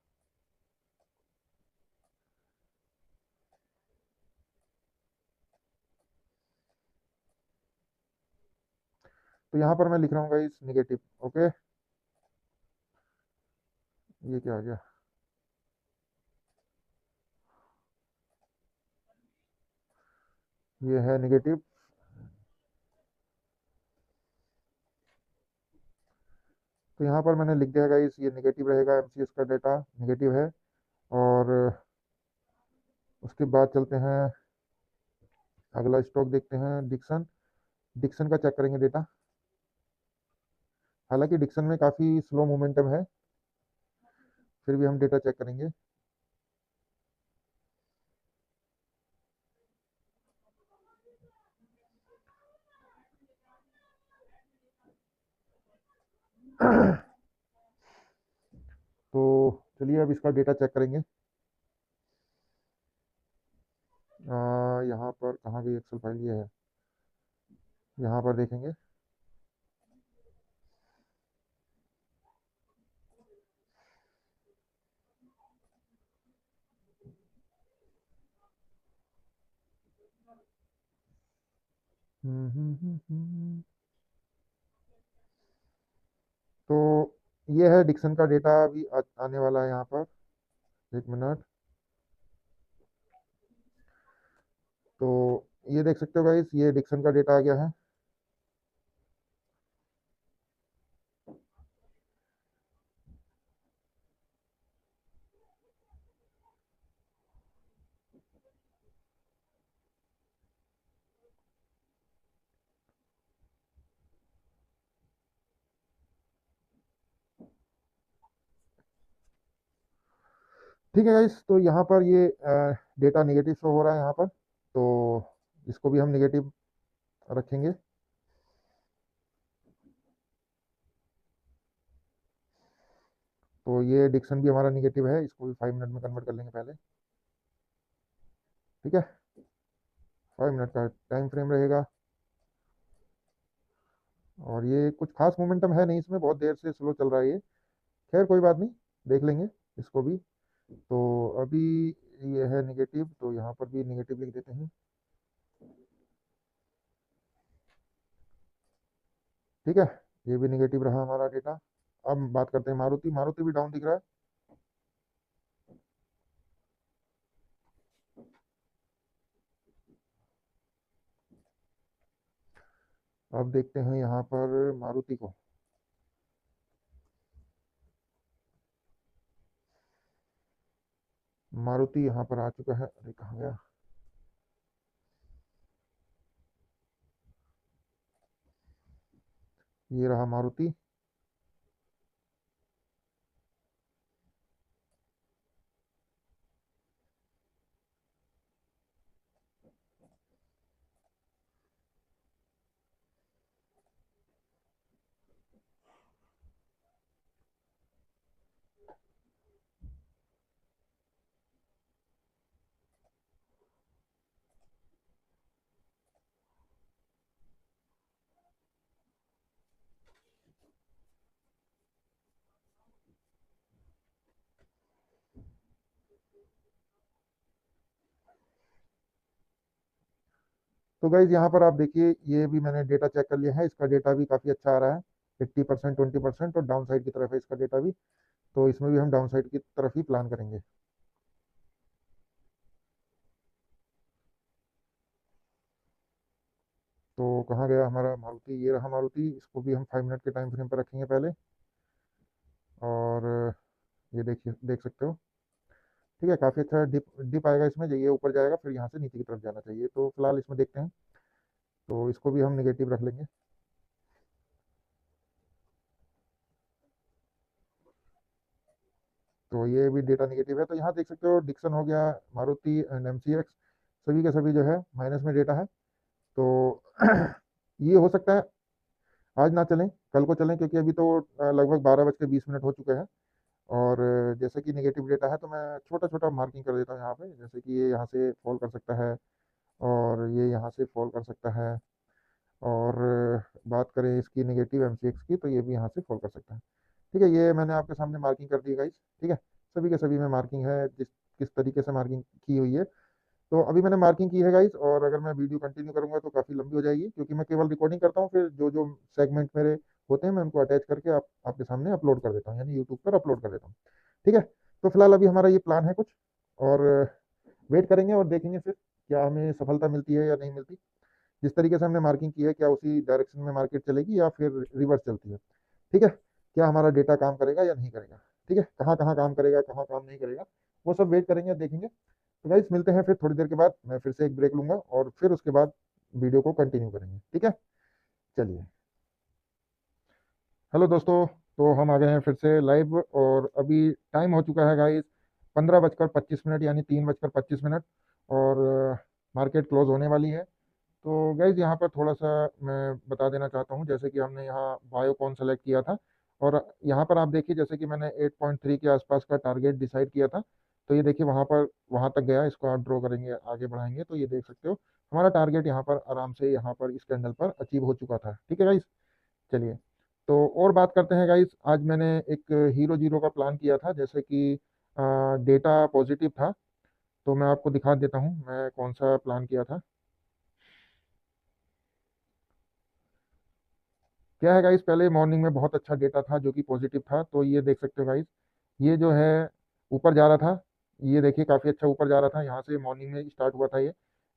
तो यहाँ पर मैं लिख रहा हूँ गाइस निगेटिव। ओके, ये क्या आ गया? ये है निगेटिव। तो यहाँ पर मैंने लिख दिया गाइस, ये निगेटिव रहेगा, एमसीएक्स का डेटा निगेटिव है। और उसके बाद चलते हैं, अगला स्टॉक देखते हैं, डिक्सन। डिक्सन का चेक करेंगे डेटा। हालांकि डिक्सन में काफ़ी स्लो मोमेंटम है, फिर भी हम डेटा चेक करेंगे। तो चलिए अब इसका डेटा चेक करेंगे। यहाँ पर कहाँ गई एक्सेल फाइल? ये है, यहाँ पर देखेंगे। हम्म, तो ये है डिक्सन का डेटा, अभी आने वाला है यहाँ पर। एक मिनट। तो ये देख सकते हो गाइस, ये डिक्सन का डेटा आ गया है। ठीक है गाइस, तो यहाँ पर ये डेटा नेगेटिव शो हो रहा है यहाँ पर। तो इसको भी हम नेगेटिव रखेंगे। तो ये डिक्शन भी हमारा निगेटिव है, इसको भी 5 मिनट में कन्वर्ट कर लेंगे पहले। ठीक है, 5 मिनट का टाइम फ्रेम रहेगा। और ये कुछ खास मोमेंटम है नहीं इसमें, बहुत देर से स्लो चल रहा है ये। खैर कोई बात नहीं, देख लेंगे इसको भी। तो अभी ये है निगेटिव, तो यहाँ पर भी निगेटिव लिख देते हैं। ठीक है, ये भी निगेटिव रहा हमारा डेटा। अब बात करते हैं मारुति। मारुति भी डाउन दिख रहा है। अब देखते हैं यहाँ पर मारुति को। मारुति यहाँ पर आ चुका है। अरे कहाँ गया? ये रहा मारुति। तो गाइज यहाँ पर आप देखिए, ये भी मैंने डेटा चेक कर लिया है, इसका डेटा भी काफ़ी अच्छा आ रहा है। 80%, 20%, और डाउन साइड की तरफ है इसका डेटा भी। तो इसमें भी हम डाउन साइड की तरफ ही प्लान करेंगे। तो कहाँ गया हमारा मारुति? ये रहा मारुति, इसको भी हम 5 मिनट के टाइम फ्रेम पर रखेंगे पहले। और ये देखिए, देख सकते हो। ठीक है, काफ़ी अच्छा डिप डिप आएगा इसमें, ये ऊपर जाएगा, फिर यहाँ से नीचे की तरफ जाना चाहिए। तो फिलहाल इसमें देखते हैं, तो इसको भी हम निगेटिव रख लेंगे। तो ये भी डेटा निगेटिव है। तो यहाँ देख सकते हो, डिक्सन हो गया, मारुति एंड एमसीएक्स, सभी के सभी जो है माइनस में डेटा है। तो ये हो सकता है आज ना चलें, कल को चलें, क्योंकि अभी तो लगभग 12 बज के 20 मिनट हो चुके हैं। और जैसे कि नेगेटिव डेटा है, तो मैं छोटा छोटा मार्किंग कर देता हूँ यहाँ पे, जैसे कि ये यहाँ से फॉल कर सकता है, और ये यहाँ से फॉल कर सकता है। और बात करें इसकी नेगेटिव एमसीएक्स की, तो ये भी यहाँ से फॉल कर सकता है। ठीक है, ये मैंने आपके सामने मार्किंग कर दी गाइस। ठीक है, सभी के सभी में मार्किंग है, जिस किस तरीके से मार्किंग की हुई है। तो अभी मैंने मार्किंग की है गाइस, और अगर मैं वीडियो कंटिन्यू करूंगा तो काफ़ी लंबी हो जाएगी, क्योंकि मैं केवल रिकॉर्डिंग करता हूँ, फिर जो जो सेगमेंट मेरे होते हैं मैं उनको अटैच करके आपके सामने अपलोड कर देता हूँ, यानी यूट्यूब पर अपलोड कर देता हूँ। ठीक है। तो फिलहाल अभी हमारा ये प्लान है कुछ, और वेट करेंगे और देखेंगे फिर क्या हमें सफलता मिलती है या नहीं मिलती। जिस तरीके से हमने मार्किंग की है, क्या उसी डायरेक्शन में मार्केट चलेगी या फिर रिवर्स चलती है। ठीक है। क्या हमारा डेटा काम करेगा या नहीं करेगा। ठीक है। कहाँ कहाँ काम करेगा, कहाँ काम नहीं करेगा, वो सब वेट करेंगे, देखेंगे। तो गाइस मिलते हैं फिर थोड़ी देर के बाद, मैं फिर से एक ब्रेक लूंगा और फिर उसके बाद वीडियो को कंटिन्यू करेंगे। ठीक है। चलिए। हेलो दोस्तों। तो हम आ गए हैं फिर से लाइव, और अभी टाइम हो चुका है गाइस 15:25 यानी 3:25, और मार्केट क्लोज होने वाली है। तो गाइज यहाँ पर थोड़ा सा मैं बता देना चाहता हूँ, जैसे कि हमने यहाँ बायोकॉन सेलेक्ट किया था, और यहाँ पर आप देखिए जैसे कि मैंने 8.3 के आसपास का टारगेट डिसाइड किया था। तो ये देखिए वहाँ पर, वहाँ तक गया, इसको आप ड्रॉ करेंगे, आगे बढ़ाएंगे तो ये देख सकते हो हमारा टारगेट यहाँ पर आराम से यहाँ पर इस कैंडल पर अचीव हो चुका था। ठीक है गाइज। चलिए। तो और बात करते हैं गाइज, आज मैंने एक हीरो जीरो का प्लान किया था, जैसे कि डेटा पॉजिटिव था। तो मैं आपको दिखा देता हूँ मैं कौन सा प्लान किया था। क्या है गाइस, पहले मॉर्निंग में बहुत अच्छा डेटा था जो कि पॉजिटिव था, तो ये देख सकते हो गाइस, ये जो है ऊपर जा रहा था। ये देखिए काफ़ी अच्छा ऊपर जा रहा था, यहाँ से मॉर्निंग में स्टार्ट हुआ था ये।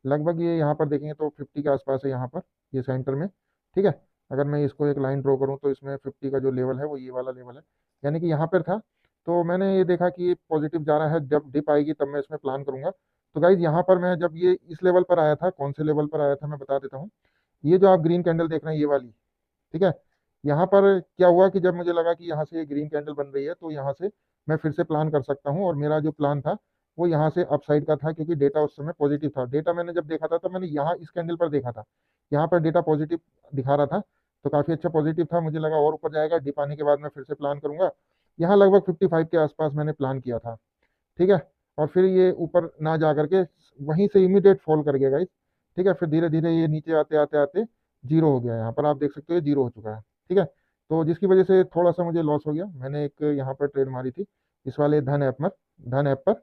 लगभग ये यहाँ पर देखेंगे तो 50 के आसपास है यहाँ पर, ये सेंटर में। ठीक है। अगर मैं इसको एक लाइन ड्रॉ करूँ तो इसमें 50 का जो लेवल है वो ये वाला लेवल है, यानी कि यहाँ पर था। तो मैंने ये देखा कि ये पॉजिटिव जा रहा है, जब डिप आएगी तब मैं इसमें प्लान करूंगा। तो गाइज यहाँ पर मैं जब ये इस लेवल पर आया था, कौन से लेवल पर आया था मैं बता देता हूँ। ये जो आप ग्रीन कैंडल देख रहे हैं ये वाली। ठीक है। यहाँ पर क्या हुआ कि जब मुझे लगा कि यहाँ से ये ग्रीन कैंडल बन रही है, तो यहाँ से मैं फिर से प्लान कर सकता हूँ, और मेरा जो प्लान था वो यहाँ से अपसाइड का था, क्योंकि डेटा उस समय पॉजिटिव था। डेटा मैंने जब देखा था तो मैंने यहाँ इस कैंडल पर देखा था, यहाँ पर डेटा पॉजिटिव दिखा रहा था, तो काफ़ी अच्छा पॉजिटिव था। मुझे लगा और ऊपर जाएगा, डिप आने के बाद मैं फिर से प्लान करूंगा। यहाँ लगभग 55 के आसपास मैंने प्लान किया था। ठीक है। और फिर ये ऊपर ना जा करके वहीं से इमीडिएट फॉल कर गया गाइस। ठीक है। फिर धीरे धीरे ये नीचे आते आते आते जीरो हो गया, यहाँ पर आप देख सकते हो ये जीरो हो चुका है। ठीक है। तो जिसकी वजह से थोड़ा सा मुझे लॉस हो गया। मैंने एक यहाँ पर ट्रेड मारी थी इस वाले धन ऐप पर।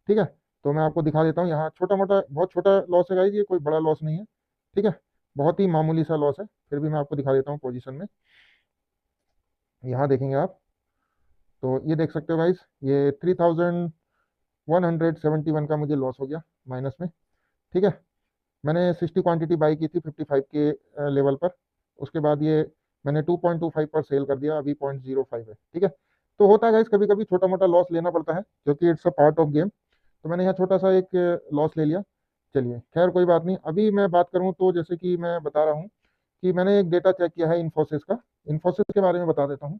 ठीक है। तो मैं आपको दिखा देता हूँ, यहाँ छोटा मोटा बहुत छोटा लॉस है गाइस, ये कोई बड़ा लॉस नहीं है। ठीक है। बहुत ही मामूली सा लॉस है, फिर भी मैं आपको दिखा देता हूँ पोजीशन में। यहाँ देखेंगे आप, तो ये देख सकते हो गाइस, ये 3171 का मुझे लॉस हो गया माइनस में। ठीक है। मैंने 60 क्वांटिटी बाई की थी 55 के लेवल पर। उसके बाद ये मैंने 2.25 पर सेल कर दिया, अभी 0.05 है। ठीक है। तो होता है गाइस, कभी कभी छोटा मोटा लॉस लेना पड़ता है, क्योंकि it's a part of game. तो मैंने यहाँ छोटा सा एक लॉस ले लिया। चलिए खैर कोई बात नहीं। अभी मैं बात करूँ तो जैसे कि मैं बता रहा हूँ कि मैंने एक डेटा चेक किया है इन्फोसिस का। इन्फोसिस के बारे में बता देता हूँ।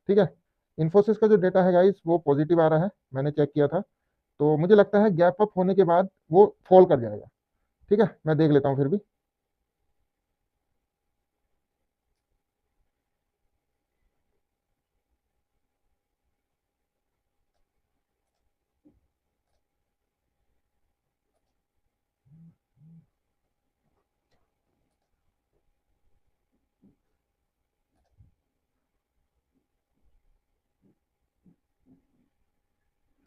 ठीक है। इन्फोसिस का जो डेटा है गाइस वो पॉजिटिव आ रहा है, मैंने चेक किया था। तो मुझे लगता है गैप अप होने के बाद वो फॉल कर जाएगा। ठीक है। मैं देख लेता हूँ फिर भी।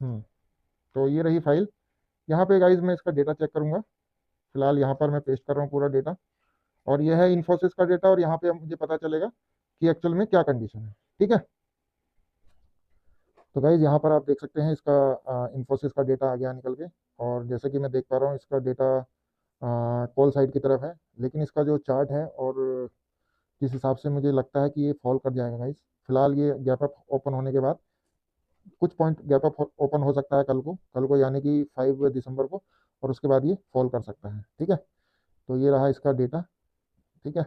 हम्म। तो ये रही फाइल। यहाँ पे गाइज मैं इसका डेटा चेक करूंगा। फिलहाल यहाँ पर मैं पेस्ट कर रहा हूँ पूरा डेटा, और ये है इन्फोसिस का डेटा, और यहाँ पे मुझे पता चलेगा कि एक्चुअल में क्या कंडीशन है। ठीक है। तो गाइज यहाँ पर आप देख सकते हैं इसका इन्फोसिस का डेटा आ गया निकल के। और जैसे कि मैं देख पा रहा हूँ इसका डेटा कॉल साइड की तरफ है, लेकिन इसका जो चार्ट है और जिस हिसाब से मुझे लगता है कि ये फॉल कर जाएगा गाइज। फिलहाल ये गैप अप ओपन होने के बाद कुछ पॉइंट गैप अप ओपन हो सकता है कल को यानी कि 5 दिसंबर को, और उसके बाद ये फॉल कर सकता है। ठीक है। तो ये रहा इसका डेटा। ठीक है।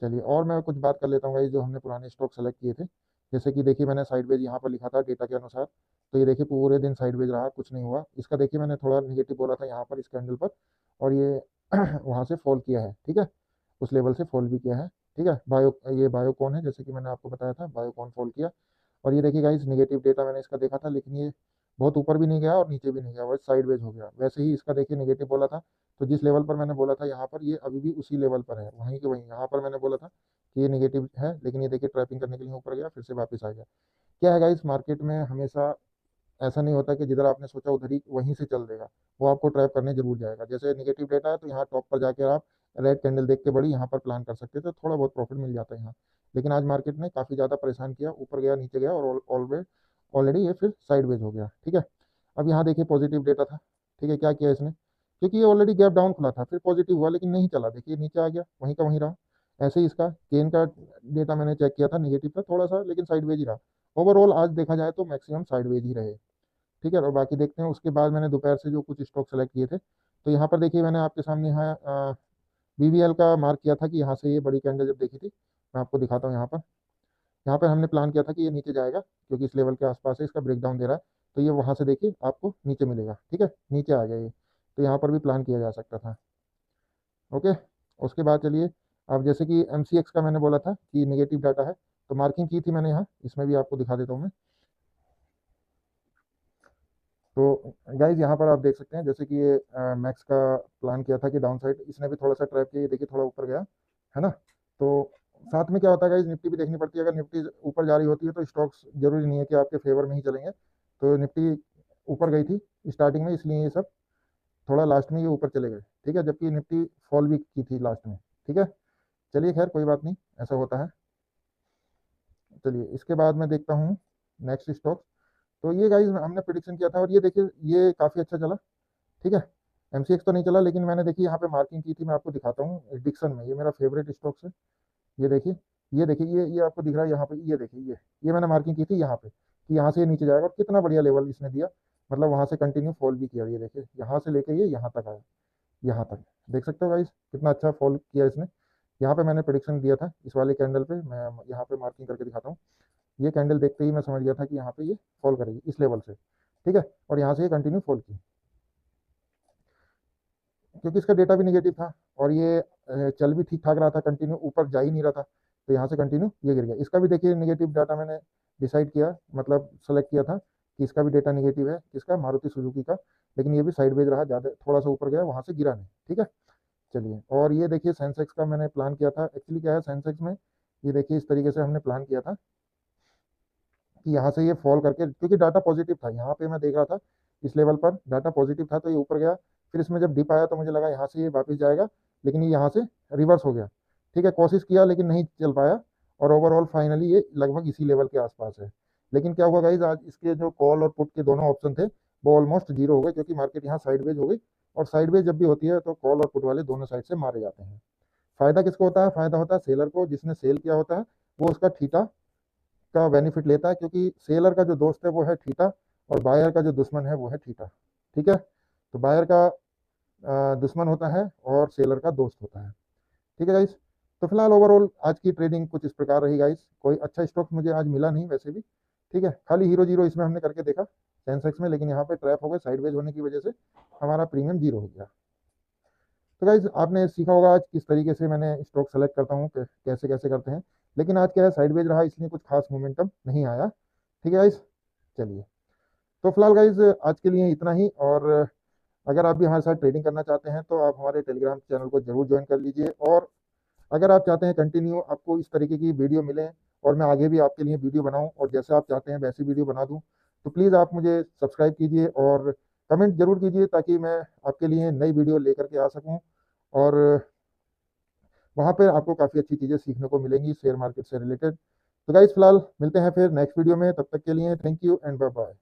चलिए और मैं कुछ बात कर लेता हूँ गाइस, जो हमने पुराने स्टॉक सेलेक्ट किए थे। जैसे कि देखिए मैंने साइडवेज यहाँ पर लिखा था डेटा के अनुसार। तो ये देखिए पूरे दिन साइडवेज रहा, कुछ नहीं हुआ इसका। देखिए मैंने थोड़ा निगेटिव बोला था यहाँ पर इस कैंडल पर, और ये वहाँ से फॉल किया है। ठीक है। उस लेवल से फॉल भी किया है। ठीक है। ये बायोकॉन है, जैसे कि मैंने आपको बताया था बायोकॉन फॉल किया। और ये देखिए गाइस नेगेटिव डेटा मैंने इसका देखा था, लेकिन ये बहुत ऊपर भी नहीं गया और नीचे भी नहीं गया, बस साइडवेज हो गया। वैसे ही इसका देखिए नेगेटिव बोला था, तो जिस लेवल पर मैंने बोला था यहाँ पर, ये अभी भी उसी लेवल पर है, वहीं के वहीं। यहाँ पर मैंने बोला था कि ये नेगेटिव है, लेकिन ये देखिए ट्रैपिंग करने के लिए ऊपर गया, फिर से वापस आ गया। क्या है गाइस, मार्केट में हमेशा ऐसा नहीं होता कि जिधर आपने सोचा उधर ही वहीं से चल देगा, वो आपको ट्रैप करने जरूर जाएगा। जैसे निगेटिव डेटा है तो यहाँ टॉप पर जाकर आप रेड कैंडल देख के बड़ी यहाँ पर प्लान कर सकते थे, थोड़ा बहुत प्रॉफिट मिल जाता है यहाँ। लेकिन आज मार्केट ने काफ़ी ज़्यादा परेशान किया, ऊपर गया नीचे गया और ऑलरेडी ये फिर साइडवेज हो गया। ठीक है, अब यहाँ देखिए पॉजिटिव डेटा था। ठीक है, क्या किया इसने, क्योंकि ये ऑलरेडी गैप डाउन खुला था, फिर पॉजिटिव हुआ लेकिन नहीं चला, देखिए नीचे आ गया, वहीं का वहीं रहा। ऐसे ही इसका केन का डेटा मैंने चेक किया था, निगेटिव था थोड़ा सा लेकिन साइडवेज ही रहा। ओवरऑल आज देखा जाए तो मैक्सिमम साइडवेज ही रहे। ठीक है, और बाकी देखते हैं। उसके बाद मैंने दोपहर से जो कुछ स्टॉक सेलेक्ट किए थे, तो यहाँ पर देखिए मैंने आपके सामने यहाँ BVL का मार्क किया था कि यहाँ से ये बड़ी कैंडल जब देखी थी, मैं आपको दिखाता हूँ। यहाँ पर हमने प्लान किया था कि ये नीचे जाएगा क्योंकि इस लेवल के आसपास है, इसका ब्रेकडाउन दे रहा है, तो ये वहाँ से देखिए आपको नीचे मिलेगा। ठीक है, नीचे आ गया ये, तो यहाँ पर भी प्लान किया जा सकता था। ओके, उसके बाद चलिए, अब जैसे कि MCX का मैंने बोला था कि नेगेटिव डाटा है, तो मार्किंग की थी मैंने यहाँ, इसमें भी आपको दिखा देता हूँ मैं। तो गाइज यहाँ पर आप देख सकते हैं जैसे कि ये मैक्स का प्लान किया था कि डाउन साइड, इसने भी थोड़ा सा ट्रैप किया, ये देखिए थोड़ा ऊपर गया है ना। तो साथ में क्या होता है गाइज, निफ्टी भी देखनी पड़ती है। अगर निफ्टी ऊपर जा रही होती है तो स्टॉक्स जरूरी नहीं है कि आपके फेवर में ही चलेंगे। तो निफ्टी ऊपर गई थी स्टार्टिंग में, इसलिए ये सब थोड़ा लास्ट में ये ऊपर चले गए। ठीक है, जबकि निफ्टी फॉल भी की थी लास्ट में। ठीक है, चलिए खैर कोई बात नहीं, ऐसा होता है। चलिए इसके बाद मैं देखता हूँ नेक्स्ट स्टॉक। तो ये गाइज हमने प्रिडिक्शन किया था और ये देखिए ये काफ़ी अच्छा चला। ठीक है, MCX तो नहीं चला लेकिन मैंने देखी यहाँ पे मार्किंग की थी, मैं आपको दिखाता हूँ डिक्सन में, ये मेरा फेवरेट स्टॉक्स है। ये देखिए, ये देखिए, ये आपको दिख रहा है यहाँ पे, ये देखिए ये मैंने मार्किंग की थी यहाँ पे कि यहाँ से ये नीचे जाएगा, और कितना बढ़िया लेवल इसने दिया। मतलब वहाँ से कंटिन्यू फॉल भी किया, ये देखिए यहाँ से लेके ये यहाँ तक आया, यहाँ तक देख सकते हो गाइज कितना अच्छा फॉल किया इसने। यहाँ पे मैंने प्रिडिक्शन दिया था इस वाले कैंडल पे, मैं यहाँ पे मार्किंग करके दिखाता हूँ। ये कैंडल देखते ही मैं समझ गया था कि यहाँ पे ये फॉल करेगी इस लेवल से। ठीक है, और यहाँ से ये कंटिन्यू फॉल की, क्योंकि इसका डेटा भी निगेटिव था और ये चल भी ठीक ठाक रहा था, कंटिन्यू ऊपर जा ही नहीं रहा था, तो यहाँ से कंटिन्यू ये गिर गया। इसका भी देखिए निगेटिव डाटा मैंने डिसाइड किया, मतलब सेलेक्ट किया था कि इसका भी डेटा निगेटिव है, किसका, मारुति सुजुकी का। लेकिन ये भी साइडवेज रहा, ज़्यादा थोड़ा सा ऊपर गया, वहाँ से गिरा नहीं। ठीक है, चलिए, और ये देखिए सेंसेक्स का मैंने प्लान किया था। एक्चुअली क्या है सेंसेक्स में, ये देखिए इस तरीके से हमने प्लान किया था कि यहाँ से ये फॉल करके, क्योंकि डाटा पॉजिटिव था, यहाँ पे मैं देख रहा था इस लेवल पर डाटा पॉजिटिव था, तो ये ऊपर गया। फिर इसमें जब डिप आया तो मुझे लगा यहाँ से ये वापस जाएगा, लेकिन ये यहाँ से रिवर्स हो गया। ठीक है, कोशिश किया लेकिन नहीं चल पाया, और ओवरऑल फाइनली ये लगभग इसी लेवल के आसपास है। लेकिन क्या हुआ गाइज, आज इसके जो कॉल और पुट के दोनों ऑप्शन थे वो ऑलमोस्ट जीरो हो गए, क्योंकि मार्केट यहाँ साइडवेज हो गई, और साइडवेज जब भी होती है तो कॉल और पुट वाले दोनों साइड से मारे जाते हैं। फायदा किसको होता है, फायदा होता है सेलर को, जिसने सेल किया होता है वो उसका थीटा का बेनिफिट लेता है, क्योंकि सेलर का जो दोस्त है वो है थीटा, और बायर का जो दुश्मन है वो है थीटा। ठीक है, तो बायर का दुश्मन होता है और सेलर का दोस्त होता है। ठीक है गाइस, तो फिलहाल ओवरऑल आज की ट्रेडिंग कुछ इस प्रकार रही गाइस। कोई अच्छा स्टॉक मुझे आज मिला नहीं वैसे भी। ठीक है, खाली हीरो जीरो इसमें हमने करके देखा सेंसेक्स में, लेकिन यहाँ पे ट्रैप हो गए, साइडवेज होने की वजह से हमारा प्रीमियम जीरो हो गया। तो गाइज आपने सीखा होगा आज किस तरीके से मैंने स्टॉक सेलेक्ट करता हूँ, कैसे कैसे करते हैं। लेकिन आज क्या है, साइडवेज रहा, इसलिए कुछ खास मोमेंटम नहीं आया। ठीक है गाइज, चलिए, तो फिलहाल गाइज आज के लिए इतना ही। और अगर आप भी हमारे साथ ट्रेडिंग करना चाहते हैं तो आप हमारे टेलीग्राम चैनल को जरूर ज्वाइन कर लीजिए। और अगर आप चाहते हैं कंटिन्यू आपको इस तरीके की वीडियो मिले और मैं आगे भी आपके लिए वीडियो बनाऊं और जैसे आप चाहते हैं वैसी वीडियो बना दूं, तो प्लीज़ आप मुझे सब्सक्राइब कीजिए और कमेंट जरूर कीजिए, ताकि मैं आपके लिए नई वीडियो लेकर के आ सकूं। और वहाँ पे आपको काफ़ी अच्छी चीज़ें सीखने को मिलेंगी शेयर मार्केट से रिलेटेड। तो गाइस फिलहाल मिलते हैं फिर नेक्स्ट वीडियो में, तब तक के लिए thank you and bye bye.